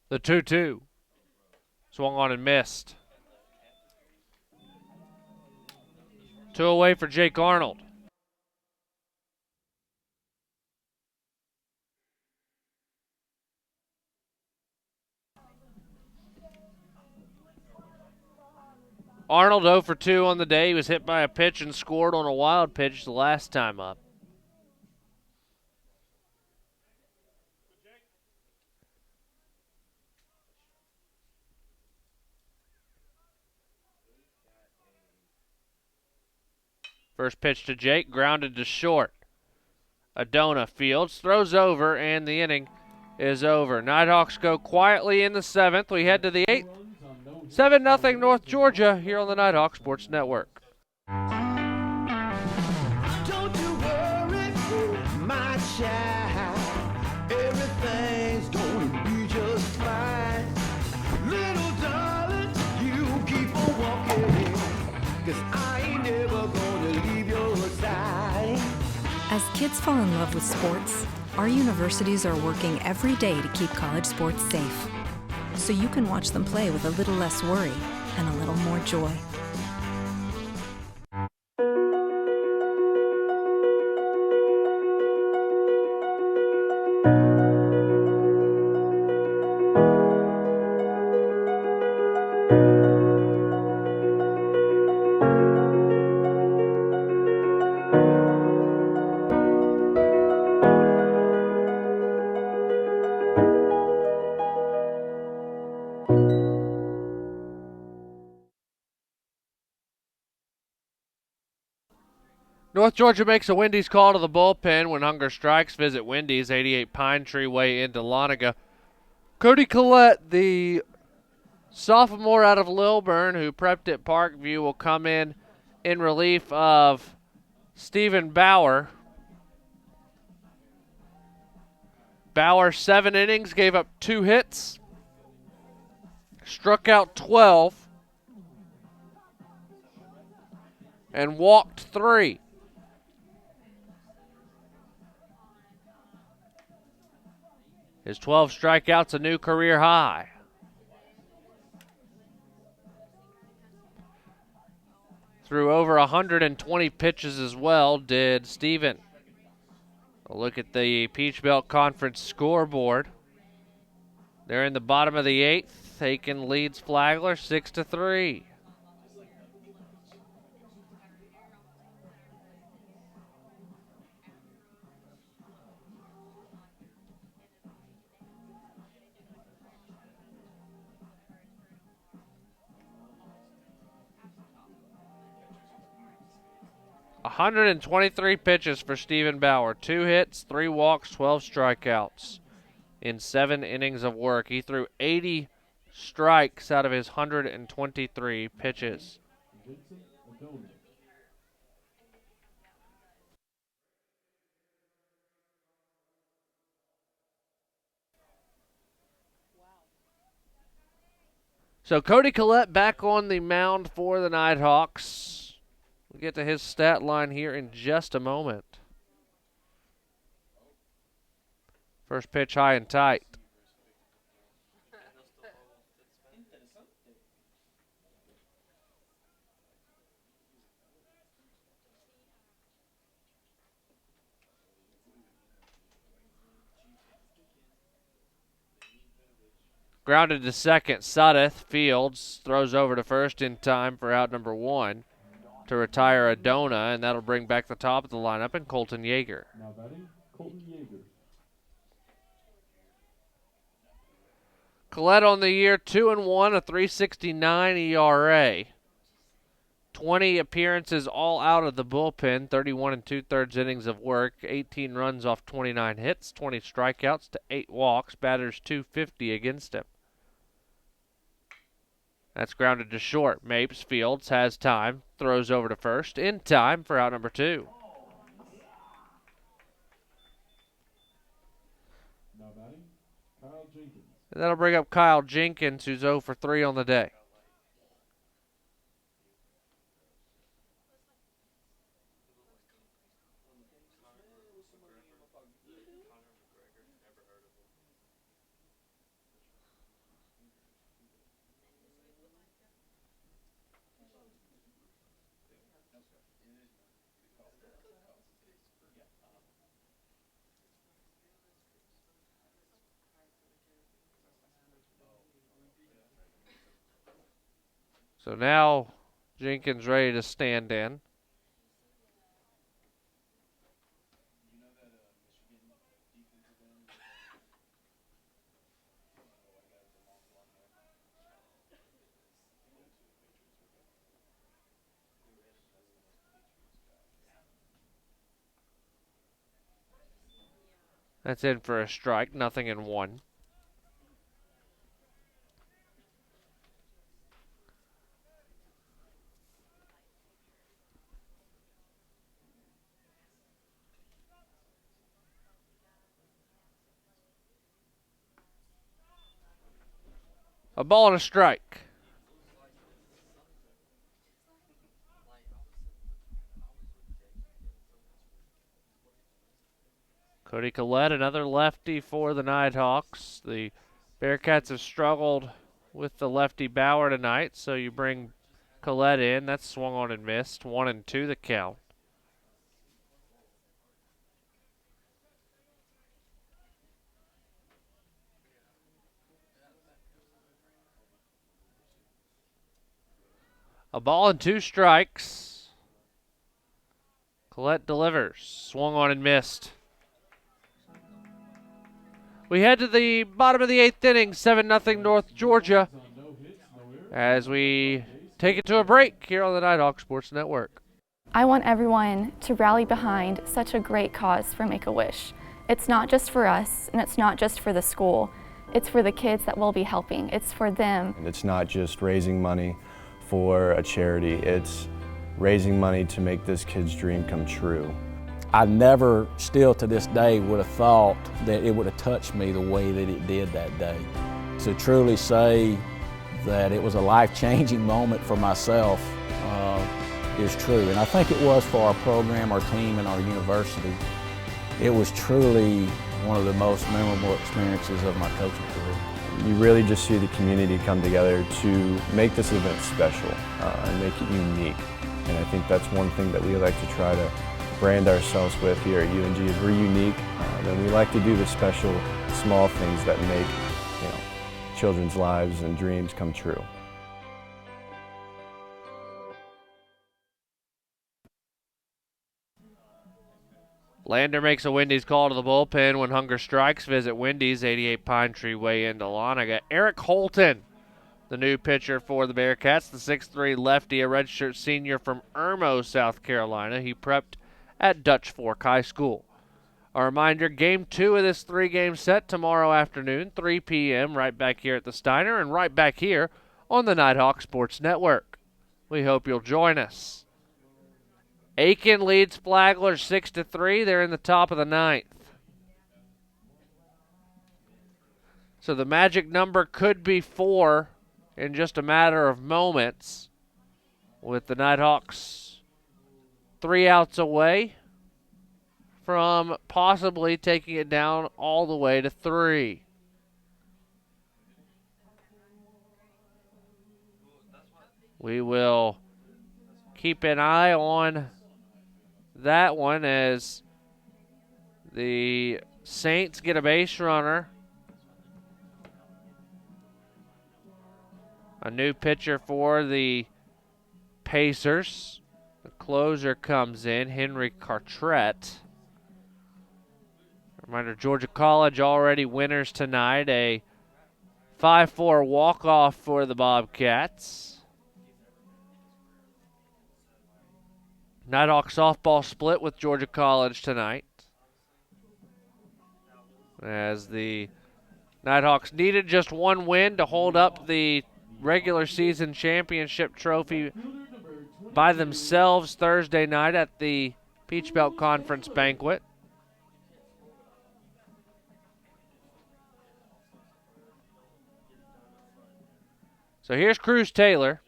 The 2-2. Swung on and missed. Two away for Jake Arnold. Arnold 0 for 2 on the day. He was hit by a pitch and scored on a wild pitch the last time up. First pitch to Jake, grounded to short. Adona fields, throws over, and the inning is over. Nighthawks go quietly in the 7th. We head to the 8th. 7-0 North Georgia here on the Nighthawk Sports Network.
Don't you worry, my child. Everything's gonna be just fine. Little darling, you keep on walking, 'cause I ain't never gonna leave your side.
As kids fall in love with sports, our universities are working every day to keep college sports safe, so you can watch them play with a little less worry and a little more joy.
North Georgia makes a Wendy's call to the bullpen when hunger strikes. Visit Wendy's, 88 Pine Tree Way in Dahlonega. Cody Collette, the sophomore out of Lilburn who prepped at Parkview, will come in relief of Stephen Bauer. Bauer, 7 innings, gave up 2 hits, struck out 12, and walked 3. His 12 strikeouts, a new career high. Threw over 120 pitches as well, did Steven. A look at the Peach Belt Conference scoreboard. They're in the bottom of the 8th. Aiken leads Flagler 6-3. .123 pitches for Stephen Bauer. 2 hits, 3 walks, 12 strikeouts in 7 innings of work. He threw 80 strikes out of his 123 pitches. So Cody Collette back on the mound for the Nighthawks. We'll get to his stat line here in just a moment. First pitch high and tight. Grounded to second. Sudeth Fields throws over to first in time for out number 1 to retire Adona, and that'll bring back the top of the lineup and Colton Yeager.
Now batting, Colton Yeager.
Collette on the year, 2-1, a 3.69 ERA. 20 appearances all out of the bullpen, 31 and 2/3 innings of work, 18 runs off 29 hits, 20 strikeouts to 8 walks, batters 250 against him. That's grounded to short. Mapes Fields has time, throws over to first, in time for out number 2.
Now batting, Kyle Jenkins.
And that'll bring up Kyle Jenkins, who's 0 for 3 on the day. So now Jenkins ready to stand in. That's in for a strike, 0-1. A ball and a strike. Cody Collette, another lefty for the Nighthawks. The Bearcats have struggled with the lefty Bauer tonight, so you bring Collette in. That's swung on and missed. 1-2 the count. A ball and 2 strikes. Collette delivers. Swung on and missed. We head to the bottom of the 8th inning, 7-0 North Georgia, as we take it to a break here on the Nighthawk Sports Network.
I want everyone to rally behind such a great cause for Make-A-Wish. It's not just for us, and it's not just for the school. It's for the kids that we'll be helping. It's for them.
And it's not just raising money for a charity. It's raising money to make this kid's dream come true.
I never, still to this day, would have thought that it would have touched me the way that it did that day. To truly say that it was a life-changing moment for myself is true. And I think it was for our program, our team, and our university. It was truly one of the most memorable experiences of my coaching career.
You really just see the community come together to make this event special and make it unique. And I think that's one thing that we like to try to brand ourselves with here at UNG is we're unique, and we like to do the special, small things that make children's lives and dreams come true.
Lander makes a Wendy's call to the bullpen when hunger strikes. Visit Wendy's, 88 Pine Tree Way in Dahlonega. Eric Holton, the new pitcher for the Bearcats, the 6'3 lefty, a redshirt senior from Irmo, South Carolina. He prepped at Dutch Fork High School. A reminder, Game 2 of this 3-game set tomorrow afternoon, 3 p.m., right back here at the Steiner and right back here on the Nighthawk Sports Network. We hope you'll join us. Aiken leads Flagler 6-3. They're in the top of the 9th. So the magic number could be 4 in just a matter of moments, with the Nighthawks 3 outs away from possibly taking it down all the way to 3. We will keep an eye on that one as the Saints get a base runner. A new pitcher for the Pacers. The closer comes in, Henry Cartrette. Reminder, Georgia College already winners tonight. A 5-4 walk-off for the Bobcats. Nighthawk softball split with Georgia College tonight, as the Nighthawks needed just one win to hold up the regular season championship trophy by themselves Thursday night at the Peach Belt Conference banquet. So here's Cruz Taylor.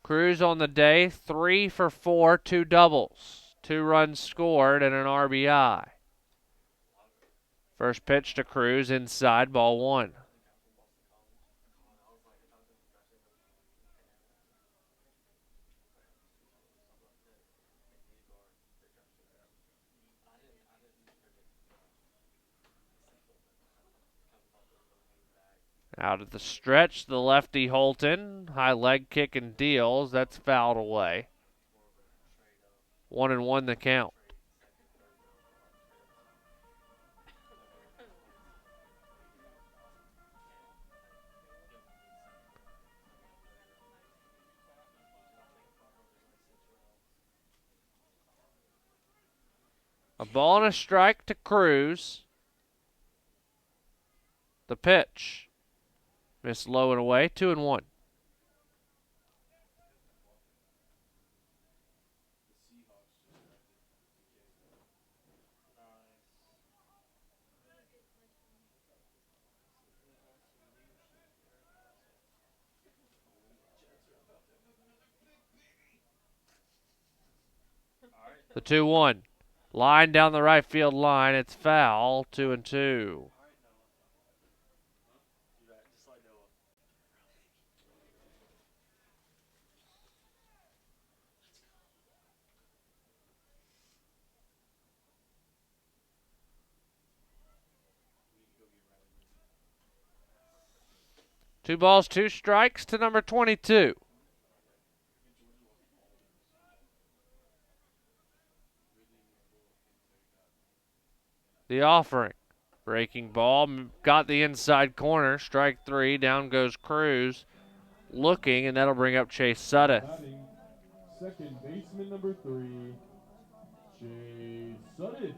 Cruz on the day, 3 for 4, 2 doubles, 2 runs scored, and an RBI. First pitch to Cruz, inside, ball 1. Out of the stretch, the lefty Holton. High leg kick and deals. That's fouled away. 1-1 the count. A ball and a strike to Cruz. The pitch. Missed low and away. 2-1. The 2-1. Line down the right field line. It's foul. 2-2. Two balls, 2 strikes to number 22. The offering. Breaking ball. Got the inside corner. Strike 3. Down goes Cruz. Looking, and that'll bring up Chase Suddeth.
Batting, second baseman number 3, Chase Suddeth.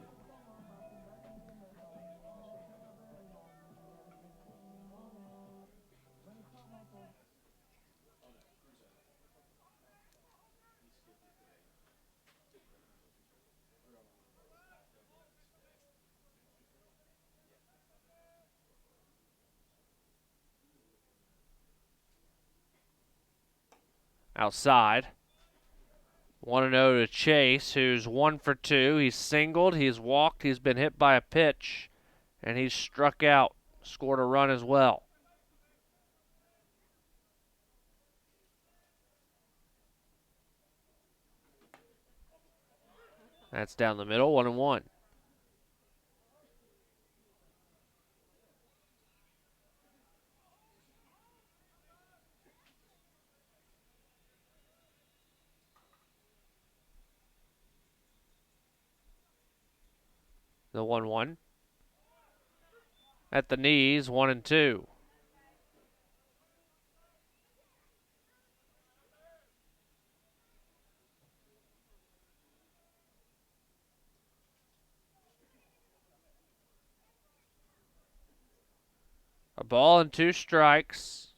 Outside. 1-0 to Chase, who's 1 for 2. He's singled, he's walked, he's been hit by a pitch, and he's struck out. Scored a run as well. That's down the middle, 1-1. The 1-1. At the knees, 1-2. A ball and 2 strikes.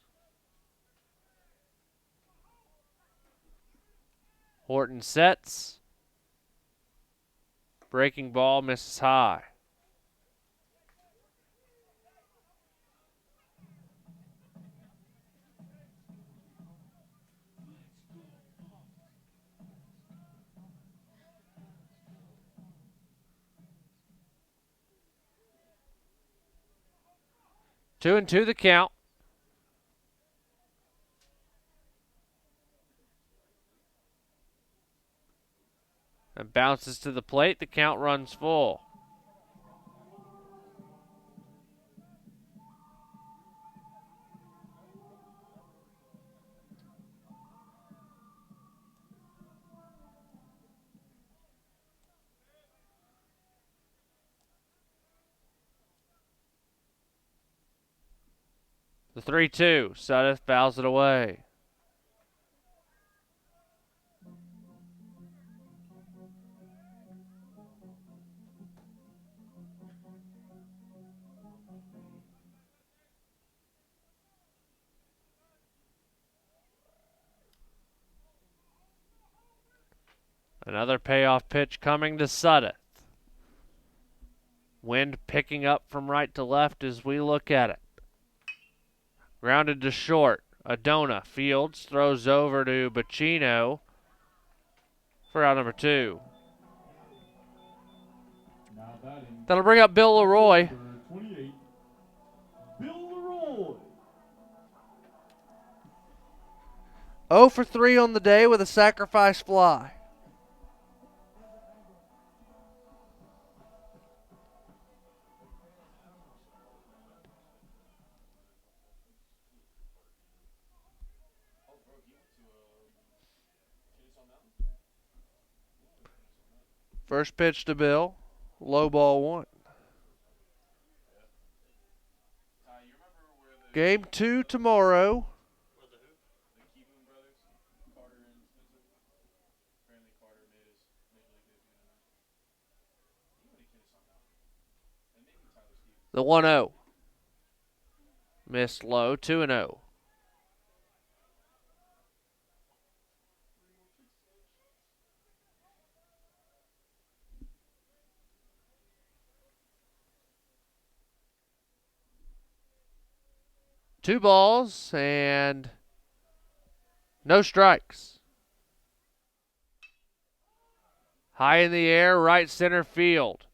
Horton sets. Breaking ball misses high. 2-2 the count. And bounces to the plate. The count runs full. The 3-2. Sudeth fouls it away. Another payoff pitch coming to Sudeth. Wind picking up from right to left as we look at it. Grounded to short. Adona fields, throws over to Bacino for out number 2. That'll bring up Bill Leroy.
28, Bill Leroy.
0 for 3 on the day with a sacrifice fly. First pitch to Bill, low ball 1. Game 2 tomorrow. The 1-0. Missed low, 2-0. Two balls and no strikes. High in the air, right center field.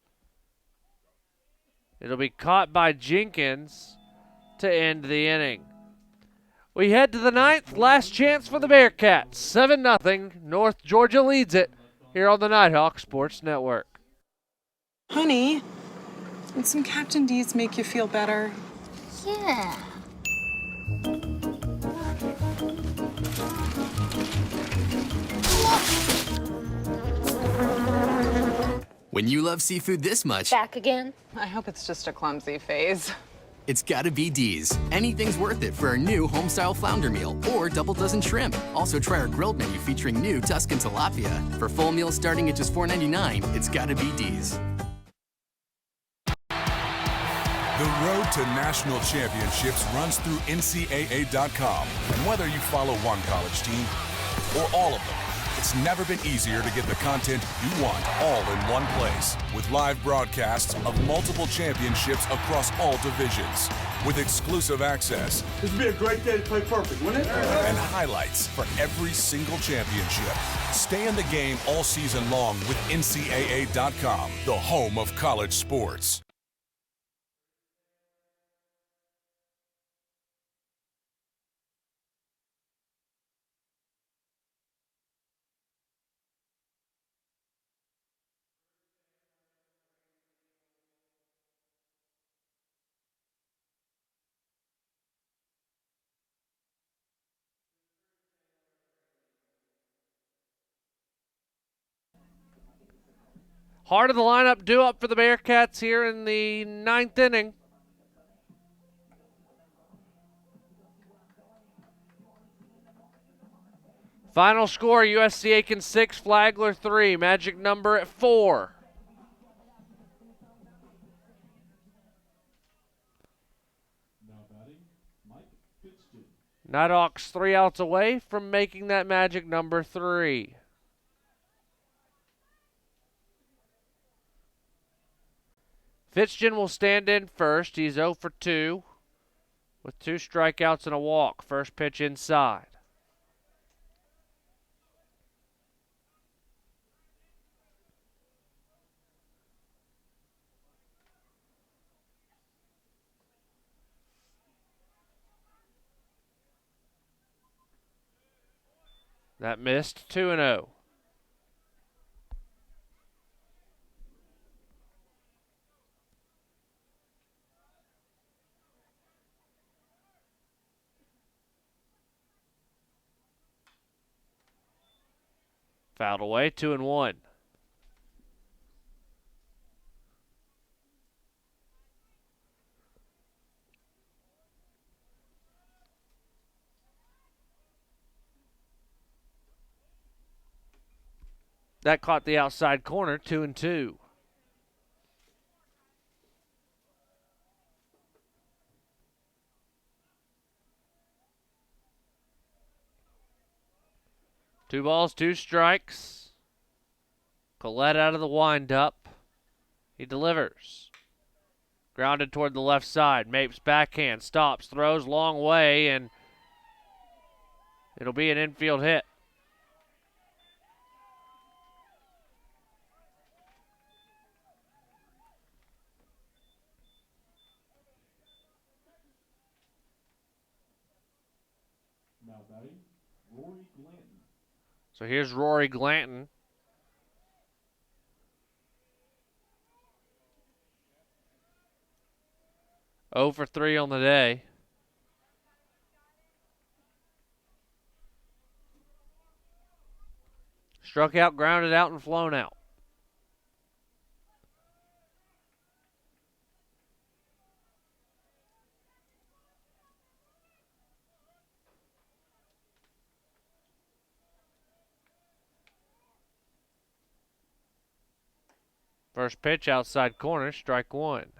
It'll be caught by Jenkins to end the inning. We head to the 9th, last chance for the Bearcats. 7-0, North Georgia leads it here on the Nighthawk Sports Network.
Honey, did some Captain D's make you feel better?
Yeah.
When you love seafood this much,
Back again?
I hope it's just a clumsy phase.
it's gotta be D's. Anything's worth it for our new home-style flounder meal or double dozen shrimp. Also try our grilled menu featuring new Tuscan tilapia. For full meals starting at just $4.99, it's gotta be D's.
The road to national championships runs through NCAA.com. And whether you follow one college team or all of them, it's never been easier to get the content you want all in one place. With live broadcasts of multiple championships across all divisions. With exclusive access.
This would be a great day to play perfect, wouldn't it?
And highlights for every single championship. Stay in the game all season long with NCAA.com, the home of college sports.
Heart of the lineup due up for the Bearcats here in the 9th inning. Final score, USC Aiken 6, Flagler 3. Magic number at 4.
Now batting, Mike Fitzgerald.
Nighthawks 3 outs away from making that magic number 3. Fitzgen will stand in first. He's 0 for 2 with 2 strikeouts and a walk. First pitch inside. That missed, 2-0. Fouled away, 2-1. That caught the outside corner, 2-2. Two balls, two strikes. Collette out of the windup. He delivers. Grounded toward the left side. Mapes backhand, stops, throws long way, and it'll be an infield hit.
Now batting, Rory Glanton.
So here's Rory Glanton. Oh for 3 on the day. Struck out, grounded out, and flown out. First pitch outside corner, strike one.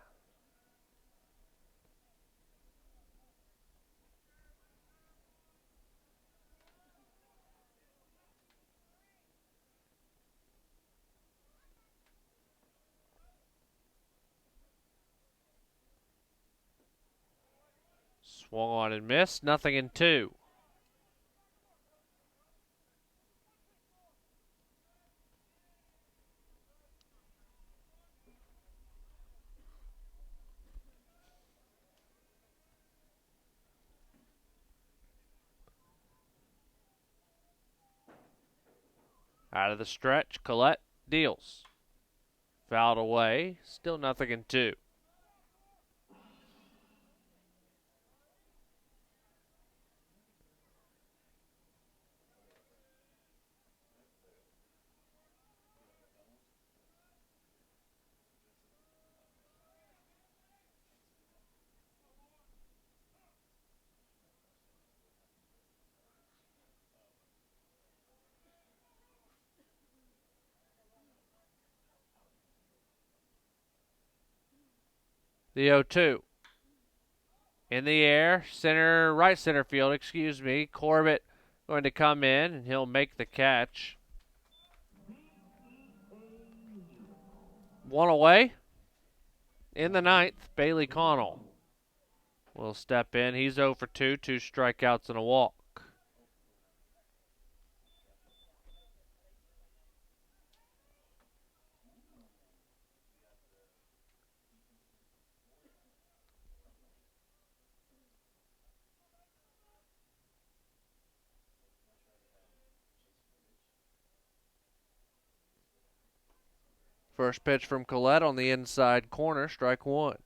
Swung on and missed, 0-2. Out of the stretch, Collette deals. Fouled away, still 0-2. The 0-2. In the air, right center field, Corbett going to come in, and he'll make the catch. One away. In the ninth, Bailey Connell will step in. He's 0 for 2, 2 strikeouts and a walk. First pitch from Collette on the inside corner, strike one.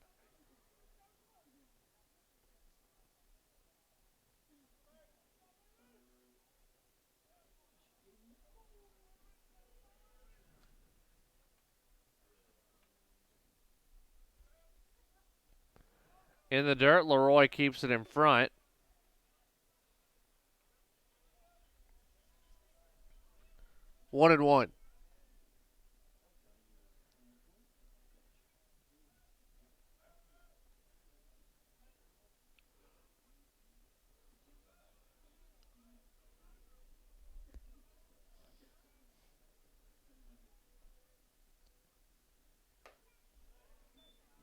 In the dirt, Leroy keeps it in front. One and one.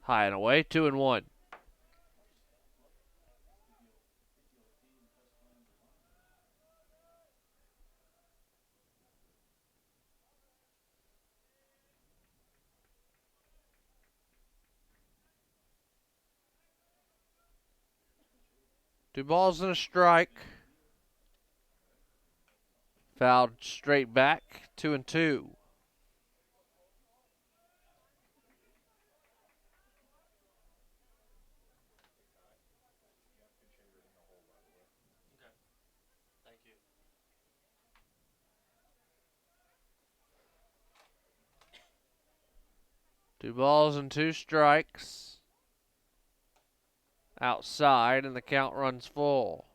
High and away, 2 and 1. Two balls and a strike. Fouled straight back, 2-2. Two balls and two strikes. Outside, and the count runs full.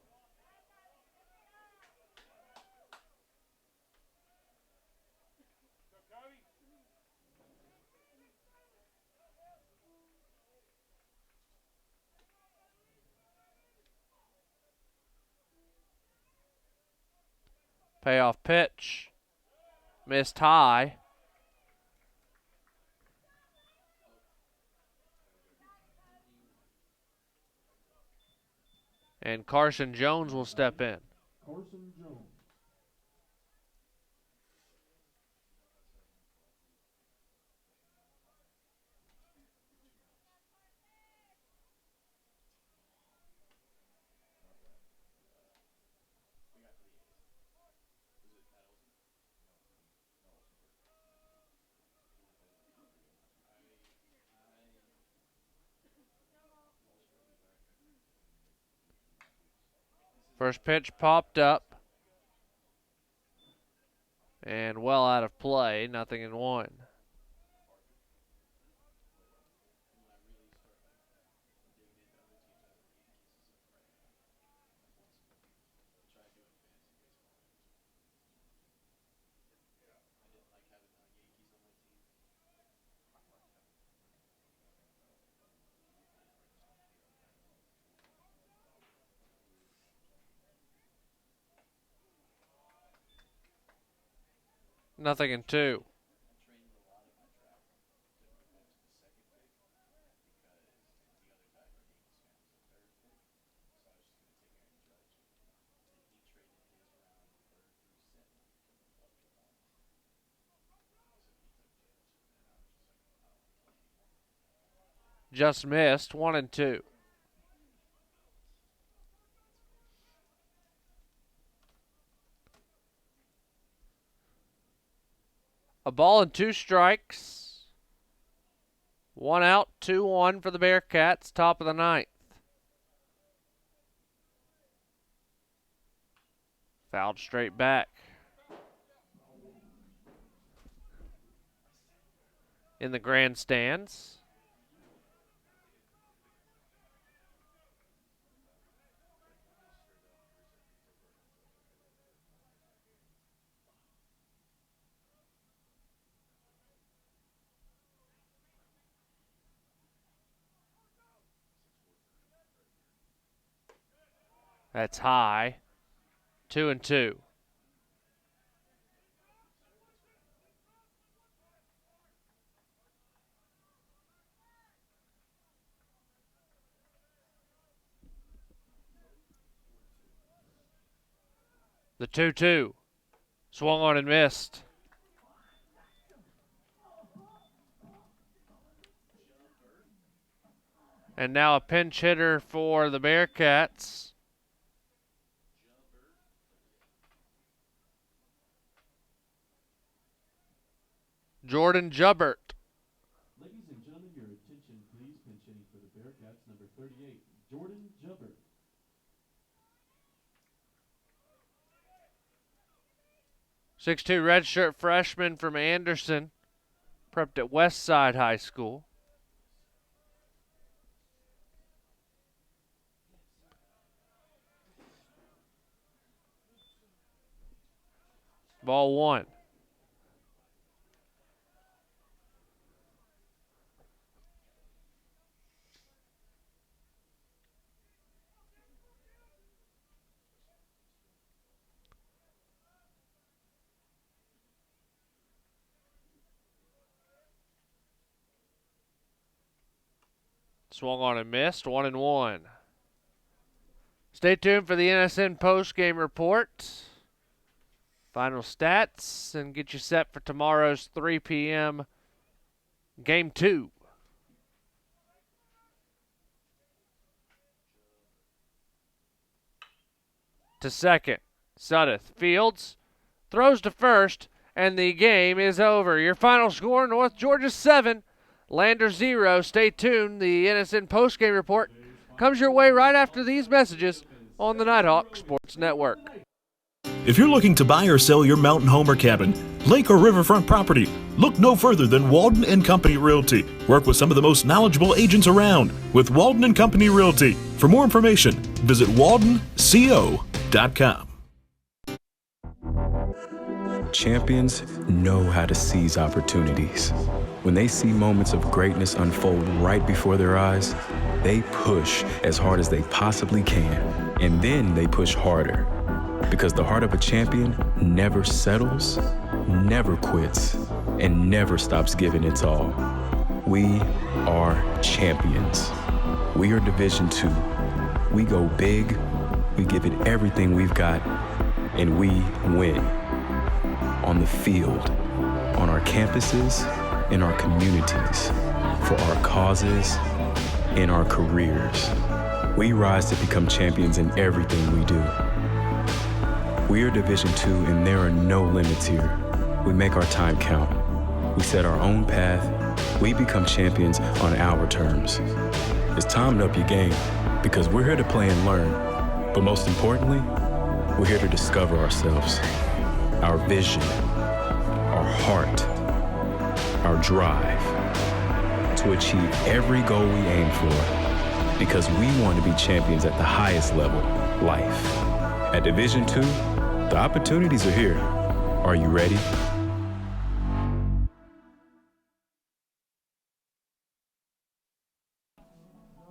Payoff pitch. Missed high. And Carson Jones will step in.
Carson Jones.
First pitch popped up. And well out of play, 0-1. Nothing in two. Just missed, 1-2. A ball and two strikes. One out, 2-1 for the Bearcats, top of the ninth. Fouled straight back. In the grandstands. That's high. 2-2. The 2-2. Swung on and missed. And now a pinch hitter for the Bearcats. Jordan Jubbert.
Ladies and gentlemen, your attention, please. Pinch hitting for the Bearcats, number 38, Jordan Jubbert.
6'2" redshirt freshman from Anderson. Prepped at Westside High School. Ball one. Swung on and missed, 1-1. Stay tuned for the NSN postgame report. Final stats, and get you set for tomorrow's 3 p.m. Game 2. To second, Sudeth. Fields throws to first, and the game is over. Your final score, North Georgia 7, Lander 0. Stay tuned. The NSN postgame report comes your way right after these messages on the Nighthawk Sports Network.
If you're looking to buy or sell your mountain home or cabin, lake or riverfront property, look no further than Walden and Company Realty. Work with some of the most knowledgeable agents around with Walden and Company Realty. For more information, visit waldenco.com.
Champions know how to seize opportunities. When they see moments of greatness unfold right before their eyes, they push as hard as they possibly can, and then they push harder. Because the heart of a champion never settles, never quits, and never stops giving its all. We are champions. We are Division II. We go big, we give it everything we've got, and we win. On the field, on our campuses, in our communities, for our causes, in our careers. We rise to become champions in everything we do. We are Division II, and there are no limits here. We make our time count. We set our own path. We become champions on our terms. It's time to up your game, because we're here to play and learn. But most importantly, we're here to discover ourselves, our vision, our heart, our drive, to achieve every goal we aim for, because we want to be champions at the highest level, life. At Division II, the opportunities are here. Are you ready?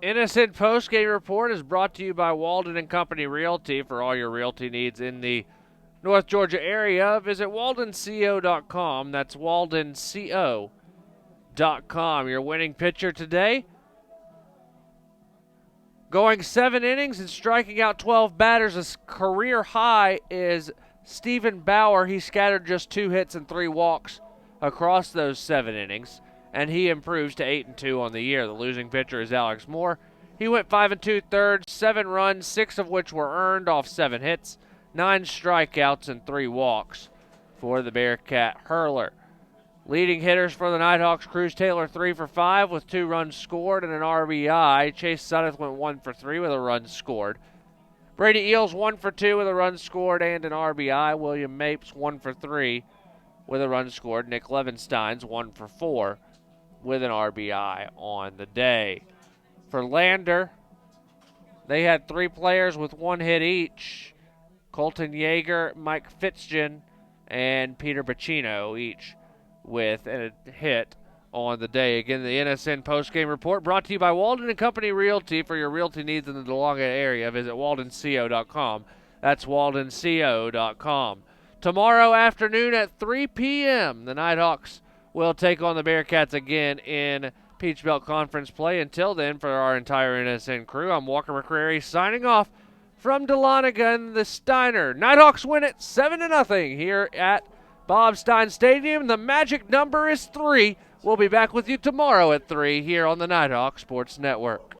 NSN postgame report is brought to you by Walden and Company Realty. For all your realty needs in the North Georgia area, visit waldenco.com. That's waldenco.com. Your winning pitcher today, going 7 innings and striking out 12 batters. His career high is Stephen Bauer. He scattered just 2 hits and 3 walks across those 7 innings, and he improves to 8-2 on the year. The losing pitcher is Alex Moore. He went 5 2/3, 7 runs, 6 of which were earned off 7 hits, 9 strikeouts, and 3 walks for the Bearcat hurler. Leading hitters for the Nighthawks, Cruz Taylor 3 for 5 with 2 runs scored and an RBI. Chase Suddeth went 1 for 3 with a run scored. Brady Eels 1 for 2 with a run scored and an RBI. William Mapes 1 for 3 with a run scored. Nick Levenstein's 1 for 4 with an RBI on the day. For Lander, they had 3 players with 1 hit each. Colton Yeager, Mike Fitzgen, and Peter Bacino each with a hit on the day. Again, the NSN postgame report brought to you by Walden and Company Realty. For your realty needs in the DeLonghi area, visit waldenco.com. That's waldenco.com. Tomorrow afternoon at 3 p.m., the Nighthawks will take on the Bearcats again in Peach Belt Conference play. Until then, for our entire NSN crew, I'm Walker McCrary signing off from Dahlonega and the Steiner. Nighthawks win it 7-0 here at Bob Stein Stadium. The magic number is 3. We'll be back with you tomorrow at 3 here on the Nighthawk Sports Network.